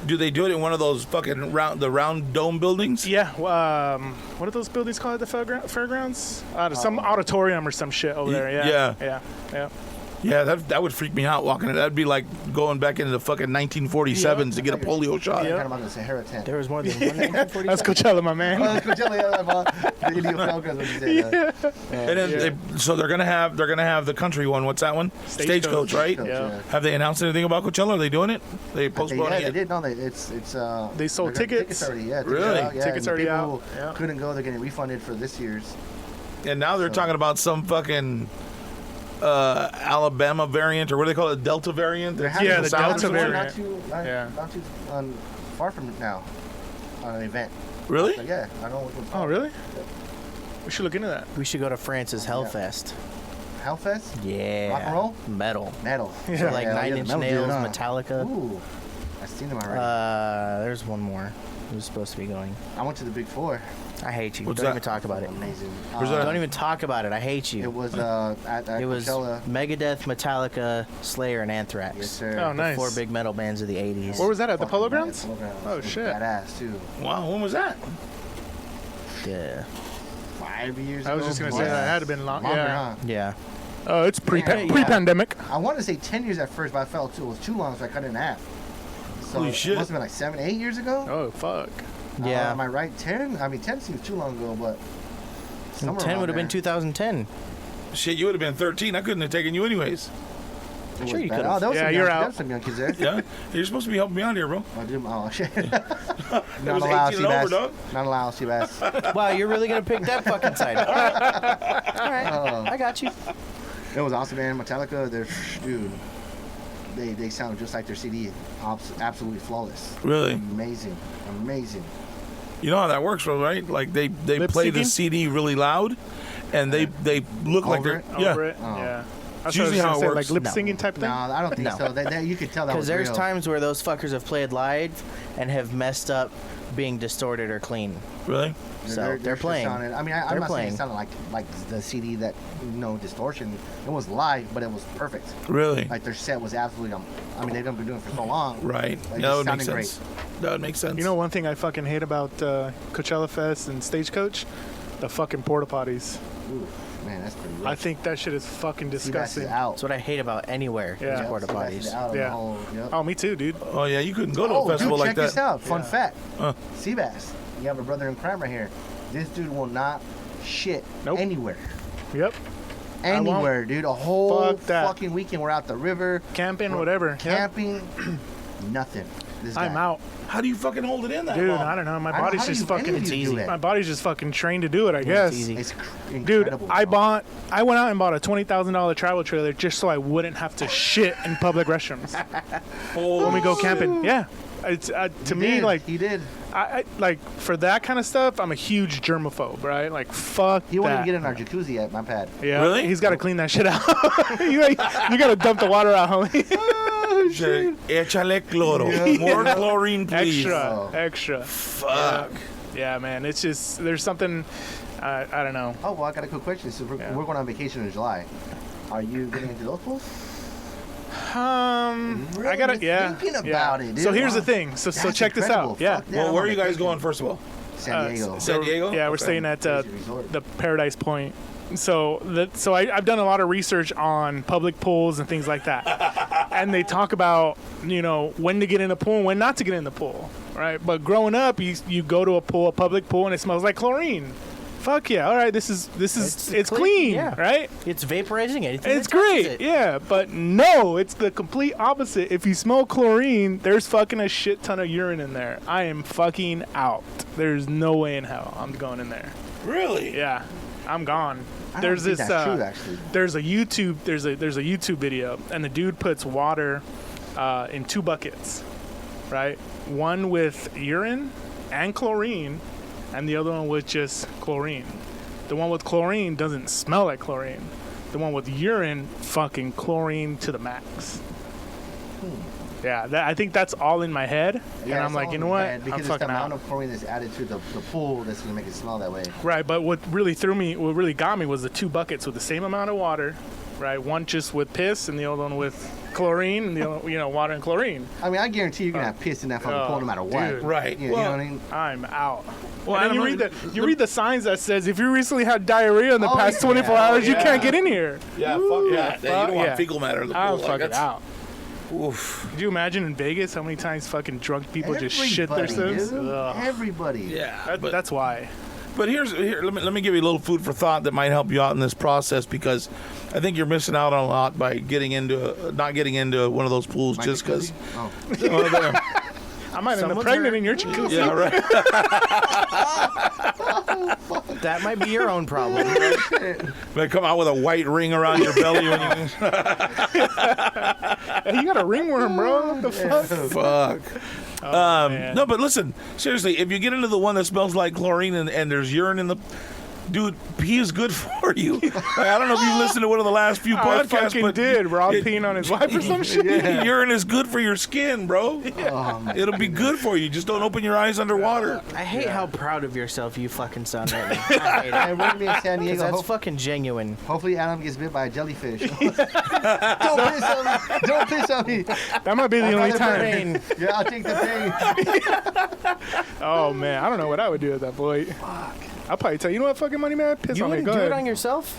[SPEAKER 2] Do they do it in one of those fucking round dome buildings?
[SPEAKER 4] Yeah. What are those buildings called at the fairgrounds? Some auditorium or some shit over there.
[SPEAKER 2] yeah.
[SPEAKER 4] Yeah.
[SPEAKER 2] Yeah, that would freak me out walking it. That'd be like going back into the fucking 1947s to get a polio shot.
[SPEAKER 3] I'm
[SPEAKER 4] Yeah.
[SPEAKER 3] kind of about the Sahara tent.
[SPEAKER 1] There was more than one 1940.
[SPEAKER 4] That's Coachella, my man.
[SPEAKER 3] Oh, Coachella, yeah, the Indio Falcons, what you said.
[SPEAKER 2] And then so they're gonna have the country one. What's that one? Stagecoach, right?
[SPEAKER 3] Stagecoach,
[SPEAKER 4] Yeah.
[SPEAKER 3] yeah.
[SPEAKER 2] Have they announced anything about Coachella? Are they doing it? They postponed
[SPEAKER 3] Yeah,
[SPEAKER 2] it
[SPEAKER 3] they
[SPEAKER 2] yet?
[SPEAKER 3] did. No, it's
[SPEAKER 4] They sold
[SPEAKER 3] they're gonna-
[SPEAKER 4] tickets?
[SPEAKER 3] already. Yeah,
[SPEAKER 2] Really?
[SPEAKER 3] out, yeah,
[SPEAKER 4] Tickets
[SPEAKER 3] and
[SPEAKER 4] already
[SPEAKER 3] people
[SPEAKER 4] out, yeah.
[SPEAKER 3] who couldn't go. They're getting refunded for this year's.
[SPEAKER 2] And now they're talking about some fucking Alabama variant, or what do they call it? Delta variant?
[SPEAKER 3] They're
[SPEAKER 4] Yeah, the
[SPEAKER 3] having
[SPEAKER 4] Delta
[SPEAKER 3] one
[SPEAKER 4] variant.
[SPEAKER 3] Not too far from now on an event.
[SPEAKER 2] Really?
[SPEAKER 3] But yeah, I don't know what it's
[SPEAKER 4] Oh,
[SPEAKER 3] called.
[SPEAKER 4] really? We should look into that.
[SPEAKER 1] We should go to France's Hellfest.
[SPEAKER 3] Hellfest?
[SPEAKER 1] Yeah.
[SPEAKER 3] Rock and roll?
[SPEAKER 1] Metal.
[SPEAKER 3] Metal.
[SPEAKER 4] Yeah.
[SPEAKER 1] So like
[SPEAKER 3] Yeah,
[SPEAKER 1] Nine
[SPEAKER 3] the
[SPEAKER 1] Inch
[SPEAKER 3] metal dude,
[SPEAKER 1] Nails,
[SPEAKER 3] huh?
[SPEAKER 1] Metallica.
[SPEAKER 3] Ooh, I've seen them already.
[SPEAKER 1] There's one more who's supposed to be going.
[SPEAKER 3] I went to the Big Four.
[SPEAKER 1] I hate you.
[SPEAKER 2] What's
[SPEAKER 1] Don't
[SPEAKER 2] that?
[SPEAKER 1] even talk about it.
[SPEAKER 3] Amazing.
[SPEAKER 2] Where's that?
[SPEAKER 1] Don't even talk about it. I hate you.
[SPEAKER 3] It was at
[SPEAKER 1] It was
[SPEAKER 3] Coachella.
[SPEAKER 1] Megadeth, Metallica, Slayer, and Anthrax.
[SPEAKER 3] Yes, sir.
[SPEAKER 4] Oh,
[SPEAKER 1] The
[SPEAKER 4] nice.
[SPEAKER 1] 4 big metal bands of the 80s.
[SPEAKER 4] Where was that at? The Polo
[SPEAKER 3] Fucking
[SPEAKER 4] Grounds?
[SPEAKER 3] Polo Grounds.
[SPEAKER 4] Oh,
[SPEAKER 3] It was
[SPEAKER 4] shit.
[SPEAKER 3] Badass too.
[SPEAKER 2] Wow, when was that?
[SPEAKER 1] Yeah.
[SPEAKER 3] 5 years
[SPEAKER 4] I was
[SPEAKER 3] ago.
[SPEAKER 4] just gonna say
[SPEAKER 3] plus.
[SPEAKER 4] that had to been long.
[SPEAKER 3] Longer,
[SPEAKER 4] Yeah.
[SPEAKER 3] huh?
[SPEAKER 1] Yeah.
[SPEAKER 4] It's
[SPEAKER 3] Yeah.
[SPEAKER 4] pre-pandemic.
[SPEAKER 3] I wanted to say 10 years at first, but I felt it was too long, so I cut it in half. So
[SPEAKER 2] Holy shit.
[SPEAKER 3] It must have been like 7, 8 years ago.
[SPEAKER 4] Oh fuck.
[SPEAKER 1] Yeah.
[SPEAKER 3] Am I right? 10? I mean, 10 seems too long ago, but. somewhere
[SPEAKER 1] 10
[SPEAKER 3] around
[SPEAKER 1] would have been
[SPEAKER 3] there.
[SPEAKER 1] 2010.
[SPEAKER 2] Shit, you would have been 13. I couldn't have taken you anyways.
[SPEAKER 3] It
[SPEAKER 1] Sure
[SPEAKER 3] was
[SPEAKER 1] you
[SPEAKER 3] bad.
[SPEAKER 1] could've.
[SPEAKER 3] Oh, there was
[SPEAKER 4] Yeah,
[SPEAKER 3] some
[SPEAKER 4] you're
[SPEAKER 3] young,
[SPEAKER 4] out.
[SPEAKER 3] There was some young kids there.
[SPEAKER 2] Yeah? You're supposed to be helping me out here, bro.
[SPEAKER 3] Oh, shit.
[SPEAKER 2] It
[SPEAKER 3] Not
[SPEAKER 2] was
[SPEAKER 3] allowed,
[SPEAKER 2] 18 and over,
[SPEAKER 3] Seabass.
[SPEAKER 2] dog.
[SPEAKER 3] Not allowed, Seabass.
[SPEAKER 1] Wow, you're really going to pick that fucking side. All right. All right.
[SPEAKER 3] Oh.
[SPEAKER 1] I got you.
[SPEAKER 3] It was awesome, man. Metallica, dude, they sound just like their CD. Absolutely flawless.
[SPEAKER 2] Really?
[SPEAKER 3] Amazing.
[SPEAKER 2] You know how that works, bro, right? Like they
[SPEAKER 4] Lip
[SPEAKER 2] play the
[SPEAKER 4] syncing?
[SPEAKER 2] CD really loud, and they look like
[SPEAKER 3] Over
[SPEAKER 2] they're
[SPEAKER 3] it?
[SPEAKER 2] yeah.
[SPEAKER 4] Over it.
[SPEAKER 3] Oh.
[SPEAKER 4] Yeah.
[SPEAKER 2] It's usually how it
[SPEAKER 4] say,
[SPEAKER 2] works.
[SPEAKER 4] like lip
[SPEAKER 1] No.
[SPEAKER 4] singing type thing.
[SPEAKER 3] No, I don't think
[SPEAKER 1] No.
[SPEAKER 3] so. That you could tell that
[SPEAKER 1] Because
[SPEAKER 3] was
[SPEAKER 1] there's
[SPEAKER 3] real.
[SPEAKER 1] times where those fuckers have played live and have messed up being distorted or clean.
[SPEAKER 2] Really?
[SPEAKER 1] So they're
[SPEAKER 3] shit
[SPEAKER 1] playing.
[SPEAKER 3] Sounded, I mean, I'm
[SPEAKER 1] They're
[SPEAKER 3] not saying
[SPEAKER 1] playing.
[SPEAKER 3] it sounded like the CD that distortion. It was live, but it was perfect.
[SPEAKER 2] Really?
[SPEAKER 3] Like their set was absolutely. I mean, they've been doing it for so long.
[SPEAKER 2] Right.
[SPEAKER 3] Like,
[SPEAKER 2] That
[SPEAKER 3] it
[SPEAKER 2] would make
[SPEAKER 3] sounded
[SPEAKER 2] sense. That would make sense.
[SPEAKER 4] You know, one thing I fucking hate about Coachella Fest and Stagecoach, the fucking porta potties.
[SPEAKER 3] Ooh, man, that's pretty. Rough.
[SPEAKER 4] I think that shit is fucking
[SPEAKER 3] Seabass
[SPEAKER 4] disgusting.
[SPEAKER 3] is out.
[SPEAKER 1] That's what I hate about anywhere.
[SPEAKER 4] Yeah.
[SPEAKER 1] Is porta
[SPEAKER 3] Seabass is
[SPEAKER 1] potties.
[SPEAKER 3] out on
[SPEAKER 4] Yeah.
[SPEAKER 3] the whole, yep.
[SPEAKER 4] Oh, me too, dude.
[SPEAKER 2] Oh yeah, you couldn't go to a
[SPEAKER 3] Oh,
[SPEAKER 2] festival
[SPEAKER 3] dude,
[SPEAKER 2] like
[SPEAKER 3] check
[SPEAKER 2] that.
[SPEAKER 3] this out. Fun
[SPEAKER 4] Yeah.
[SPEAKER 3] fact.
[SPEAKER 2] Uh.
[SPEAKER 3] Seabass, you have a brother in crime right here. This dude will not shit
[SPEAKER 4] Nope.
[SPEAKER 3] anywhere.
[SPEAKER 4] Yep.
[SPEAKER 3] Anywhere, dude. A whole
[SPEAKER 4] Fuck that.
[SPEAKER 3] fucking weekend. We're out the river,
[SPEAKER 4] Camping, whatever. Yep.
[SPEAKER 3] camping, nothing. This
[SPEAKER 4] I'm
[SPEAKER 3] guy.
[SPEAKER 4] out.
[SPEAKER 2] How do you fucking hold it in that
[SPEAKER 4] Dude,
[SPEAKER 2] long?
[SPEAKER 4] I don't know. My
[SPEAKER 3] I don't know,
[SPEAKER 4] body's
[SPEAKER 3] how do
[SPEAKER 4] just
[SPEAKER 3] you- any
[SPEAKER 4] fucking.
[SPEAKER 3] of you do it?
[SPEAKER 4] My body's just fucking trained to do it, I guess.
[SPEAKER 1] easy.
[SPEAKER 3] It's
[SPEAKER 4] Dude,
[SPEAKER 3] incredible.
[SPEAKER 4] I
[SPEAKER 3] bro.
[SPEAKER 4] went out and bought a $20,000 travel trailer just so I wouldn't have to shit in public restrooms
[SPEAKER 2] Oh,
[SPEAKER 4] when we go camping. Yeah, it's to
[SPEAKER 3] He
[SPEAKER 4] me
[SPEAKER 3] did.
[SPEAKER 4] like
[SPEAKER 3] he did.
[SPEAKER 4] I like for that kind of stuff. I'm a huge germaphobe, right? Like fuck
[SPEAKER 3] He won't even
[SPEAKER 4] that.
[SPEAKER 3] get in our jacuzzi at my pad.
[SPEAKER 4] Yeah,
[SPEAKER 2] Really?
[SPEAKER 4] He's got to clean that shit out. you got to dump the water out, homie.
[SPEAKER 2] Échale cloro. More chlorine, please.
[SPEAKER 3] Oh.
[SPEAKER 4] extra.
[SPEAKER 2] Fuck.
[SPEAKER 4] Yeah, man. It's just there's something. I don't know.
[SPEAKER 3] Oh well, I got a quick question. So we're going on vacation in July. Are you getting into those pools? I Really?
[SPEAKER 4] gotta,
[SPEAKER 3] You're
[SPEAKER 4] yeah.
[SPEAKER 3] thinking
[SPEAKER 4] yeah.
[SPEAKER 3] about it, dude.
[SPEAKER 4] So here's
[SPEAKER 3] Wow.
[SPEAKER 4] the thing. So
[SPEAKER 3] That's
[SPEAKER 4] check this
[SPEAKER 3] incredible.
[SPEAKER 4] out. Yeah.
[SPEAKER 3] Fuck that.
[SPEAKER 2] Well,
[SPEAKER 3] I'm
[SPEAKER 2] where are
[SPEAKER 3] on
[SPEAKER 2] you guys
[SPEAKER 3] vacation.
[SPEAKER 2] going first of all?
[SPEAKER 3] San Diego.
[SPEAKER 2] San Diego?
[SPEAKER 4] Yeah, we're
[SPEAKER 2] Okay.
[SPEAKER 4] staying at
[SPEAKER 3] Crazy resort.
[SPEAKER 4] the Paradise Point. So I've done a lot of research on public pools and things like that, and they talk about when to get in the pool and when not to get in the pool, right? But growing up, you go to a public pool, and it smells like chlorine. Fuck yeah! All right, this is it's clean,
[SPEAKER 1] yeah.
[SPEAKER 4] right?
[SPEAKER 1] It's vaporizing anything.
[SPEAKER 4] It's
[SPEAKER 1] that touches
[SPEAKER 4] great,
[SPEAKER 1] it.
[SPEAKER 4] yeah. But no, it's the complete opposite. If you smell chlorine, there's fucking a shit ton of urine in there. I am fucking out. There's no way in hell I'm going in there.
[SPEAKER 2] Really?
[SPEAKER 4] Yeah, I'm gone.
[SPEAKER 3] I don't
[SPEAKER 4] There's
[SPEAKER 3] think
[SPEAKER 4] this.
[SPEAKER 3] that's true, actually.
[SPEAKER 4] There's a YouTube video, and the dude puts water in 2 buckets, right? One with urine and chlorine, and the other one with just chlorine. The one with chlorine doesn't smell like chlorine. The one with urine, fucking chlorine to the max. Yeah, I think that's all in my head, and
[SPEAKER 3] Yeah,
[SPEAKER 4] I'm
[SPEAKER 3] it's
[SPEAKER 4] like,
[SPEAKER 3] all
[SPEAKER 4] you know
[SPEAKER 3] in
[SPEAKER 4] what?
[SPEAKER 3] your head,
[SPEAKER 4] I'm
[SPEAKER 3] Because it's
[SPEAKER 4] fucking
[SPEAKER 3] the amount
[SPEAKER 4] out.
[SPEAKER 3] of chlorine that's added to the pool that's gonna make it smell that way.
[SPEAKER 4] Right, but what really got me was the 2 buckets with the same amount of water, right? One just with piss, and the other one with chlorine, and the other, water and chlorine.
[SPEAKER 3] I mean, I guarantee you're gonna have piss in that fucking pool no matter what.
[SPEAKER 4] dude.
[SPEAKER 2] Right.
[SPEAKER 3] Yeah, you know what I mean?
[SPEAKER 4] I'm out.
[SPEAKER 2] Well,
[SPEAKER 4] And then
[SPEAKER 2] Adam,
[SPEAKER 4] you read the signs that says if you recently had diarrhea in the
[SPEAKER 3] Oh,
[SPEAKER 4] past
[SPEAKER 3] yeah.
[SPEAKER 4] 24 hours, you
[SPEAKER 2] yeah.
[SPEAKER 4] can't get in here.
[SPEAKER 2] Yeah,
[SPEAKER 4] Ooh,
[SPEAKER 2] fuck yeah. You don't want
[SPEAKER 4] yeah.
[SPEAKER 2] fecal matter in the pool.
[SPEAKER 4] I'm
[SPEAKER 2] Like,
[SPEAKER 4] fucking
[SPEAKER 2] that's-
[SPEAKER 4] out.
[SPEAKER 2] Oof.
[SPEAKER 4] Could you imagine in Vegas how many times fucking drunk people just shit themselves?
[SPEAKER 3] Dude.
[SPEAKER 4] Ugh.
[SPEAKER 3] Everybody.
[SPEAKER 2] Yeah. But
[SPEAKER 4] That's why.
[SPEAKER 2] here, let me give you a little food for thought that might help you out in this process, because I think you're missing out on a lot by not getting into one of those pools
[SPEAKER 3] My
[SPEAKER 2] just because.
[SPEAKER 3] jacuzzi? Oh.
[SPEAKER 4] I might end up
[SPEAKER 1] Someone's
[SPEAKER 4] pregnant
[SPEAKER 1] hurt.
[SPEAKER 4] in your jacuzzi.
[SPEAKER 2] Yeah, right.
[SPEAKER 1] That might be your own problem.
[SPEAKER 2] They come out with a white ring around your belly when you.
[SPEAKER 4] Hey, you got a ringworm, bro. What the fuck?
[SPEAKER 2] Fuck.
[SPEAKER 4] Man.
[SPEAKER 2] No, but listen, seriously, if you get into the one that smells like chlorine and there's urine in the. Dude, pee is good for you. I don't know if you listened to one of the last few
[SPEAKER 4] I
[SPEAKER 2] podcasts,
[SPEAKER 4] fucking
[SPEAKER 2] but
[SPEAKER 4] did. Rob peeing on his wife or some shit.
[SPEAKER 2] urine is good for your skin, bro.
[SPEAKER 3] Oh, my
[SPEAKER 2] It'll be good for you. Just don't open your eyes underwater.
[SPEAKER 1] I hate how proud of yourself you fucking sound right now. I hate it.
[SPEAKER 3] And we're gonna be in San
[SPEAKER 1] 'Cause
[SPEAKER 3] Diego.
[SPEAKER 1] that's fucking genuine.
[SPEAKER 3] Hopefully, Adam gets bit by a jellyfish. Don't piss on me! Don't piss on me!
[SPEAKER 4] That might be the only
[SPEAKER 1] Rather
[SPEAKER 4] time.
[SPEAKER 1] pain.
[SPEAKER 3] Yeah, I'll take the pain.
[SPEAKER 4] Oh man, I don't know what I would do at that point. I'll probably tell you, know what, fucking money man, piss
[SPEAKER 1] You
[SPEAKER 4] on me.
[SPEAKER 1] wouldn't
[SPEAKER 4] Go
[SPEAKER 1] do
[SPEAKER 4] ahead.
[SPEAKER 1] it on yourself?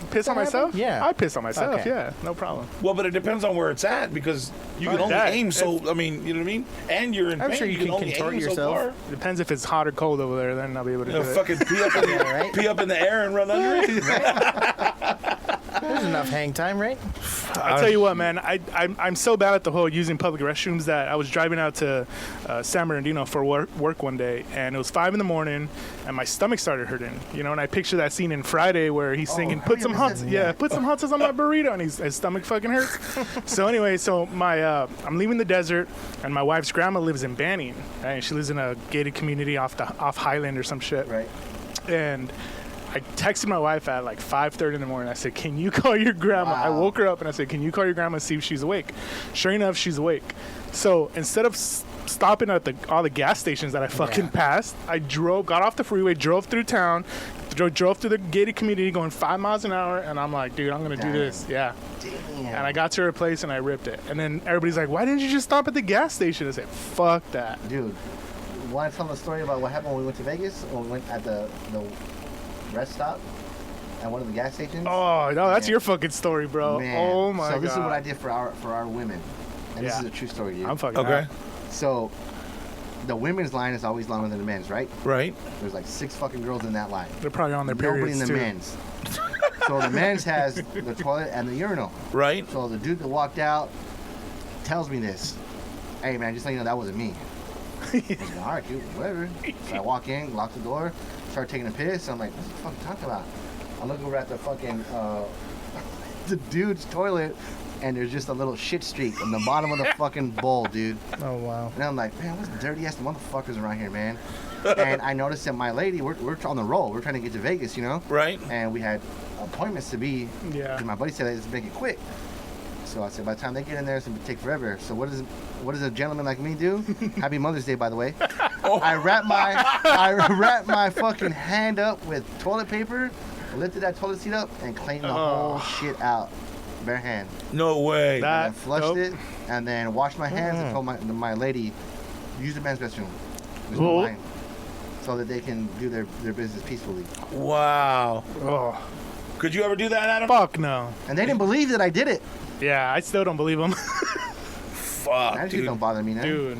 [SPEAKER 4] Piss on
[SPEAKER 1] that
[SPEAKER 4] myself?
[SPEAKER 1] happen? Yeah.
[SPEAKER 4] I'd piss on myself.
[SPEAKER 1] Okay.
[SPEAKER 4] Yeah, no problem.
[SPEAKER 2] Well, but it depends on where it's at, because you can
[SPEAKER 4] Fuck
[SPEAKER 2] only
[SPEAKER 4] that.
[SPEAKER 2] aim so. I mean, you know what I mean? And you're in
[SPEAKER 1] I'm
[SPEAKER 2] pain.
[SPEAKER 1] sure you can
[SPEAKER 2] only
[SPEAKER 1] contort
[SPEAKER 2] aim so
[SPEAKER 1] yourself.
[SPEAKER 2] far.
[SPEAKER 4] Depends if it's hot or cold over there. Then I'll be able to do it.
[SPEAKER 2] Fucking pee up,
[SPEAKER 1] right?
[SPEAKER 2] pee up in the air and run under it.
[SPEAKER 1] There's enough hang time, right?
[SPEAKER 4] I'll tell you what, man. I'm so bad at the whole using public restrooms that I was driving out to San Bernardino for work one day, and it was 5 a.m, and my stomach started hurting. And I picture that scene in Friday where he's singing,
[SPEAKER 3] how
[SPEAKER 4] "Put
[SPEAKER 3] you
[SPEAKER 4] some hot,
[SPEAKER 3] listen?
[SPEAKER 4] yeah, put some hot sauce on my burrito," and his stomach fucking hurts. So anyway, my I'm leaving the desert, and my wife's grandma lives in Banning, right? She lives in a gated community off Highland or some shit.
[SPEAKER 3] Right.
[SPEAKER 4] And I texted my wife at like 5:30 in the morning. I said, "Can you call your grandma?"
[SPEAKER 3] Wow.
[SPEAKER 4] I woke her up and I said, "Can you call your grandma and see if she's awake?" Sure enough, she's awake. So instead of stopping at all the gas stations that I fucking passed, I got off the freeway, drove through town, drove through the gated community going 5 miles an hour, and I'm like, dude, I'm gonna do this. Yeah.
[SPEAKER 3] Damn.
[SPEAKER 4] And I got to her place and I ripped it. And then everybody's like, "Why didn't you just stop at the gas station?" I said, "Fuck that."
[SPEAKER 3] Dude, want to tell the story about what happened when we went to Vegas? When we went at the rest stop at one of the gas stations?
[SPEAKER 4] Oh no, that's your fucking story, bro.
[SPEAKER 3] Man.
[SPEAKER 4] Oh my god.
[SPEAKER 3] So this is what I did for our women. And this
[SPEAKER 4] Yeah.
[SPEAKER 3] is a true story, dude.
[SPEAKER 4] I'm fucking
[SPEAKER 2] Okay.
[SPEAKER 4] out.
[SPEAKER 3] So the women's line is always longer than the men's, right?
[SPEAKER 2] Right.
[SPEAKER 3] There's like 6 fucking girls in that line.
[SPEAKER 4] They're probably on their
[SPEAKER 3] Nobody
[SPEAKER 4] periods
[SPEAKER 3] in the
[SPEAKER 4] too.
[SPEAKER 3] men's. So the men's has the toilet and the urinal.
[SPEAKER 2] Right.
[SPEAKER 3] So the dude that walked out tells me this. "Hey man, just so you know, that wasn't me." I was like, "All right, dude, whatever." So I walk in, lock the door, start taking a piss. I'm like, "What's the fuck talking about?" I look over at the fucking the dude's toilet, and there's just a little shit streak on the bottom of the fucking bowl, dude.
[SPEAKER 1] Oh wow.
[SPEAKER 3] And I'm like, "Man, what's dirty ass motherfuckers around here, man?" And I noticed that my lady, we're on the roll. We're trying to get to Vegas, you know?
[SPEAKER 2] Right.
[SPEAKER 3] And we had appointments to be.
[SPEAKER 4] Yeah.
[SPEAKER 3] And my buddy said, "Let's make it quick." So I said, by the time they get in there, it's gonna take forever. So what does a gentleman like me do? Happy Mother's Day, by the way. I wrap my fucking hand up with toilet paper, lifted that toilet seat up, and cleaned the whole shit out, bare hand.
[SPEAKER 2] No way.
[SPEAKER 3] And
[SPEAKER 4] That-
[SPEAKER 3] then flushed
[SPEAKER 4] nope.
[SPEAKER 3] it, and then washed my hands and told my lady, use the men's restroom. There's no
[SPEAKER 4] Cool.
[SPEAKER 3] line. So that they can do their business peacefully.
[SPEAKER 2] Wow.
[SPEAKER 4] Oh,
[SPEAKER 2] Could you ever do that, Adam?
[SPEAKER 4] fuck no.
[SPEAKER 3] And they didn't believe that I did it.
[SPEAKER 4] Yeah, I still don't believe them.
[SPEAKER 2] Fuck,
[SPEAKER 3] That shit
[SPEAKER 2] dude.
[SPEAKER 3] don't bother me now.
[SPEAKER 4] Dude.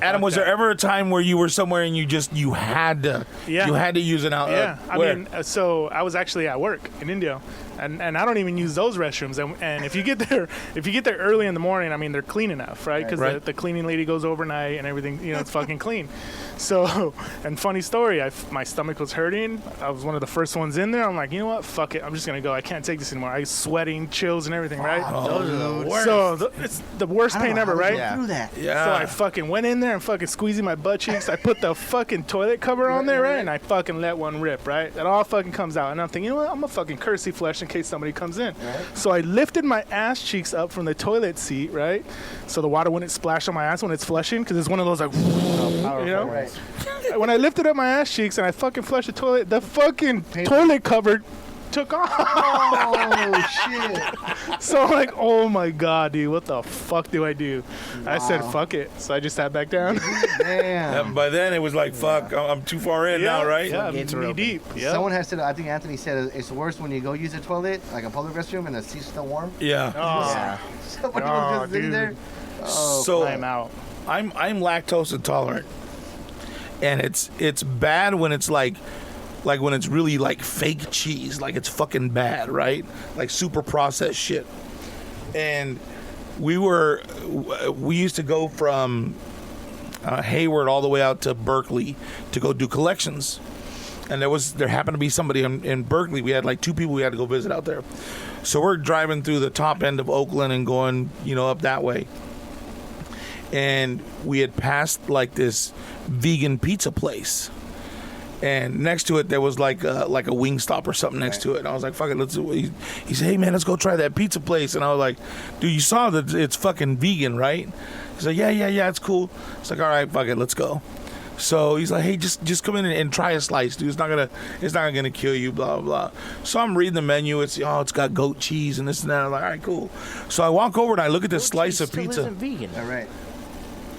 [SPEAKER 2] Adam, was there ever a time where you were somewhere and you had to
[SPEAKER 4] Yeah.
[SPEAKER 2] you had to use an outlet?
[SPEAKER 4] Yeah, I
[SPEAKER 2] Where?
[SPEAKER 4] mean, so I was actually at work in India, and I don't even use those restrooms. And if you get there early in the morning, I mean, they're clean enough, right? Because
[SPEAKER 2] Right.
[SPEAKER 4] the cleaning lady goes overnight and everything, you know, it's fucking clean. So, and funny story, my stomach was hurting. I was one of the first ones in there. I'm like, you know what? Fuck it. I'm just gonna go. I can't take this anymore. I was sweating, chills, and everything, right?
[SPEAKER 1] Those are the worst.
[SPEAKER 4] So it's the worst
[SPEAKER 3] I don't
[SPEAKER 4] pain
[SPEAKER 3] know
[SPEAKER 4] ever,
[SPEAKER 3] how they
[SPEAKER 4] right?
[SPEAKER 3] go
[SPEAKER 1] Yeah.
[SPEAKER 3] through that.
[SPEAKER 2] Yeah.
[SPEAKER 4] So I fucking went in there and fucking squeezing my butt cheeks. I put the fucking toilet cover on there, right? And I fucking let one rip, right? It all fucking comes out. And I'm thinking, you know what? I'm gonna fucking cursey flesh in case somebody comes in. So I lifted my ass cheeks up from the toilet seat, right? So the water wouldn't splash on my ass when it's flushing, because it's one of those like, you know?
[SPEAKER 3] Right.
[SPEAKER 4] When I lifted up my ass cheeks and I fucking flushed the toilet, the fucking toilet cover took off.
[SPEAKER 3] Oh shit.
[SPEAKER 4] So I'm like, oh my god, dude, what the fuck do I do? I said,
[SPEAKER 3] Wow.
[SPEAKER 4] fuck it. So I just sat back down.
[SPEAKER 3] Damn.
[SPEAKER 2] By then it was like, fuck, I'm too far in now, right?
[SPEAKER 4] Yeah,
[SPEAKER 1] Gates are
[SPEAKER 4] knee
[SPEAKER 1] open.
[SPEAKER 4] deep. Yeah.
[SPEAKER 3] Someone has said, I think Anthony said it's worse when you go use a toilet, like a public restroom, and the seat's still warm.
[SPEAKER 2] Yeah.
[SPEAKER 4] Oh,
[SPEAKER 1] Yeah.
[SPEAKER 3] Somebody
[SPEAKER 4] Oh,
[SPEAKER 3] was just sitting
[SPEAKER 4] dude.
[SPEAKER 3] there. Oh,
[SPEAKER 2] So
[SPEAKER 4] I'm out.
[SPEAKER 2] I'm lactose intolerant, and it's bad when it's like when it's really like fake cheese, like it's fucking bad, right? Like super processed shit. And we used to go from Hayward all the way out to Berkeley to go do collections. And there happened to be somebody in Berkeley. We had like 2 people we had to go visit out there. So we're driving through the top end of Oakland and going, up that way. And we had passed like this vegan pizza place. And next to it, there was like a Wingstop or something next to it. And I was like, fuck it, let's do it. He said, hey, man, let's go try that pizza place. And I was like, dude, you saw that it's fucking vegan, right? He's like, yeah, it's cool. It's like, all right, fuck it, let's go. So he's like, hey, just come in and try a slice, dude. It's not gonna kill you, blah, blah, blah. So I'm reading the menu. It's got goat cheese and this and that. I'm like, all right, cool. So I walk over and I look at this slice of
[SPEAKER 1] Still
[SPEAKER 2] pizza.
[SPEAKER 1] isn't vegan.
[SPEAKER 3] all right.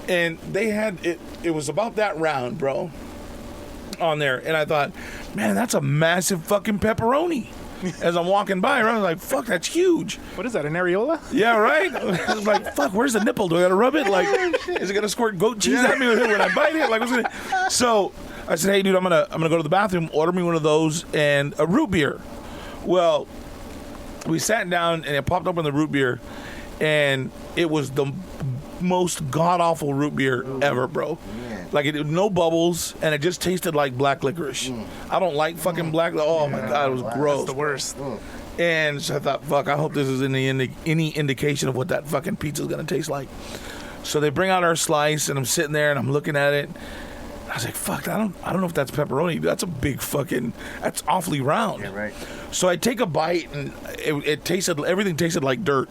[SPEAKER 2] And they had it was about that round, bro, on there. And I thought, man, that's a massive fucking pepperoni. As I'm walking by, I was like, fuck, that's huge.
[SPEAKER 4] What is that, an areola?
[SPEAKER 2] Yeah, right? I was like, fuck, where's the nipple? Do I gotta rub it? Like, is it gonna squirt goat cheese at me when I bite it? Like, what's gonna... So I said, hey, dude, I'm gonna go to the bathroom, order me one of those and a root beer. Well, we sat down and it popped up on the root beer, and it was the most god awful root beer ever, bro.
[SPEAKER 3] Man.
[SPEAKER 2] Like no bubbles, and it just tasted like black licorice. I don't like fucking black. Oh my god, it was gross.
[SPEAKER 4] That's the worst.
[SPEAKER 3] Oh,
[SPEAKER 2] And so I thought, fuck, I hope this is any indication of what that fucking pizza's gonna taste like. So they bring out our slice, and I'm sitting there and I'm looking at it. I was like, fuck, I don't know if that's pepperoni. That's a big fucking, that's awfully round.
[SPEAKER 3] Yeah, right.
[SPEAKER 2] So I take a bite, and everything tasted like dirt.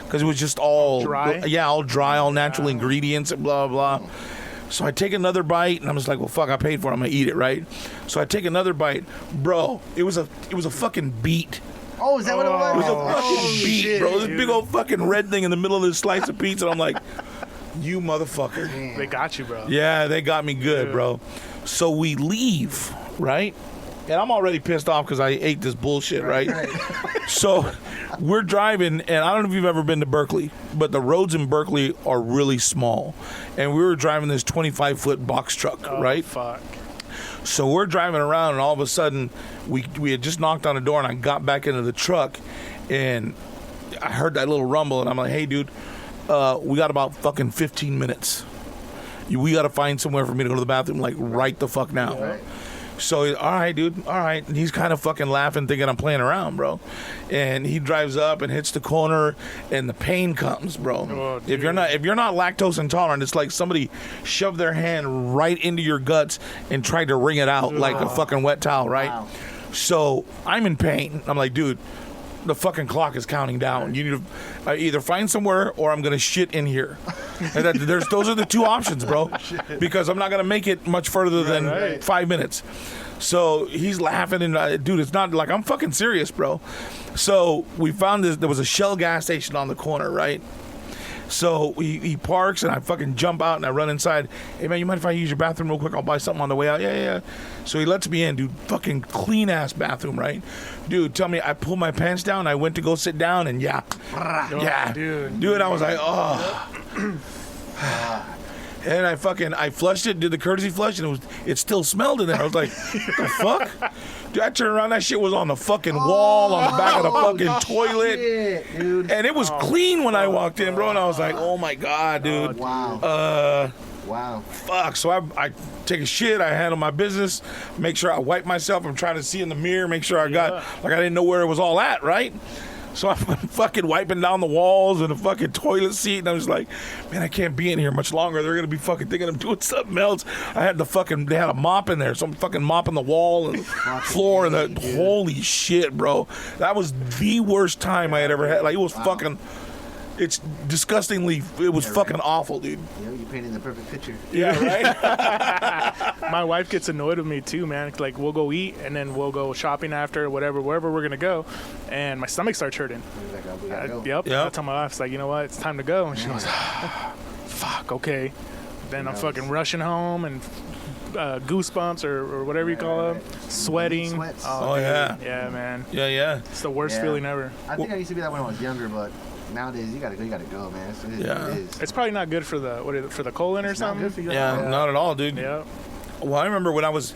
[SPEAKER 2] Because it was just all
[SPEAKER 4] dry?
[SPEAKER 2] Yeah, all dry, all natural ingredients, and blah, blah. So I take another bite, and I'm just like, well, fuck, I paid for it. I'm going to eat it, right? So I take another bite. Bro, it was a fucking beet.
[SPEAKER 3] Oh, is that what it was?
[SPEAKER 2] It was a fucking beet,
[SPEAKER 4] shit,
[SPEAKER 2] bro. This
[SPEAKER 4] dude.
[SPEAKER 2] big old fucking red thing in the middle of this slice of pizza. And I'm like, you motherfucker.
[SPEAKER 4] They got you, bro.
[SPEAKER 2] Yeah, they got me good, bro. So we leave, right? And I'm already pissed off because I ate this bullshit, right? So we're driving, and I don't know if you've ever been to Berkeley, but the roads in Berkeley are really small. And we were driving this 25-foot box truck, right?
[SPEAKER 4] Fuck.
[SPEAKER 2] So we're driving around, and all of a sudden, we had just knocked on the door, and I got back into the truck, and I heard that little rumble, and I'm like, hey, dude, we got about fucking 15 minutes. We got to find somewhere for me to go to the bathroom, like, right the fuck now.
[SPEAKER 3] Right.
[SPEAKER 2] So, all right, dude, all right. And he's kind of fucking laughing, thinking I'm playing around, bro. And he drives up and hits the corner, and the pain comes, bro.
[SPEAKER 4] Oh,
[SPEAKER 2] if you're not lactose intolerant, it's like somebody shoved their hand right into your guts and tried to wring it out like a fucking wet towel, right?
[SPEAKER 3] Wow.
[SPEAKER 2] So I'm in pain. I'm like, dude, the fucking clock is counting down. You need to either find somewhere or I'm gonna shit in here. And those are the two options, bro. Because I'm not gonna make it much further than 5 minutes. So he's laughing, and dude, it's not like I'm fucking serious, bro. So we found this. There was a Shell gas station on the corner, right? So he parks, and I fucking jump out, and I run inside. Hey, man, you mind if I use your bathroom real quick? I'll buy something on the way out. Yeah. So he lets me in, dude. Fucking clean-ass bathroom, right? Dude, tell me, I pulled my pants down. I went to go sit down, and yeah. Dude, I was like, oh. And I flushed it, did the courtesy flush, and it still smelled in there. I was like, the fuck? Dude, I turned around, that shit was on the fucking wall, on the back of the fucking toilet.
[SPEAKER 3] Shit, dude.
[SPEAKER 2] And it was clean when I walked in, bro, and I was like, oh my God, dude.
[SPEAKER 3] Wow. Wow.
[SPEAKER 2] Fuck. So I take a shit, I handle my business, make sure I wipe myself. I'm trying to see in the mirror, make sure I didn't know where it was all at, right? So I'm fucking wiping down the walls and the fucking toilet seat, and I was like, man, I can't be in here much longer. They're gonna be fucking thinking I'm doing something else. They had a mop in there, so I'm fucking mopping the wall and the floor and the holy shit, bro. That was the worst time I had ever had. Like, it was fucking. It's disgustingly. It was fucking awful, dude.
[SPEAKER 3] You know, you painted the perfect picture.
[SPEAKER 2] Yeah, right.
[SPEAKER 4] My wife gets annoyed with me too, man. Like, we'll go eat and then we'll go shopping after, wherever we're gonna go, and my stomach starts hurting.
[SPEAKER 3] Like, oh, we gotta go.
[SPEAKER 4] Yep. I tell my wife, it's like, you know what, it's time to go, and she goes, fuck, okay. Then I'm fucking rushing home and goosebumps or whatever you call them, sweating.
[SPEAKER 3] Sweats.
[SPEAKER 2] Oh,
[SPEAKER 4] dude.
[SPEAKER 2] yeah.
[SPEAKER 4] Yeah, man.
[SPEAKER 2] Yeah.
[SPEAKER 4] It's the worst
[SPEAKER 3] Yeah.
[SPEAKER 4] feeling ever.
[SPEAKER 3] I think I used to be that when I was younger, but nowadays you gotta go, man. It is.
[SPEAKER 4] It's probably not good for the colon or
[SPEAKER 3] It's not
[SPEAKER 4] something.
[SPEAKER 3] good for you.
[SPEAKER 2] Yeah, not at all, dude.
[SPEAKER 4] Yeah.
[SPEAKER 2] Well, I remember when I was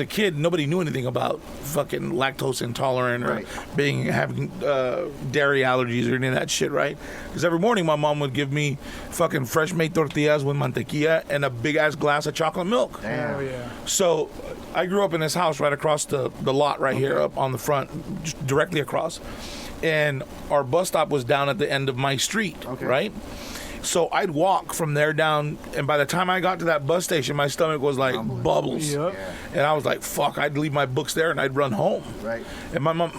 [SPEAKER 2] a kid, nobody knew anything about fucking lactose intolerant or having dairy allergies or any of that shit, right? Because every morning my mom would give me fucking fresh made tortillas with mantequilla and a big ass glass of chocolate milk.
[SPEAKER 3] Damn.
[SPEAKER 4] Oh yeah.
[SPEAKER 2] So I grew up in this house right across the lot right here up on the front, just directly across. And our bus stop was down at the end of my street, right? So I'd walk from there down, and by the time I got to that bus station, my stomach was like bubbles.
[SPEAKER 4] Yep.
[SPEAKER 2] And I was like, fuck, I'd leave my books there and I'd run home.
[SPEAKER 3] Right.
[SPEAKER 2] And my mom,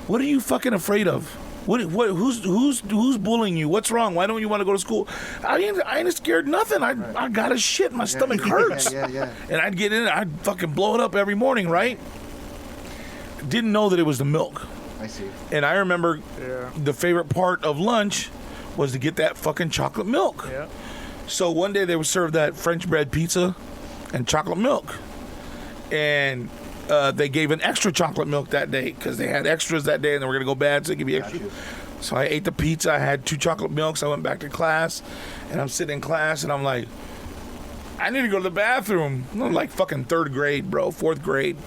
[SPEAKER 2] what are you fucking afraid of? Who's bullying you? What's wrong? Why don't you want to go to school? I ain't scared of nothing. I got a shit. My stomach hurts.
[SPEAKER 3] Yeah.
[SPEAKER 2] And I'd get in it. I'd fucking blow it up every morning, right? Didn't know that it was the milk.
[SPEAKER 3] I see.
[SPEAKER 2] And I remember the favorite part of lunch was to get that fucking chocolate milk.
[SPEAKER 4] Yeah.
[SPEAKER 2] So one day they would serve that French bread pizza and chocolate milk. And they gave an extra chocolate milk that day because they had extras that day and they were going to go bad, so they give you extra. So I ate the pizza. I had 2 chocolate milks. I went back to class, and I'm sitting in class, and I'm like, I need to go to the bathroom. I'm like fucking 3rd grade, bro, 4th grade.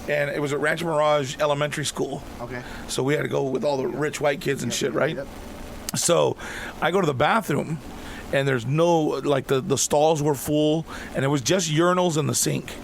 [SPEAKER 2] And it was at Rancho Mirage Elementary School.
[SPEAKER 3] Okay.
[SPEAKER 2] So we had to go with all the rich white kids and shit, right?
[SPEAKER 3] Yep.
[SPEAKER 2] So I go to the bathroom, and there's no, like, the stalls were full, and it was just urinals in the sink.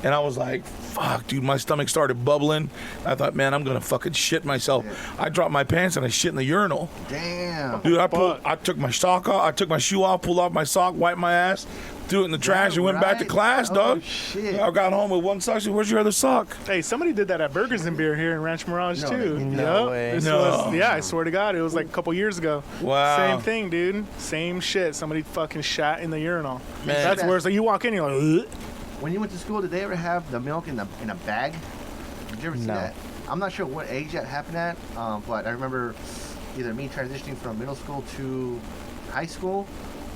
[SPEAKER 2] And I was like, fuck, dude, my stomach started bubbling. I thought, man, I'm going to fucking shit myself. I dropped my pants and I shit in the urinal.
[SPEAKER 3] Damn.
[SPEAKER 2] Dude, I took my sock off, I took my shoe off, pulled off my sock, wiped my ass, threw it in the trash, and went back to class, dog.
[SPEAKER 3] Shit.
[SPEAKER 2] I got home with one sock. Said, where's your other sock?
[SPEAKER 4] Hey, somebody did that at Burgers and Beer here in Ranch Mirage too.
[SPEAKER 1] No way.
[SPEAKER 4] This
[SPEAKER 2] No.
[SPEAKER 4] was, yeah, I swear to God, it was like a couple years ago.
[SPEAKER 2] Wow.
[SPEAKER 4] Same thing, dude. Same shit. Somebody fucking shat in the urinal.
[SPEAKER 2] Man.
[SPEAKER 4] That's where it's like you walk in, you're like, ugh.
[SPEAKER 3] When you went to school, did they ever have the milk in a bag? Did you ever see
[SPEAKER 1] No.
[SPEAKER 3] that? I'm not sure what age that happened at, but I remember either me transitioning from middle school to high school.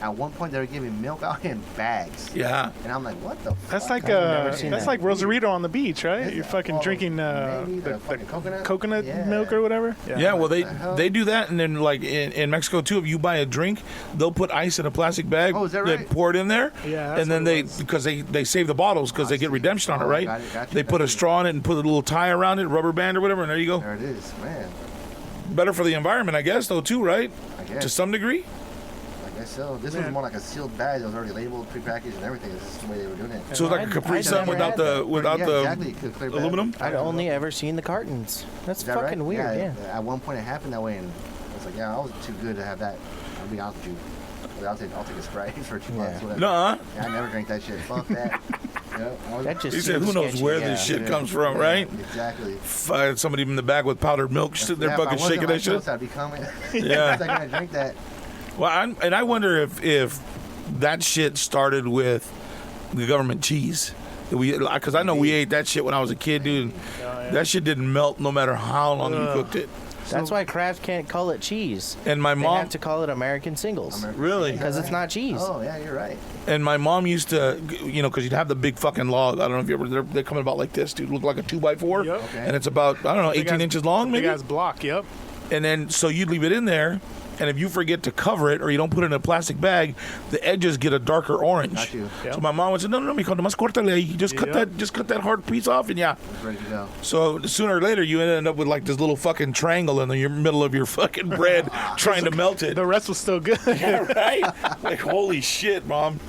[SPEAKER 3] At one point, they were giving milk out in bags.
[SPEAKER 2] Yeah.
[SPEAKER 3] And I'm like, what the
[SPEAKER 4] That's
[SPEAKER 3] fuck?
[SPEAKER 4] like
[SPEAKER 1] never seen
[SPEAKER 4] that's
[SPEAKER 1] that.
[SPEAKER 4] like Rosarito on the beach, right?
[SPEAKER 3] Is
[SPEAKER 4] You're
[SPEAKER 3] it?
[SPEAKER 4] fucking
[SPEAKER 3] Oh,
[SPEAKER 4] drinking
[SPEAKER 3] maybe the fucking coconut?
[SPEAKER 4] coconut milk or whatever.
[SPEAKER 2] Yeah, well,
[SPEAKER 3] the hell?
[SPEAKER 2] they do that, and then, like, in Mexico, too, if you buy a drink, they'll put ice in a plastic bag.
[SPEAKER 3] Oh, is that
[SPEAKER 2] They
[SPEAKER 3] right?
[SPEAKER 2] pour it in there.
[SPEAKER 4] Yeah, that's
[SPEAKER 2] and then
[SPEAKER 4] what it was.
[SPEAKER 2] because they save the bottles because they get redemption on it,
[SPEAKER 3] Oh,
[SPEAKER 2] right?
[SPEAKER 3] got you,
[SPEAKER 2] They put a straw in it and put a little tie around it, rubber band or whatever, and there you go.
[SPEAKER 3] There it is, man.
[SPEAKER 2] Better for the environment, I guess, though, too, right?
[SPEAKER 3] I guess.
[SPEAKER 2] To some degree.
[SPEAKER 3] I guess so. This
[SPEAKER 4] Man.
[SPEAKER 3] was more like a sealed bag that was already labeled, prepacked, and everything. This is the way they were doing it.
[SPEAKER 2] So it's like a
[SPEAKER 1] I'd
[SPEAKER 2] Capri Sun
[SPEAKER 1] never
[SPEAKER 2] without
[SPEAKER 1] had
[SPEAKER 2] the
[SPEAKER 1] that.
[SPEAKER 2] without
[SPEAKER 3] yeah,
[SPEAKER 2] the
[SPEAKER 3] exactly. Clear bag.
[SPEAKER 2] aluminum.
[SPEAKER 1] I'd only ever seen the cartons. That's
[SPEAKER 3] Is that
[SPEAKER 1] fucking
[SPEAKER 3] right?
[SPEAKER 1] weird, yeah.
[SPEAKER 3] At one point, it happened that way, and I was like, yeah, I was too good to have that. I'll be honest with you. But I'll take a Sprite for $2.
[SPEAKER 1] Yeah.
[SPEAKER 3] Whatever.
[SPEAKER 2] Nuh-uh.
[SPEAKER 3] Yeah, I never drank that shit. Fuck that. Yep, I was-
[SPEAKER 1] That just
[SPEAKER 2] He said,
[SPEAKER 1] seems
[SPEAKER 2] "Who knows
[SPEAKER 1] sketchy,
[SPEAKER 2] where
[SPEAKER 1] yeah.
[SPEAKER 2] this shit
[SPEAKER 3] Yeah,
[SPEAKER 2] comes from,
[SPEAKER 3] yeah,
[SPEAKER 2] right?"
[SPEAKER 3] Exactly.
[SPEAKER 2] Find somebody in the bag with powdered milk, sitting there
[SPEAKER 3] Yeah, if I
[SPEAKER 2] fucking
[SPEAKER 3] wasn't
[SPEAKER 2] shaking that
[SPEAKER 3] lactose,
[SPEAKER 2] shit.
[SPEAKER 3] I'd be coming.
[SPEAKER 2] Yeah.
[SPEAKER 3] Second I drink that.
[SPEAKER 2] Well, I wonder if that shit started with the government cheese. Because I know we ate that shit when I was a kid, dude. That shit didn't melt no matter how long you cooked it.
[SPEAKER 1] That's why Kraft can't call it cheese.
[SPEAKER 2] And my
[SPEAKER 1] They
[SPEAKER 2] mom,
[SPEAKER 1] have to call it American Singles.
[SPEAKER 2] really,
[SPEAKER 1] Because it's not cheese.
[SPEAKER 3] Oh, yeah, you're right.
[SPEAKER 2] and my mom used to, because you'd have the big fucking log. I don't know if you ever, they're coming about like this, dude. Look like a 2x4,
[SPEAKER 4] Yep.
[SPEAKER 3] Okay.
[SPEAKER 2] and it's about 18 inches long,
[SPEAKER 4] Big
[SPEAKER 2] maybe.
[SPEAKER 4] ass block. Yep.
[SPEAKER 2] And then so you'd leave it in there, and if you forget to cover it or you don't put it in a plastic bag, the edges get a darker orange.
[SPEAKER 3] Got you.
[SPEAKER 4] Yeah.
[SPEAKER 2] So my mom would say, no, mijo, nomás córtale. You just cut that hard piece off, and yeah.
[SPEAKER 3] It's ready to go.
[SPEAKER 2] So sooner or later, you end up with like this little fucking triangle in the middle of your fucking bread, trying to melt it.
[SPEAKER 4] The rest was still good.
[SPEAKER 2] Yeah, right? Like, holy shit, mom.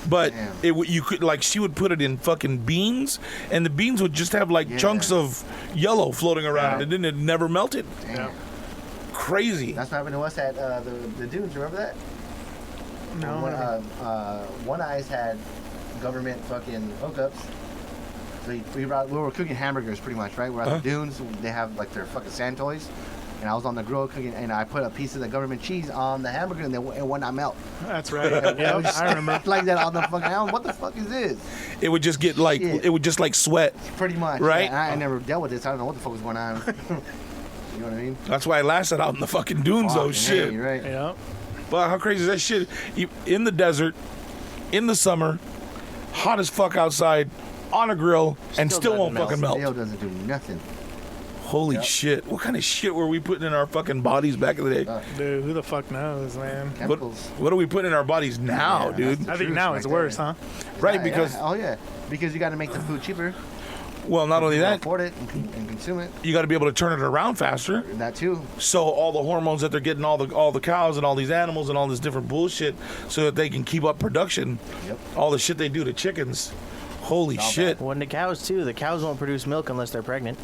[SPEAKER 2] But
[SPEAKER 3] Damn.
[SPEAKER 2] you could, like, she would put it in fucking beans, and the beans would just have like
[SPEAKER 3] Yeah.
[SPEAKER 2] chunks of yellow floating around,
[SPEAKER 3] Right.
[SPEAKER 2] and then it never melted.
[SPEAKER 3] Damn.
[SPEAKER 2] Crazy.
[SPEAKER 3] That's what happened to us at the dunes. Remember that?
[SPEAKER 4] No.
[SPEAKER 3] One Eyes had government fucking hookups. So we were cooking hamburgers pretty much, right? We're at the dunes. They have like their fucking sand toys. And I was on the grill cooking, and I put a piece of the government cheese on the hamburger, and it would not melt.
[SPEAKER 4] That's right. Yeah, I remember.
[SPEAKER 3] Like that on the fucking island. What the fuck is this?
[SPEAKER 2] It would just get like,
[SPEAKER 3] Shit.
[SPEAKER 2] it would just like sweat.
[SPEAKER 3] Pretty much.
[SPEAKER 2] Right?
[SPEAKER 3] Yeah, and I never dealt with this. I don't know what the fuck was going on. You know what I mean?
[SPEAKER 2] That's why I lasted out in the fucking dunes, though.
[SPEAKER 3] Fucking
[SPEAKER 2] Shit.
[SPEAKER 3] hey, you're right.
[SPEAKER 4] Yeah.
[SPEAKER 2] But how crazy is that shit? In the desert, in the summer, hot as fuck outside, on a grill, and still won't
[SPEAKER 1] doesn't
[SPEAKER 2] fucking
[SPEAKER 3] Still
[SPEAKER 2] melt.
[SPEAKER 3] doesn't do nothing.
[SPEAKER 2] Holy shit. What kind of shit were we putting in our fucking bodies back in the day?
[SPEAKER 4] Dude, who the fuck knows, man?
[SPEAKER 2] What,
[SPEAKER 3] Chemicals.
[SPEAKER 2] what are we putting in our bodies now,
[SPEAKER 3] Yeah,
[SPEAKER 2] dude?
[SPEAKER 3] that's
[SPEAKER 4] I think
[SPEAKER 3] truth
[SPEAKER 4] now
[SPEAKER 3] right
[SPEAKER 4] it's
[SPEAKER 3] there.
[SPEAKER 4] worse, huh?
[SPEAKER 2] Right,
[SPEAKER 3] Yeah,
[SPEAKER 2] because,
[SPEAKER 3] yeah. Oh yeah, because you got to make the food cheaper.
[SPEAKER 2] well, not only
[SPEAKER 3] You can
[SPEAKER 2] that,
[SPEAKER 3] afford it and consume it.
[SPEAKER 2] you got to be able to turn it around faster.
[SPEAKER 3] That too.
[SPEAKER 2] So all the hormones that they're getting, all the cows and all these animals and all this different bullshit, so that they can keep up production.
[SPEAKER 3] Yep.
[SPEAKER 2] All the shit they do to chickens. Holy shit.
[SPEAKER 1] Well, and the cows, too. The cows won't produce milk unless they're pregnant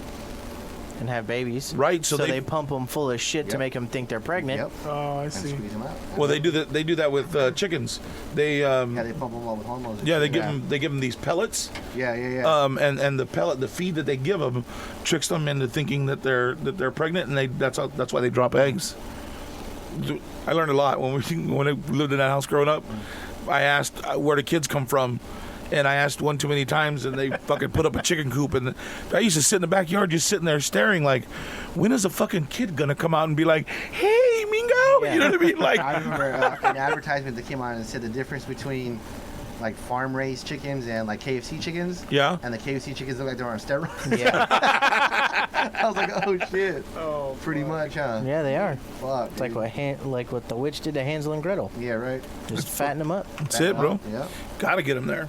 [SPEAKER 1] and have babies.
[SPEAKER 2] Right, so
[SPEAKER 1] So
[SPEAKER 2] they-
[SPEAKER 1] they pump them full of shit to
[SPEAKER 3] Yep.
[SPEAKER 1] make them think they're pregnant.
[SPEAKER 3] Yep.
[SPEAKER 4] Oh, I
[SPEAKER 3] And
[SPEAKER 4] see.
[SPEAKER 3] squeeze them out.
[SPEAKER 2] Well, they do that. They do that with chickens. They
[SPEAKER 3] Yeah, they pump them all with hormones. and
[SPEAKER 2] yeah, they
[SPEAKER 3] shit.
[SPEAKER 2] give them these pellets.
[SPEAKER 3] Yeah, yeah, yeah.
[SPEAKER 2] And the feed that they give them tricks them into thinking that they're pregnant, and that's why they drop eggs. I learned a lot when I lived in that house growing up. I asked where the kids come from, and I asked one too many times, and they fucking put up a chicken coop. And I used to sit in the backyard just sitting there staring like, when is a fucking kid gonna come out and be like, hey, Mingo?
[SPEAKER 1] Yeah.
[SPEAKER 2] You know what I mean? Like,
[SPEAKER 3] I remember an advertisement that came on and said the difference between like farm raised chickens and like KFC chickens.
[SPEAKER 2] yeah.
[SPEAKER 3] And the KFC chickens look like they're on steroids.
[SPEAKER 1] Yeah.
[SPEAKER 3] I was like, oh shit.
[SPEAKER 4] Oh,
[SPEAKER 3] Pretty much, huh?
[SPEAKER 1] Yeah, they are.
[SPEAKER 3] Fuck.
[SPEAKER 1] It's like what the witch did to Hansel and Gretel.
[SPEAKER 3] Yeah, right.
[SPEAKER 1] Just fatten them up.
[SPEAKER 2] That's it, bro.
[SPEAKER 3] Yeah,
[SPEAKER 2] Gotta get them there.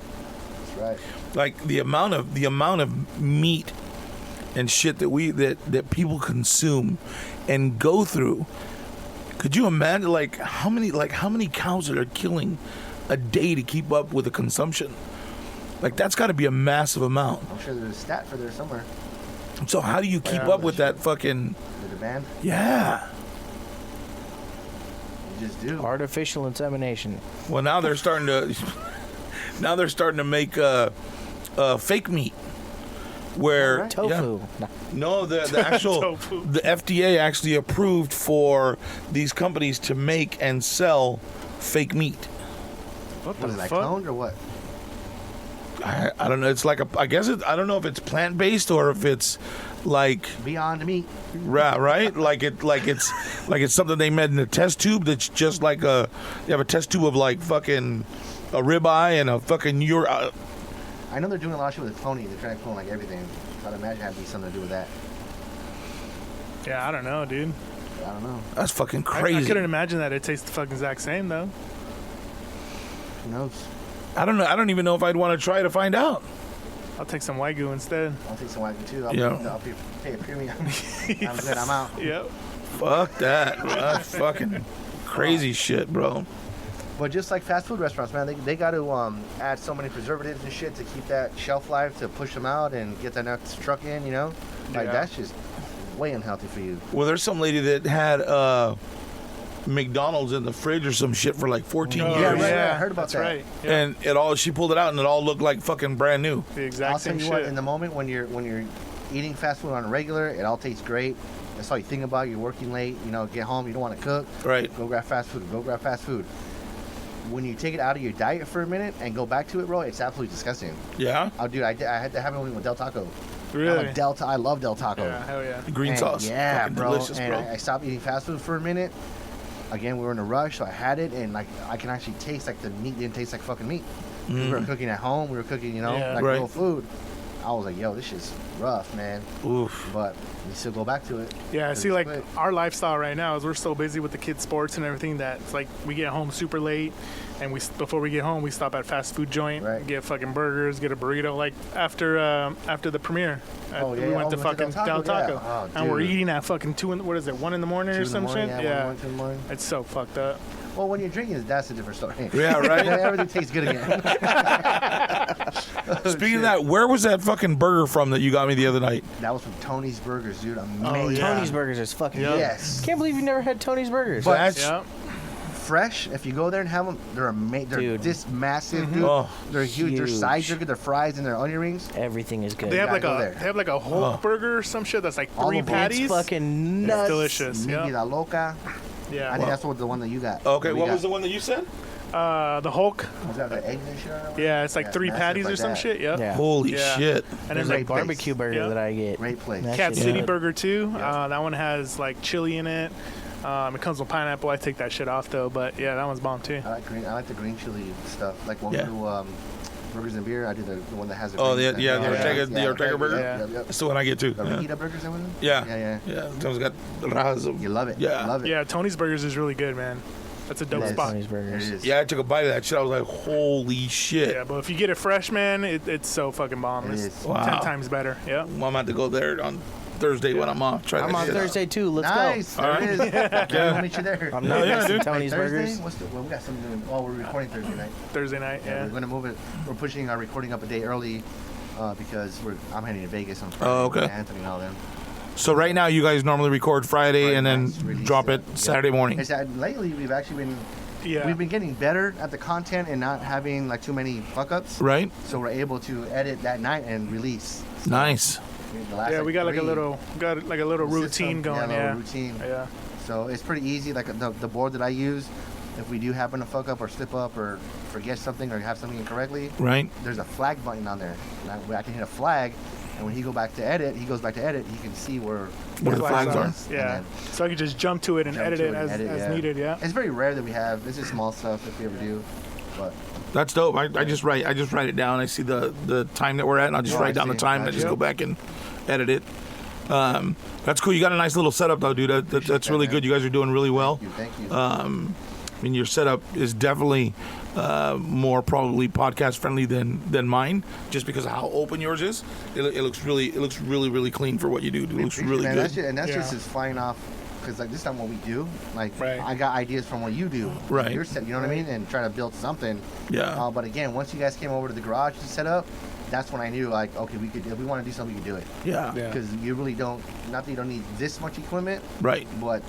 [SPEAKER 3] that's right.
[SPEAKER 2] Like the amount of meat and shit that people consume and go through. Could you imagine like how many cows that are killing a day to keep up with the consumption? Like, that's got to be a massive amount.
[SPEAKER 3] I'm sure there's a stat for there somewhere.
[SPEAKER 2] So how do you keep up with that fucking...
[SPEAKER 3] The demand.
[SPEAKER 2] Yeah.
[SPEAKER 3] You just do.
[SPEAKER 1] Artificial insemination.
[SPEAKER 2] Well, now they're starting to... Now they're starting to make fake meat. Where...
[SPEAKER 3] Right.
[SPEAKER 1] Tofu.
[SPEAKER 2] Yeah. No, the actual...
[SPEAKER 4] Tofu.
[SPEAKER 2] The FDA actually approved for these companies to make and sell fake meat.
[SPEAKER 4] What
[SPEAKER 3] What
[SPEAKER 4] the
[SPEAKER 3] is that,
[SPEAKER 4] fuck?
[SPEAKER 3] cloned or what?
[SPEAKER 2] I don't know. It's like I guess I don't know if it's plant based or if it's like
[SPEAKER 3] Beyond meat.
[SPEAKER 2] right, like it's something they made in a test tube that's just like you have a test tube of like fucking a ribeye and a fucking
[SPEAKER 3] I know they're doing a lot of shit with the cloning. They're trying to clone like everything. So I'd imagine it had to be something to do with that.
[SPEAKER 4] Yeah, I don't know, dude.
[SPEAKER 3] I don't know.
[SPEAKER 2] that's fucking
[SPEAKER 4] I
[SPEAKER 2] crazy.
[SPEAKER 4] couldn't imagine that it tastes the fucking exact same though.
[SPEAKER 3] Who knows?
[SPEAKER 2] I don't know. I don't even know if I'd want to try to find out.
[SPEAKER 4] I'll take some Wagyu instead.
[SPEAKER 3] I'll take some Wagyu too. I'll
[SPEAKER 2] Yeah.
[SPEAKER 3] pay a premium. I'm good. I'm out.
[SPEAKER 4] Yep.
[SPEAKER 2] Fuck that. That's fucking crazy shit, bro.
[SPEAKER 3] But just like fast food restaurants, man, they got to add so many preservatives and shit to keep that shelf life, to push them out and get that next truck in, you know? Like,
[SPEAKER 4] Yeah.
[SPEAKER 3] that's just way unhealthy for you.
[SPEAKER 2] Well, there's some lady that had McDonald's in the fridge or some shit for like 14
[SPEAKER 4] Oh,
[SPEAKER 2] years.
[SPEAKER 3] Yeah, right, I heard about
[SPEAKER 4] That's
[SPEAKER 3] that.
[SPEAKER 4] right. Yep.
[SPEAKER 2] And she pulled it out and it all looked like fucking brand new.
[SPEAKER 4] The
[SPEAKER 3] I'll
[SPEAKER 4] exact
[SPEAKER 3] tell
[SPEAKER 4] same
[SPEAKER 3] you
[SPEAKER 4] shit.
[SPEAKER 3] what, in the moment when you're eating fast food on a regular, it all tastes great. That's all you think about. You're working late, you know, get home, you don't want to cook.
[SPEAKER 2] Right.
[SPEAKER 3] Go grab fast food. Go grab fast food. When you take it out of your diet for a minute and go back to it, bro, it's absolutely disgusting.
[SPEAKER 2] Yeah.
[SPEAKER 3] Oh, dude, I had to have it with Del Taco.
[SPEAKER 4] Really?
[SPEAKER 3] I love Del Taco.
[SPEAKER 4] Yeah, hell yeah.
[SPEAKER 2] Green
[SPEAKER 3] And
[SPEAKER 2] sauce.
[SPEAKER 3] Yeah,
[SPEAKER 2] Fucking
[SPEAKER 3] bro.
[SPEAKER 2] delicious,
[SPEAKER 3] and
[SPEAKER 2] bro.
[SPEAKER 3] I stopped eating fast food for a minute. Again, we were in a rush, so I had it, and like I can actually taste like the meat didn't taste like fucking meat. We were cooking at home. We were cooking, you know,
[SPEAKER 4] Yeah.
[SPEAKER 3] like
[SPEAKER 2] Right.
[SPEAKER 3] real food. I was like, yo, this shit's rough, man.
[SPEAKER 2] Oof.
[SPEAKER 3] But you still go back to it.
[SPEAKER 4] Yeah,
[SPEAKER 3] 'cause
[SPEAKER 4] see,
[SPEAKER 3] it's
[SPEAKER 4] like
[SPEAKER 3] quick.
[SPEAKER 4] our lifestyle right now is we're so busy with the kids' sports and everything that it's like we get home super late, and before we get home we stop at fast food joint,
[SPEAKER 3] Right.
[SPEAKER 4] get fucking burgers, get a burrito. Like after the premiere,
[SPEAKER 3] Oh, yeah,
[SPEAKER 4] we
[SPEAKER 3] yeah.
[SPEAKER 4] went to
[SPEAKER 3] Oh, we
[SPEAKER 4] fucking Del Taco,
[SPEAKER 3] yeah. Oh,
[SPEAKER 4] and we're
[SPEAKER 3] dude.
[SPEAKER 4] eating at fucking 1 in the morning
[SPEAKER 3] 2
[SPEAKER 4] or
[SPEAKER 3] in the
[SPEAKER 4] some
[SPEAKER 3] morning,
[SPEAKER 4] shit.
[SPEAKER 3] Yeah,
[SPEAKER 4] Yeah,
[SPEAKER 3] 1 in the morning.
[SPEAKER 4] it's so fucked up.
[SPEAKER 3] Well, when you're drinking, that's a different story.
[SPEAKER 2] Yeah, right?
[SPEAKER 3] Everything tastes good again.
[SPEAKER 2] Speaking of that, where was that fucking burger from that you got me the other night?
[SPEAKER 3] That was from Tony's Burgers, dude. Amazing.
[SPEAKER 4] Oh, yeah.
[SPEAKER 1] Tony's Burgers is fucking
[SPEAKER 4] Yeah.
[SPEAKER 1] good.
[SPEAKER 3] Yes.
[SPEAKER 1] Can't believe you never had Tony's Burgers.
[SPEAKER 3] But-
[SPEAKER 2] That's
[SPEAKER 4] Yeah,
[SPEAKER 3] Fresh. If you go there and have them, they're amazing. They're
[SPEAKER 1] Dude.
[SPEAKER 3] this massive, dude.
[SPEAKER 2] Oh,
[SPEAKER 3] They're huge. Their
[SPEAKER 1] huge.
[SPEAKER 3] sides are good. Their fries and their onion rings.
[SPEAKER 1] Everything is good.
[SPEAKER 4] they have
[SPEAKER 3] gotta
[SPEAKER 4] like
[SPEAKER 3] go
[SPEAKER 4] a
[SPEAKER 3] there.
[SPEAKER 4] they have like a Hulk burger or some shit that's like
[SPEAKER 3] All
[SPEAKER 4] 3
[SPEAKER 3] of them.
[SPEAKER 4] patties.
[SPEAKER 1] It's fucking
[SPEAKER 4] It's
[SPEAKER 1] nuts.
[SPEAKER 4] delicious.
[SPEAKER 3] Mi
[SPEAKER 4] Yeah,
[SPEAKER 3] vida loca.
[SPEAKER 4] yeah.
[SPEAKER 3] I think that's the one that you got.
[SPEAKER 2] okay.
[SPEAKER 3] That we
[SPEAKER 2] What
[SPEAKER 3] got.
[SPEAKER 2] was the one that you said?
[SPEAKER 4] The Hulk.
[SPEAKER 3] Was that the eggs and shit on it?
[SPEAKER 4] Yeah, it's like
[SPEAKER 3] Yeah,
[SPEAKER 4] 3
[SPEAKER 3] massive
[SPEAKER 4] patties
[SPEAKER 3] like
[SPEAKER 4] or some
[SPEAKER 3] that.
[SPEAKER 4] shit. Yep.
[SPEAKER 1] Yeah.
[SPEAKER 2] Holy
[SPEAKER 4] Yeah.
[SPEAKER 2] shit.
[SPEAKER 4] And there's
[SPEAKER 3] Great
[SPEAKER 4] like
[SPEAKER 3] place.
[SPEAKER 1] Barbecue burger
[SPEAKER 4] Yeah.
[SPEAKER 1] that I get.
[SPEAKER 3] Great place.
[SPEAKER 1] That
[SPEAKER 4] Cat
[SPEAKER 1] shit's
[SPEAKER 4] City
[SPEAKER 1] good.
[SPEAKER 4] Burger too.
[SPEAKER 3] Yeah.
[SPEAKER 4] That one has like chili in it. It comes with pineapple. I take that shit off though, but yeah, that one's bomb too.
[SPEAKER 3] I like the green chili stuff. Like when
[SPEAKER 2] Yeah.
[SPEAKER 3] we do burgers and beer, I do the one that has the
[SPEAKER 2] Oh,
[SPEAKER 3] green-
[SPEAKER 2] the Ortega burger?
[SPEAKER 3] Yep, yep, yep.
[SPEAKER 2] That's the one I get too.
[SPEAKER 3] The Rita burgers that one?
[SPEAKER 2] Yeah.
[SPEAKER 3] Yeah.
[SPEAKER 2] Yeah. It's got rajas of-
[SPEAKER 3] You love it.
[SPEAKER 2] Yeah.
[SPEAKER 3] Love it.
[SPEAKER 4] Yeah, Tony's Burgers is really good, man. That's a dope
[SPEAKER 3] It is.
[SPEAKER 4] spot.
[SPEAKER 1] Tony's
[SPEAKER 3] It
[SPEAKER 1] Burgers.
[SPEAKER 3] is.
[SPEAKER 2] Yeah, I took a bite of that shit. I was like, holy shit.
[SPEAKER 4] Yeah, but if you get it fresh, man, it's so fucking bomb.
[SPEAKER 3] It
[SPEAKER 4] It's
[SPEAKER 3] is.
[SPEAKER 2] Wow.
[SPEAKER 4] 10 times better. Yeah.
[SPEAKER 2] I'm about to go there on Thursday when I'm off. Try
[SPEAKER 1] I'm
[SPEAKER 2] that
[SPEAKER 1] on
[SPEAKER 2] shit out.
[SPEAKER 1] Thursday too. Let's
[SPEAKER 3] Nice.
[SPEAKER 1] go.
[SPEAKER 3] There it is. Yeah. We'll meet you there.
[SPEAKER 1] I'm
[SPEAKER 2] No,
[SPEAKER 1] not
[SPEAKER 2] yeah,
[SPEAKER 1] next to
[SPEAKER 2] dude.
[SPEAKER 1] Tony's
[SPEAKER 3] Thursday?
[SPEAKER 1] Burgers.
[SPEAKER 3] Well, we got something doing. Oh, we're recording Thursday night.
[SPEAKER 4] Thursday night.
[SPEAKER 3] Yeah,
[SPEAKER 4] Yeah.
[SPEAKER 3] we're gonna move it. We're pushing our recording up a day early because I'm heading to Vegas on Friday.
[SPEAKER 2] Oh, okay.
[SPEAKER 3] with Anthony and all them.
[SPEAKER 2] So right now, you guys normally record Friday and then
[SPEAKER 3] nights, release
[SPEAKER 2] drop it
[SPEAKER 3] yeah.
[SPEAKER 2] Saturday morning.
[SPEAKER 3] It's that lately we've actually been
[SPEAKER 4] Yeah.
[SPEAKER 3] we've been getting better at the content and not having like too many fuck ups.
[SPEAKER 2] Right?
[SPEAKER 3] So we're able to edit that night and release.
[SPEAKER 2] Nice.
[SPEAKER 3] The last,
[SPEAKER 4] Yeah, we got like a
[SPEAKER 3] 3
[SPEAKER 4] little routine
[SPEAKER 3] system,
[SPEAKER 4] going.
[SPEAKER 3] Yeah,
[SPEAKER 4] Yeah.
[SPEAKER 3] little routine.
[SPEAKER 4] Yeah.
[SPEAKER 3] So it's pretty easy. Like the board that I use, if we do happen to fuck up or slip up or forget something or have something incorrectly,
[SPEAKER 2] Right?
[SPEAKER 3] there's a flag button on there. And I can hit a flag, and when he goes back to edit, he can see where
[SPEAKER 2] Where the flags are.
[SPEAKER 3] is, and
[SPEAKER 4] Yeah.
[SPEAKER 3] then
[SPEAKER 4] So I could just jump to it and
[SPEAKER 3] jump
[SPEAKER 4] edit
[SPEAKER 3] to
[SPEAKER 4] it
[SPEAKER 3] and
[SPEAKER 4] as
[SPEAKER 3] edit, yeah.
[SPEAKER 4] needed. Yeah.
[SPEAKER 3] It's very rare that we have. This is small stuff if we ever do, but
[SPEAKER 2] That's dope. I just write it down. I see the time that we're at, and I'll just
[SPEAKER 3] Oh,
[SPEAKER 2] write
[SPEAKER 3] I
[SPEAKER 2] down the
[SPEAKER 3] see.
[SPEAKER 2] time and I just
[SPEAKER 3] Gotcha.
[SPEAKER 2] go back and edit it. That's cool. You got a nice little setup though, dude. That's
[SPEAKER 3] that,
[SPEAKER 2] really
[SPEAKER 3] man.
[SPEAKER 2] good. You guys are doing really well.
[SPEAKER 3] thank you.
[SPEAKER 2] I mean, your setup is definitely more probably podcast friendly than mine, just because of how open yours is. It looks really clean for what you do. It looks really
[SPEAKER 3] man,
[SPEAKER 2] good.
[SPEAKER 3] That's just
[SPEAKER 4] Yeah.
[SPEAKER 3] is flying off because like this is not what we do. Like
[SPEAKER 4] Right.
[SPEAKER 3] I got ideas from what you do.
[SPEAKER 2] Right.
[SPEAKER 3] You're set, you know what I mean, and trying to build something.
[SPEAKER 2] Yeah.
[SPEAKER 3] But again, once you guys came over to the garage to set up, that's when I knew like, okay, we could if we want to do something, we can do it.
[SPEAKER 2] Yeah.
[SPEAKER 4] Yeah.
[SPEAKER 3] Because you really don't. Not that you don't need this much equipment,
[SPEAKER 2] Right.
[SPEAKER 3] but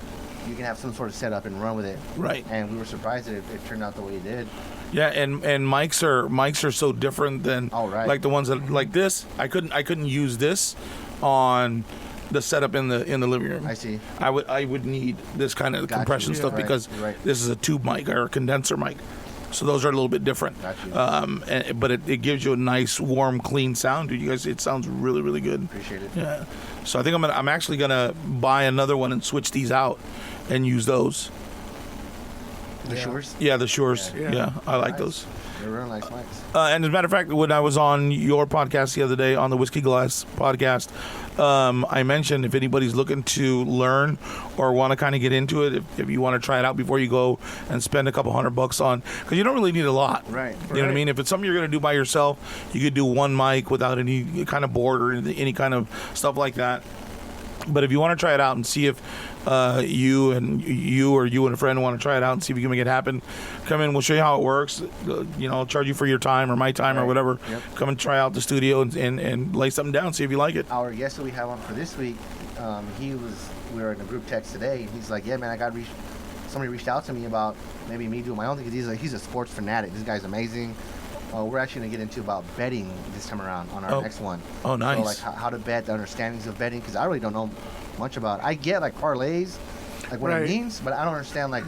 [SPEAKER 3] you can have some sort of setup and run with it.
[SPEAKER 2] Right.
[SPEAKER 3] And we were surprised that it turned out the way it did.
[SPEAKER 2] Yeah, and mics are so different than
[SPEAKER 3] Oh, right.
[SPEAKER 2] like the ones that like this. I couldn't use this on the setup in the living room.
[SPEAKER 3] I see.
[SPEAKER 2] I would need this kind of
[SPEAKER 3] Got you.
[SPEAKER 2] compression
[SPEAKER 3] Yeah.
[SPEAKER 2] stuff
[SPEAKER 3] Right,
[SPEAKER 2] because
[SPEAKER 3] right.
[SPEAKER 2] this is a tube mic or a condenser mic. So those are a little bit different.
[SPEAKER 3] Got you.
[SPEAKER 2] But it gives you a nice, warm, clean sound. Dude, you guys, it sounds really, really good.
[SPEAKER 3] Appreciate it.
[SPEAKER 2] Yeah. So I think I'm actually gonna buy another one and switch these out and use those.
[SPEAKER 3] The
[SPEAKER 4] Yeah.
[SPEAKER 3] Shores.
[SPEAKER 2] Yeah, the Shores.
[SPEAKER 4] Yeah.
[SPEAKER 2] Yeah, I like
[SPEAKER 3] Nice.
[SPEAKER 2] those.
[SPEAKER 3] They're real nice mics.
[SPEAKER 2] And as a matter of fact, when I was on your podcast the other day, on the Whiskey Glass podcast, I mentioned if anybody's looking to learn or want to kind of get into it, if you want to try it out before you go and spend a couple $100 on, because you don't really need a lot.
[SPEAKER 3] Right.
[SPEAKER 2] You know what I mean? If it's something you're going to do by yourself, you could do one mic without any kind of board or any kind of stuff like that. But if you want to try it out and see if you and a friend want to try it out and see if you can make it happen, come in. We'll show you how it works. I'll charge you for your time or my time or
[SPEAKER 3] Right.
[SPEAKER 2] whatever.
[SPEAKER 3] Yep.
[SPEAKER 2] Come and try out the studio and lay something down. See if you like it.
[SPEAKER 3] Our guest that we have on for this week, we were in a group text today, and he's like, yeah, man, somebody reached out to me about maybe me doing my own thing, because he's a sports fanatic. This guy's amazing. We're actually going to get into about betting this time around on our next one.
[SPEAKER 2] Oh, nice.
[SPEAKER 3] So, like, how to bet, the understandings of betting, because I really don't know much about it. I get, like, parlays, like, what
[SPEAKER 4] Right.
[SPEAKER 3] it means, but I don't understand, like,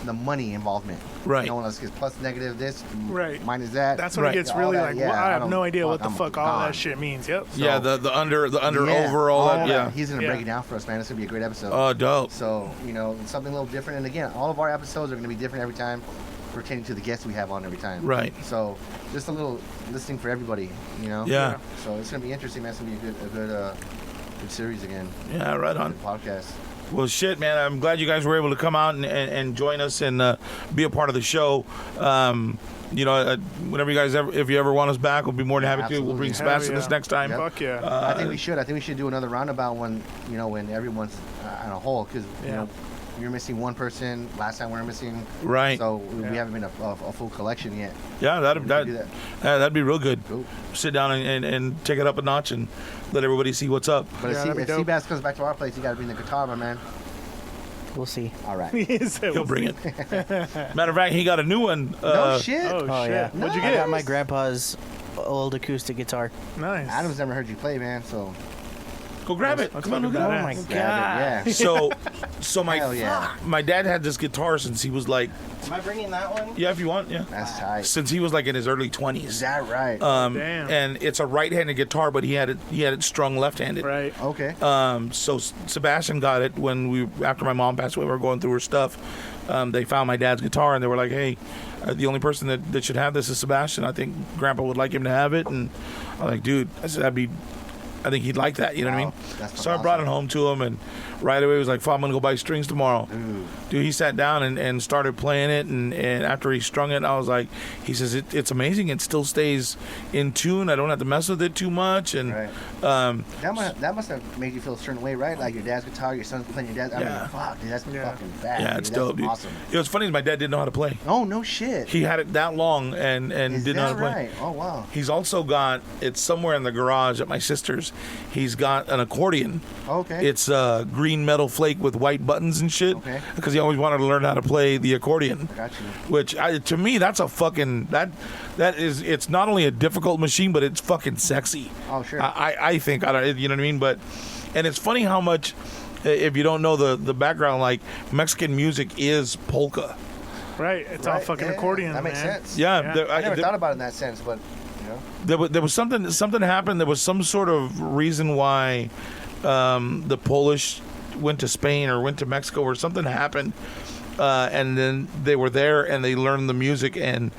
[SPEAKER 3] the money involvement.
[SPEAKER 2] Right.
[SPEAKER 3] You know, when it's plus, negative, this,
[SPEAKER 4] Right.
[SPEAKER 3] minus that.
[SPEAKER 4] That's when
[SPEAKER 2] Right.
[SPEAKER 4] it gets
[SPEAKER 3] All
[SPEAKER 4] really
[SPEAKER 3] that,
[SPEAKER 4] like,
[SPEAKER 3] yeah,
[SPEAKER 4] well, I have no idea what the
[SPEAKER 3] I'm
[SPEAKER 4] fuck all
[SPEAKER 3] gone.
[SPEAKER 4] that shit means. Yep.
[SPEAKER 2] Yeah, the under
[SPEAKER 3] Yeah,
[SPEAKER 2] over all that. Yeah.
[SPEAKER 3] He's going to
[SPEAKER 4] Yeah.
[SPEAKER 3] break it down for us, man. It's going to be a great episode.
[SPEAKER 2] Oh, dope.
[SPEAKER 3] So, something a little different. And again, all of our episodes are going to be different every time, pertaining to the guests we have on every time.
[SPEAKER 2] Right.
[SPEAKER 3] So, just a little listening for everybody,
[SPEAKER 2] Yeah.
[SPEAKER 3] So, it's going to be interesting, man. It's going to be a good series again.
[SPEAKER 2] Yeah. Right on.
[SPEAKER 3] Good podcast.
[SPEAKER 2] Well, shit, man. I'm glad you guys were able to come out and join us and be a part of the show. Whenever you guys if you ever want us back, we'll be more than happy to. We'll bring
[SPEAKER 3] Absolutely.
[SPEAKER 2] Sebastian
[SPEAKER 4] Hell
[SPEAKER 2] this
[SPEAKER 4] yeah.
[SPEAKER 2] next time.
[SPEAKER 3] Yep.
[SPEAKER 4] Fuck yeah.
[SPEAKER 3] I think we should. I think we should do another roundabout when, when everyone's on a whole, because,
[SPEAKER 4] Yeah.
[SPEAKER 3] you're missing one person. Last time we were missing.
[SPEAKER 2] Right.
[SPEAKER 3] So, we
[SPEAKER 4] Yeah.
[SPEAKER 3] haven't been a full collection yet.
[SPEAKER 2] Yeah,
[SPEAKER 3] We could do that.
[SPEAKER 2] that'd be real good.
[SPEAKER 3] Cool.
[SPEAKER 2] Sit down and take it up a notch and let everybody see what's up.
[SPEAKER 3] But
[SPEAKER 4] Yeah, that'd be
[SPEAKER 3] if
[SPEAKER 4] dope.
[SPEAKER 3] Seabass comes back to our place, you got to bring the guitar, my man.
[SPEAKER 1] We'll see.
[SPEAKER 3] All right.
[SPEAKER 2] He'll bring it. Matter of fact, he got a new one.
[SPEAKER 3] No shit.
[SPEAKER 4] Oh,
[SPEAKER 1] Oh,
[SPEAKER 4] shit.
[SPEAKER 1] yeah.
[SPEAKER 4] What'd you
[SPEAKER 1] I
[SPEAKER 4] get?
[SPEAKER 1] got my grandpa's old acoustic guitar.
[SPEAKER 4] Nice.
[SPEAKER 3] Adam's never heard you play, man. So
[SPEAKER 2] Go grab it.
[SPEAKER 4] Let's
[SPEAKER 2] Come on,
[SPEAKER 4] fucking
[SPEAKER 2] go grab
[SPEAKER 1] Oh
[SPEAKER 2] it.
[SPEAKER 1] my
[SPEAKER 4] badass.
[SPEAKER 1] god.
[SPEAKER 3] grab it, yeah.
[SPEAKER 2] So
[SPEAKER 3] Hell yeah.
[SPEAKER 2] my dad had this guitar since he was like,
[SPEAKER 1] Am I bringing that one?
[SPEAKER 2] yeah, if you want, yeah.
[SPEAKER 3] That's tight.
[SPEAKER 2] Since he was like in his early
[SPEAKER 3] Is
[SPEAKER 2] 20s.
[SPEAKER 3] that right?
[SPEAKER 4] Damn.
[SPEAKER 2] And it's a right-handed guitar, but he had it strung left-handed.
[SPEAKER 4] Right.
[SPEAKER 3] Okay.
[SPEAKER 2] So Sebastian got it after my mom passed away. We were going through her stuff. They found my dad's guitar and they were like, "Hey, the only person that should have this is Sebastian. I think Grandpa would like him to have it." And I'm like, "Dude, I said I think he'd like that." You know what I mean?
[SPEAKER 3] Wow, that's
[SPEAKER 2] So I brought it
[SPEAKER 3] awesome.
[SPEAKER 2] home to him, and right away he was like, "I'm gonna go buy strings tomorrow."
[SPEAKER 3] Ooh.
[SPEAKER 2] Dude, he sat down and started playing it, and after he strung it, I was like, he says, it's amazing. It still stays in tune. I don't have to mess with it too much. And
[SPEAKER 3] Right. That must have made you feel a certain way, right? Like your dad's guitar, your son's playing your dad's. I
[SPEAKER 2] Yeah.
[SPEAKER 3] mean, fuck, dude, that's
[SPEAKER 4] Yeah.
[SPEAKER 3] fucking bad.
[SPEAKER 2] yeah,
[SPEAKER 3] dude.
[SPEAKER 2] it's
[SPEAKER 3] That's
[SPEAKER 2] dope, dude.
[SPEAKER 3] Awesome.
[SPEAKER 2] You know, what's funny is my dad didn't know how to play.
[SPEAKER 3] Oh no shit.
[SPEAKER 2] He had it that long and
[SPEAKER 3] Is
[SPEAKER 2] didn't know how
[SPEAKER 3] that
[SPEAKER 2] to play.
[SPEAKER 3] right? Oh wow.
[SPEAKER 2] He's also got, it's somewhere in the garage at my sister's, he's got an accordion.
[SPEAKER 3] Okay.
[SPEAKER 2] It's green metal flake with white buttons and shit.
[SPEAKER 3] Okay.
[SPEAKER 2] Because he always wanted to learn how to play the accordion.
[SPEAKER 3] Got you.
[SPEAKER 2] Which, to me, that's a fucking, it's not only a difficult machine, but it's fucking sexy.
[SPEAKER 3] Oh sure.
[SPEAKER 2] I think, you know what I mean? And it's funny how much, if you don't know the background, like Mexican music is polka.
[SPEAKER 4] Right. It's all
[SPEAKER 3] Right,
[SPEAKER 4] fucking
[SPEAKER 3] yeah,
[SPEAKER 4] accordion,
[SPEAKER 3] That makes
[SPEAKER 4] man.
[SPEAKER 3] sense.
[SPEAKER 2] Yeah.
[SPEAKER 4] Yeah.
[SPEAKER 2] there-
[SPEAKER 3] I never
[SPEAKER 2] there-
[SPEAKER 3] thought about it in that sense, but you know.
[SPEAKER 2] there was something happened. There was some sort of reason why the Polish went to Spain or went to Mexico or something happened, and then they were there and they learned the music and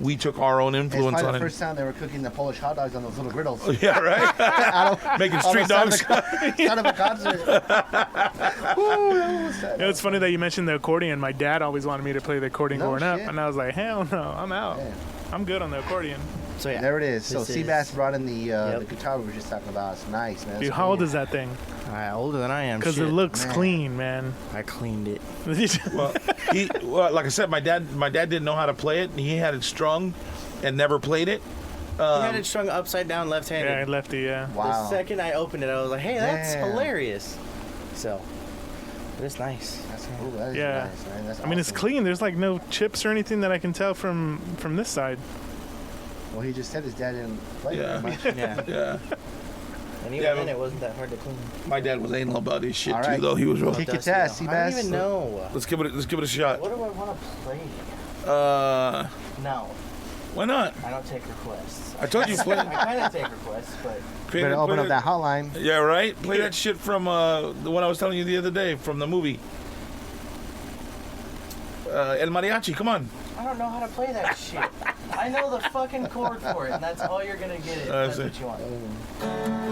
[SPEAKER 2] we took our own
[SPEAKER 3] It's
[SPEAKER 2] influence
[SPEAKER 3] probably
[SPEAKER 2] on
[SPEAKER 3] the
[SPEAKER 2] it.
[SPEAKER 3] first time they were cooking the Polish hot dogs on those little griddles.
[SPEAKER 2] Yeah, right.
[SPEAKER 3] Out of-
[SPEAKER 2] Making
[SPEAKER 3] on the
[SPEAKER 2] street
[SPEAKER 3] side of
[SPEAKER 2] dogs.
[SPEAKER 3] the- Side of a concert. Woo, that was sad.
[SPEAKER 4] You know, it's funny that you mentioned the accordion. My dad always wanted me to play the accordion
[SPEAKER 3] No
[SPEAKER 4] growing up,
[SPEAKER 3] shit.
[SPEAKER 4] and I was like, hell no, I'm out.
[SPEAKER 3] Yeah.
[SPEAKER 4] I'm good on the accordion.
[SPEAKER 1] So yeah,
[SPEAKER 3] There it is. So
[SPEAKER 1] this
[SPEAKER 3] Seabass
[SPEAKER 1] is-
[SPEAKER 3] brought in the
[SPEAKER 1] Yep.
[SPEAKER 3] guitar we were just talking about. It's nice, man.
[SPEAKER 4] Dude,
[SPEAKER 3] It's
[SPEAKER 4] how old
[SPEAKER 3] cool.
[SPEAKER 4] is that thing?
[SPEAKER 1] Older than I am.
[SPEAKER 4] Because it
[SPEAKER 1] shit.
[SPEAKER 4] looks
[SPEAKER 3] Man.
[SPEAKER 4] clean, man.
[SPEAKER 1] I cleaned it.
[SPEAKER 2] Well, like I said, my dad didn't know how to play it. He had it strung and never played it.
[SPEAKER 1] He had it strung upside down, left-handed.
[SPEAKER 4] Yeah, lefty, yeah.
[SPEAKER 1] The
[SPEAKER 3] Wow.
[SPEAKER 1] second I opened it, I was like, "Hey, that's
[SPEAKER 3] Damn.
[SPEAKER 1] hilarious." So, but it's nice.
[SPEAKER 3] That's cool. That is
[SPEAKER 4] Yeah.
[SPEAKER 3] nice, man. That's
[SPEAKER 4] I mean, it's
[SPEAKER 3] awesome.
[SPEAKER 4] clean. There's like no chips or anything that I can tell from this side.
[SPEAKER 3] Well, he just said his dad didn't play
[SPEAKER 2] Yeah.
[SPEAKER 3] very much.
[SPEAKER 1] Yeah,
[SPEAKER 2] Yeah,
[SPEAKER 1] and even
[SPEAKER 2] Yeah,
[SPEAKER 1] then,
[SPEAKER 2] but-
[SPEAKER 1] it wasn't that hard to clean.
[SPEAKER 2] my dad was anal about his shit
[SPEAKER 3] All
[SPEAKER 2] too,
[SPEAKER 3] right.
[SPEAKER 2] though. He was real.
[SPEAKER 3] Kick your
[SPEAKER 1] Dusty,
[SPEAKER 3] ass,
[SPEAKER 1] though. I
[SPEAKER 3] Seabass.
[SPEAKER 1] don't even know.
[SPEAKER 2] Let's give it a shot.
[SPEAKER 1] What do I want to play? No,
[SPEAKER 2] Why not?
[SPEAKER 1] I don't take requests.
[SPEAKER 2] I told you play.
[SPEAKER 1] I kind of take requests, but
[SPEAKER 3] Better open up that hotline.
[SPEAKER 2] Yeah, right. Play that shit from the one I was telling you the other day from the movie. El Mariachi. Come on.
[SPEAKER 1] I don't know how to play that shit. I know the fucking chord for it, and that's all you're gonna get. It.
[SPEAKER 2] I
[SPEAKER 1] That's
[SPEAKER 2] see.
[SPEAKER 1] what you want.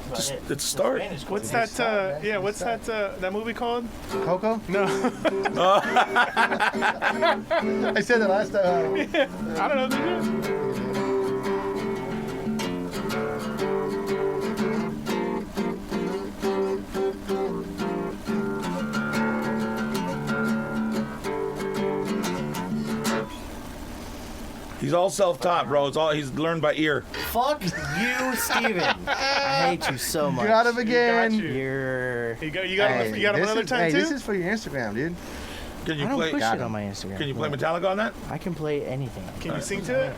[SPEAKER 1] That's about it.
[SPEAKER 2] It's a start.
[SPEAKER 1] Spanish chord.
[SPEAKER 4] What's
[SPEAKER 3] Good
[SPEAKER 4] that?
[SPEAKER 3] start, man.
[SPEAKER 4] Yeah,
[SPEAKER 3] Good
[SPEAKER 4] what's
[SPEAKER 3] start.
[SPEAKER 4] that movie called?
[SPEAKER 3] Coco?
[SPEAKER 4] No,
[SPEAKER 3] I said that last time.
[SPEAKER 4] I don't know. Did you?
[SPEAKER 2] He's all self-taught, bro. It's all he's learned by ear.
[SPEAKER 1] Fuck you, Steven. I hate you so much.
[SPEAKER 3] Got him again.
[SPEAKER 4] Got you.
[SPEAKER 1] You're.
[SPEAKER 4] You got him. You got him
[SPEAKER 3] this
[SPEAKER 4] another
[SPEAKER 3] is-
[SPEAKER 4] time
[SPEAKER 3] hey,
[SPEAKER 4] too.
[SPEAKER 3] this is for your Instagram, dude.
[SPEAKER 2] Can you
[SPEAKER 1] I don't
[SPEAKER 2] play?
[SPEAKER 1] push
[SPEAKER 3] Got
[SPEAKER 1] it
[SPEAKER 3] him.
[SPEAKER 1] on my Instagram.
[SPEAKER 2] Can you play Metallica on that?
[SPEAKER 1] I can play anything.
[SPEAKER 4] Can you sing to it?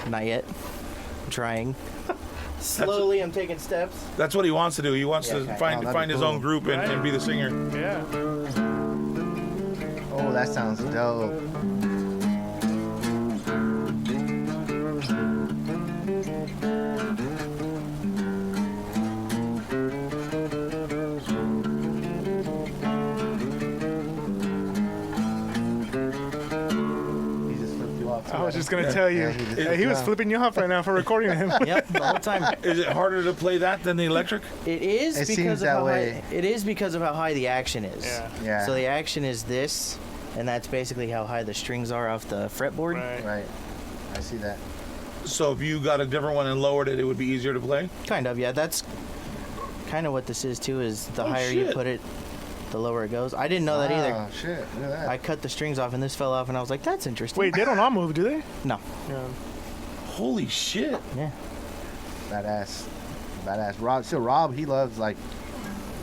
[SPEAKER 1] Not yet. I'm trying. Slowly, I'm taking steps.
[SPEAKER 2] That's what he wants to do. He wants
[SPEAKER 1] Yeah,
[SPEAKER 2] to
[SPEAKER 1] okay.
[SPEAKER 2] find
[SPEAKER 3] Oh, that'd
[SPEAKER 2] find
[SPEAKER 3] be
[SPEAKER 2] his
[SPEAKER 3] cool.
[SPEAKER 2] own group and be the singer.
[SPEAKER 4] Yeah.
[SPEAKER 3] Oh, that sounds dope. He just flipped you off.
[SPEAKER 4] I was just gonna tell you.
[SPEAKER 3] Yeah, he just
[SPEAKER 4] Yeah, he was
[SPEAKER 3] flipped
[SPEAKER 4] flipping you off right now for recording him.
[SPEAKER 1] Yep, the whole time.
[SPEAKER 2] Is it harder to play that than the electric?
[SPEAKER 1] It is
[SPEAKER 3] It
[SPEAKER 1] because
[SPEAKER 3] seems
[SPEAKER 1] of
[SPEAKER 3] that
[SPEAKER 1] how
[SPEAKER 3] way.
[SPEAKER 1] high. It is because of how high the action is.
[SPEAKER 4] Yeah.
[SPEAKER 3] Yeah.
[SPEAKER 1] So the action is this, and that's basically how high the strings are off the fretboard.
[SPEAKER 4] Right.
[SPEAKER 3] Right. I see that.
[SPEAKER 2] So if you got a different one and lowered it, it would be easier to play.
[SPEAKER 1] Kind of, yeah. That's kind of what this is too. Is the
[SPEAKER 2] Oh,
[SPEAKER 1] higher you
[SPEAKER 2] shit.
[SPEAKER 1] put it, the lower it goes. I didn't know that either.
[SPEAKER 3] Oh, shit. Look at that.
[SPEAKER 1] I cut the strings off, and this fell off, and I was like, "That's interesting."
[SPEAKER 4] Wait, they don't all move, do they?
[SPEAKER 1] No.
[SPEAKER 4] Yeah.
[SPEAKER 2] Holy shit!
[SPEAKER 1] Yeah.
[SPEAKER 3] Badass. Badass. Rob, still Rob, he loves like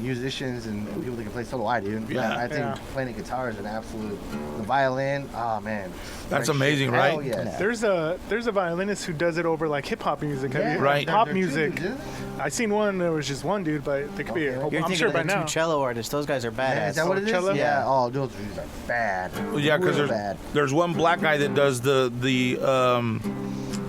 [SPEAKER 3] musicians and people that can play solo. I do.
[SPEAKER 2] Yeah.
[SPEAKER 3] I think
[SPEAKER 4] Yeah.
[SPEAKER 3] playing the guitar is an absolute. The violin, oh man.
[SPEAKER 2] That's
[SPEAKER 3] Great
[SPEAKER 2] amazing,
[SPEAKER 3] shit. Hell
[SPEAKER 2] right?
[SPEAKER 3] yes.
[SPEAKER 4] There's a violinist who does it over like hip hop music. Have
[SPEAKER 3] Yeah,
[SPEAKER 4] you-
[SPEAKER 2] Right.
[SPEAKER 4] Pop
[SPEAKER 3] they're two
[SPEAKER 4] music.
[SPEAKER 3] dudes.
[SPEAKER 4] I seen one. There was just one dude, but there could be.
[SPEAKER 3] Okay.
[SPEAKER 4] A,
[SPEAKER 1] You're
[SPEAKER 4] I'm
[SPEAKER 1] thinking
[SPEAKER 4] sure
[SPEAKER 1] of
[SPEAKER 4] by
[SPEAKER 1] the
[SPEAKER 4] now.
[SPEAKER 1] two cello artists. Those guys are badass.
[SPEAKER 3] Yeah, is that what it is?
[SPEAKER 4] Cello?
[SPEAKER 3] Yeah. Oh, those dudes are bad.
[SPEAKER 2] Well, yeah, because
[SPEAKER 3] Real
[SPEAKER 2] there's
[SPEAKER 3] bad.
[SPEAKER 2] there's one black guy that does the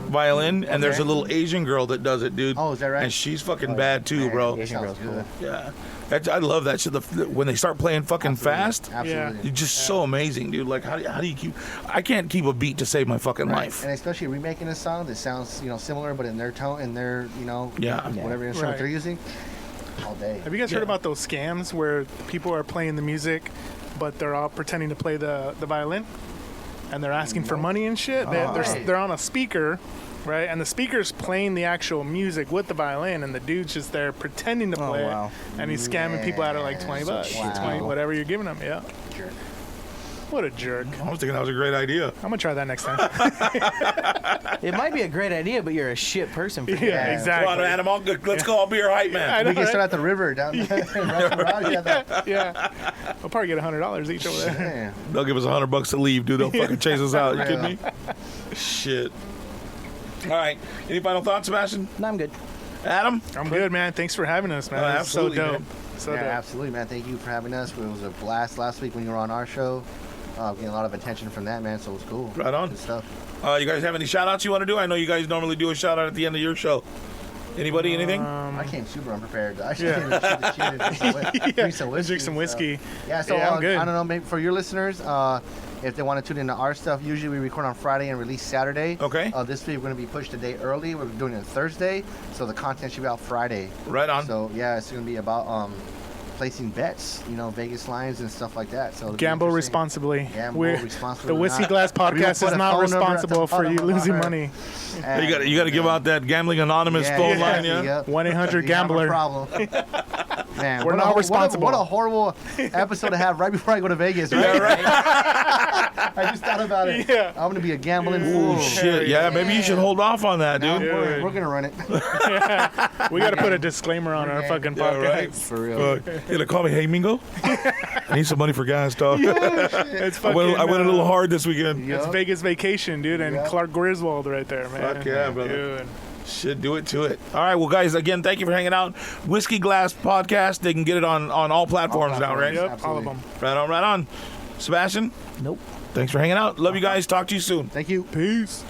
[SPEAKER 2] violin, and there's a
[SPEAKER 3] Okay.
[SPEAKER 2] little Asian girl that does it, dude.
[SPEAKER 3] Oh, is that right?
[SPEAKER 2] And she's fucking
[SPEAKER 3] Oh,
[SPEAKER 2] bad too,
[SPEAKER 3] man,
[SPEAKER 2] bro.
[SPEAKER 3] that
[SPEAKER 1] Asian
[SPEAKER 3] sounds
[SPEAKER 1] girl's
[SPEAKER 3] good.
[SPEAKER 2] Yeah, I love that shit. When they start playing fucking
[SPEAKER 3] Absolutely.
[SPEAKER 2] fast,
[SPEAKER 3] Absolutely.
[SPEAKER 2] it's just so amazing, dude. Like, how do you keep? I can't keep a beat to save my fucking
[SPEAKER 3] Right.
[SPEAKER 2] life.
[SPEAKER 3] And especially remaking a song that sounds, similar, but in their tone, in their,
[SPEAKER 2] Yeah.
[SPEAKER 3] whatever instrument
[SPEAKER 4] Right.
[SPEAKER 3] they're using. All day.
[SPEAKER 4] Have you guys
[SPEAKER 2] Yeah.
[SPEAKER 4] heard about those scams where people are playing the music, but they're all pretending to play the violin, and they're asking for money and shit?
[SPEAKER 3] right.
[SPEAKER 4] They're on a speaker, right? And the speaker's playing the actual music with the violin, and the dude's just there pretending to
[SPEAKER 1] Oh,
[SPEAKER 4] play
[SPEAKER 1] wow.
[SPEAKER 4] it, and he's scamming people out of like $20,
[SPEAKER 3] Wow.
[SPEAKER 4] 20, whatever you're giving them. Yeah.
[SPEAKER 3] Jerk.
[SPEAKER 4] What a jerk.
[SPEAKER 2] I was thinking that was a great idea.
[SPEAKER 4] I'm gonna try that next time.
[SPEAKER 1] It might be a great idea, but you're a shit person. For
[SPEAKER 4] yeah,
[SPEAKER 1] doing it.
[SPEAKER 4] exactly.
[SPEAKER 2] Come on, Adam. Let's go. I'll be your hype man.
[SPEAKER 4] I know,
[SPEAKER 3] We can
[SPEAKER 4] right?
[SPEAKER 3] start at the river down there.
[SPEAKER 4] Yeah, we'll probably get $100 each over there.
[SPEAKER 3] Man.
[SPEAKER 2] They'll give us $100 to leave, dude. They'll fucking chase us out. You kidding me? Shit. All right. Any final thoughts, Sebastian?
[SPEAKER 1] No, I'm good.
[SPEAKER 2] Adam?
[SPEAKER 4] I'm good, man. Thanks for having us, man.
[SPEAKER 2] Oh,
[SPEAKER 4] It's
[SPEAKER 2] absolutely,
[SPEAKER 4] so dope.
[SPEAKER 2] man.
[SPEAKER 4] So
[SPEAKER 3] Yeah,
[SPEAKER 4] dope.
[SPEAKER 3] absolutely, man. Thank you for having us. It was a blast last week when you were on our show. Getting a lot of attention from that, man, so it was cool.
[SPEAKER 2] Right on.
[SPEAKER 3] Good stuff.
[SPEAKER 2] You guys have any shout outs you want to do? I know you guys normally do a shout out at the end of your show. Anybody, anything?
[SPEAKER 3] I came super unprepared. I should
[SPEAKER 4] Yeah.
[SPEAKER 3] drink some whiskey.
[SPEAKER 4] Drink some whiskey.
[SPEAKER 3] Yeah, so
[SPEAKER 4] Yeah, I'm good.
[SPEAKER 3] I don't know, maybe for your listeners, if they want to tune into our stuff, usually we record on Friday and release Saturday.
[SPEAKER 2] Okay.
[SPEAKER 3] This week we're going to be pushed a day early. We're doing it Thursday, so the content should be out Friday.
[SPEAKER 2] Right on.
[SPEAKER 3] So yeah, it's going to be about placing bets, Vegas lines and stuff like that. So
[SPEAKER 4] Gamble responsibly.
[SPEAKER 3] Gamble responsibly.
[SPEAKER 4] The Whiskey Glass Podcast is not responsible for you losing money.
[SPEAKER 2] You got to give out that Gambling Anonymous phone line, yeah?
[SPEAKER 4] 1-800-GAMBLER.
[SPEAKER 3] Problem. Man,
[SPEAKER 4] We're not responsible.
[SPEAKER 3] What a horrible episode to have right before I go to Vegas, right? I just thought about it.
[SPEAKER 4] Yeah.
[SPEAKER 3] I'm going to be a gambling fool.
[SPEAKER 2] Shit, yeah, maybe you should hold off on that, dude.
[SPEAKER 3] We're going to run it.
[SPEAKER 4] We got to put a disclaimer on our fucking podcast.
[SPEAKER 2] Right.
[SPEAKER 3] For real.
[SPEAKER 2] You gonna call me, hey, Mingo? I need some money for gas, dog.
[SPEAKER 4] It's fucking,
[SPEAKER 2] I went a little hard this weekend.
[SPEAKER 3] Yep.
[SPEAKER 4] It's Vegas vacation, dude, and
[SPEAKER 3] Yep.
[SPEAKER 4] Clark Griswold right there, man.
[SPEAKER 2] Fuck yeah, brother.
[SPEAKER 4] Dude.
[SPEAKER 2] Shit, do it to it. All right, well, guys, again, thank you for hanging out. Whiskey Glass Podcast. They can get it on all platforms now, right?
[SPEAKER 4] Yep,
[SPEAKER 3] Absolutely.
[SPEAKER 4] all of them.
[SPEAKER 2] Right on. Sebastian,
[SPEAKER 1] Nope.
[SPEAKER 2] thanks for hanging out. Love you guys. Talk to you soon.
[SPEAKER 3] Thank you.
[SPEAKER 4] Peace.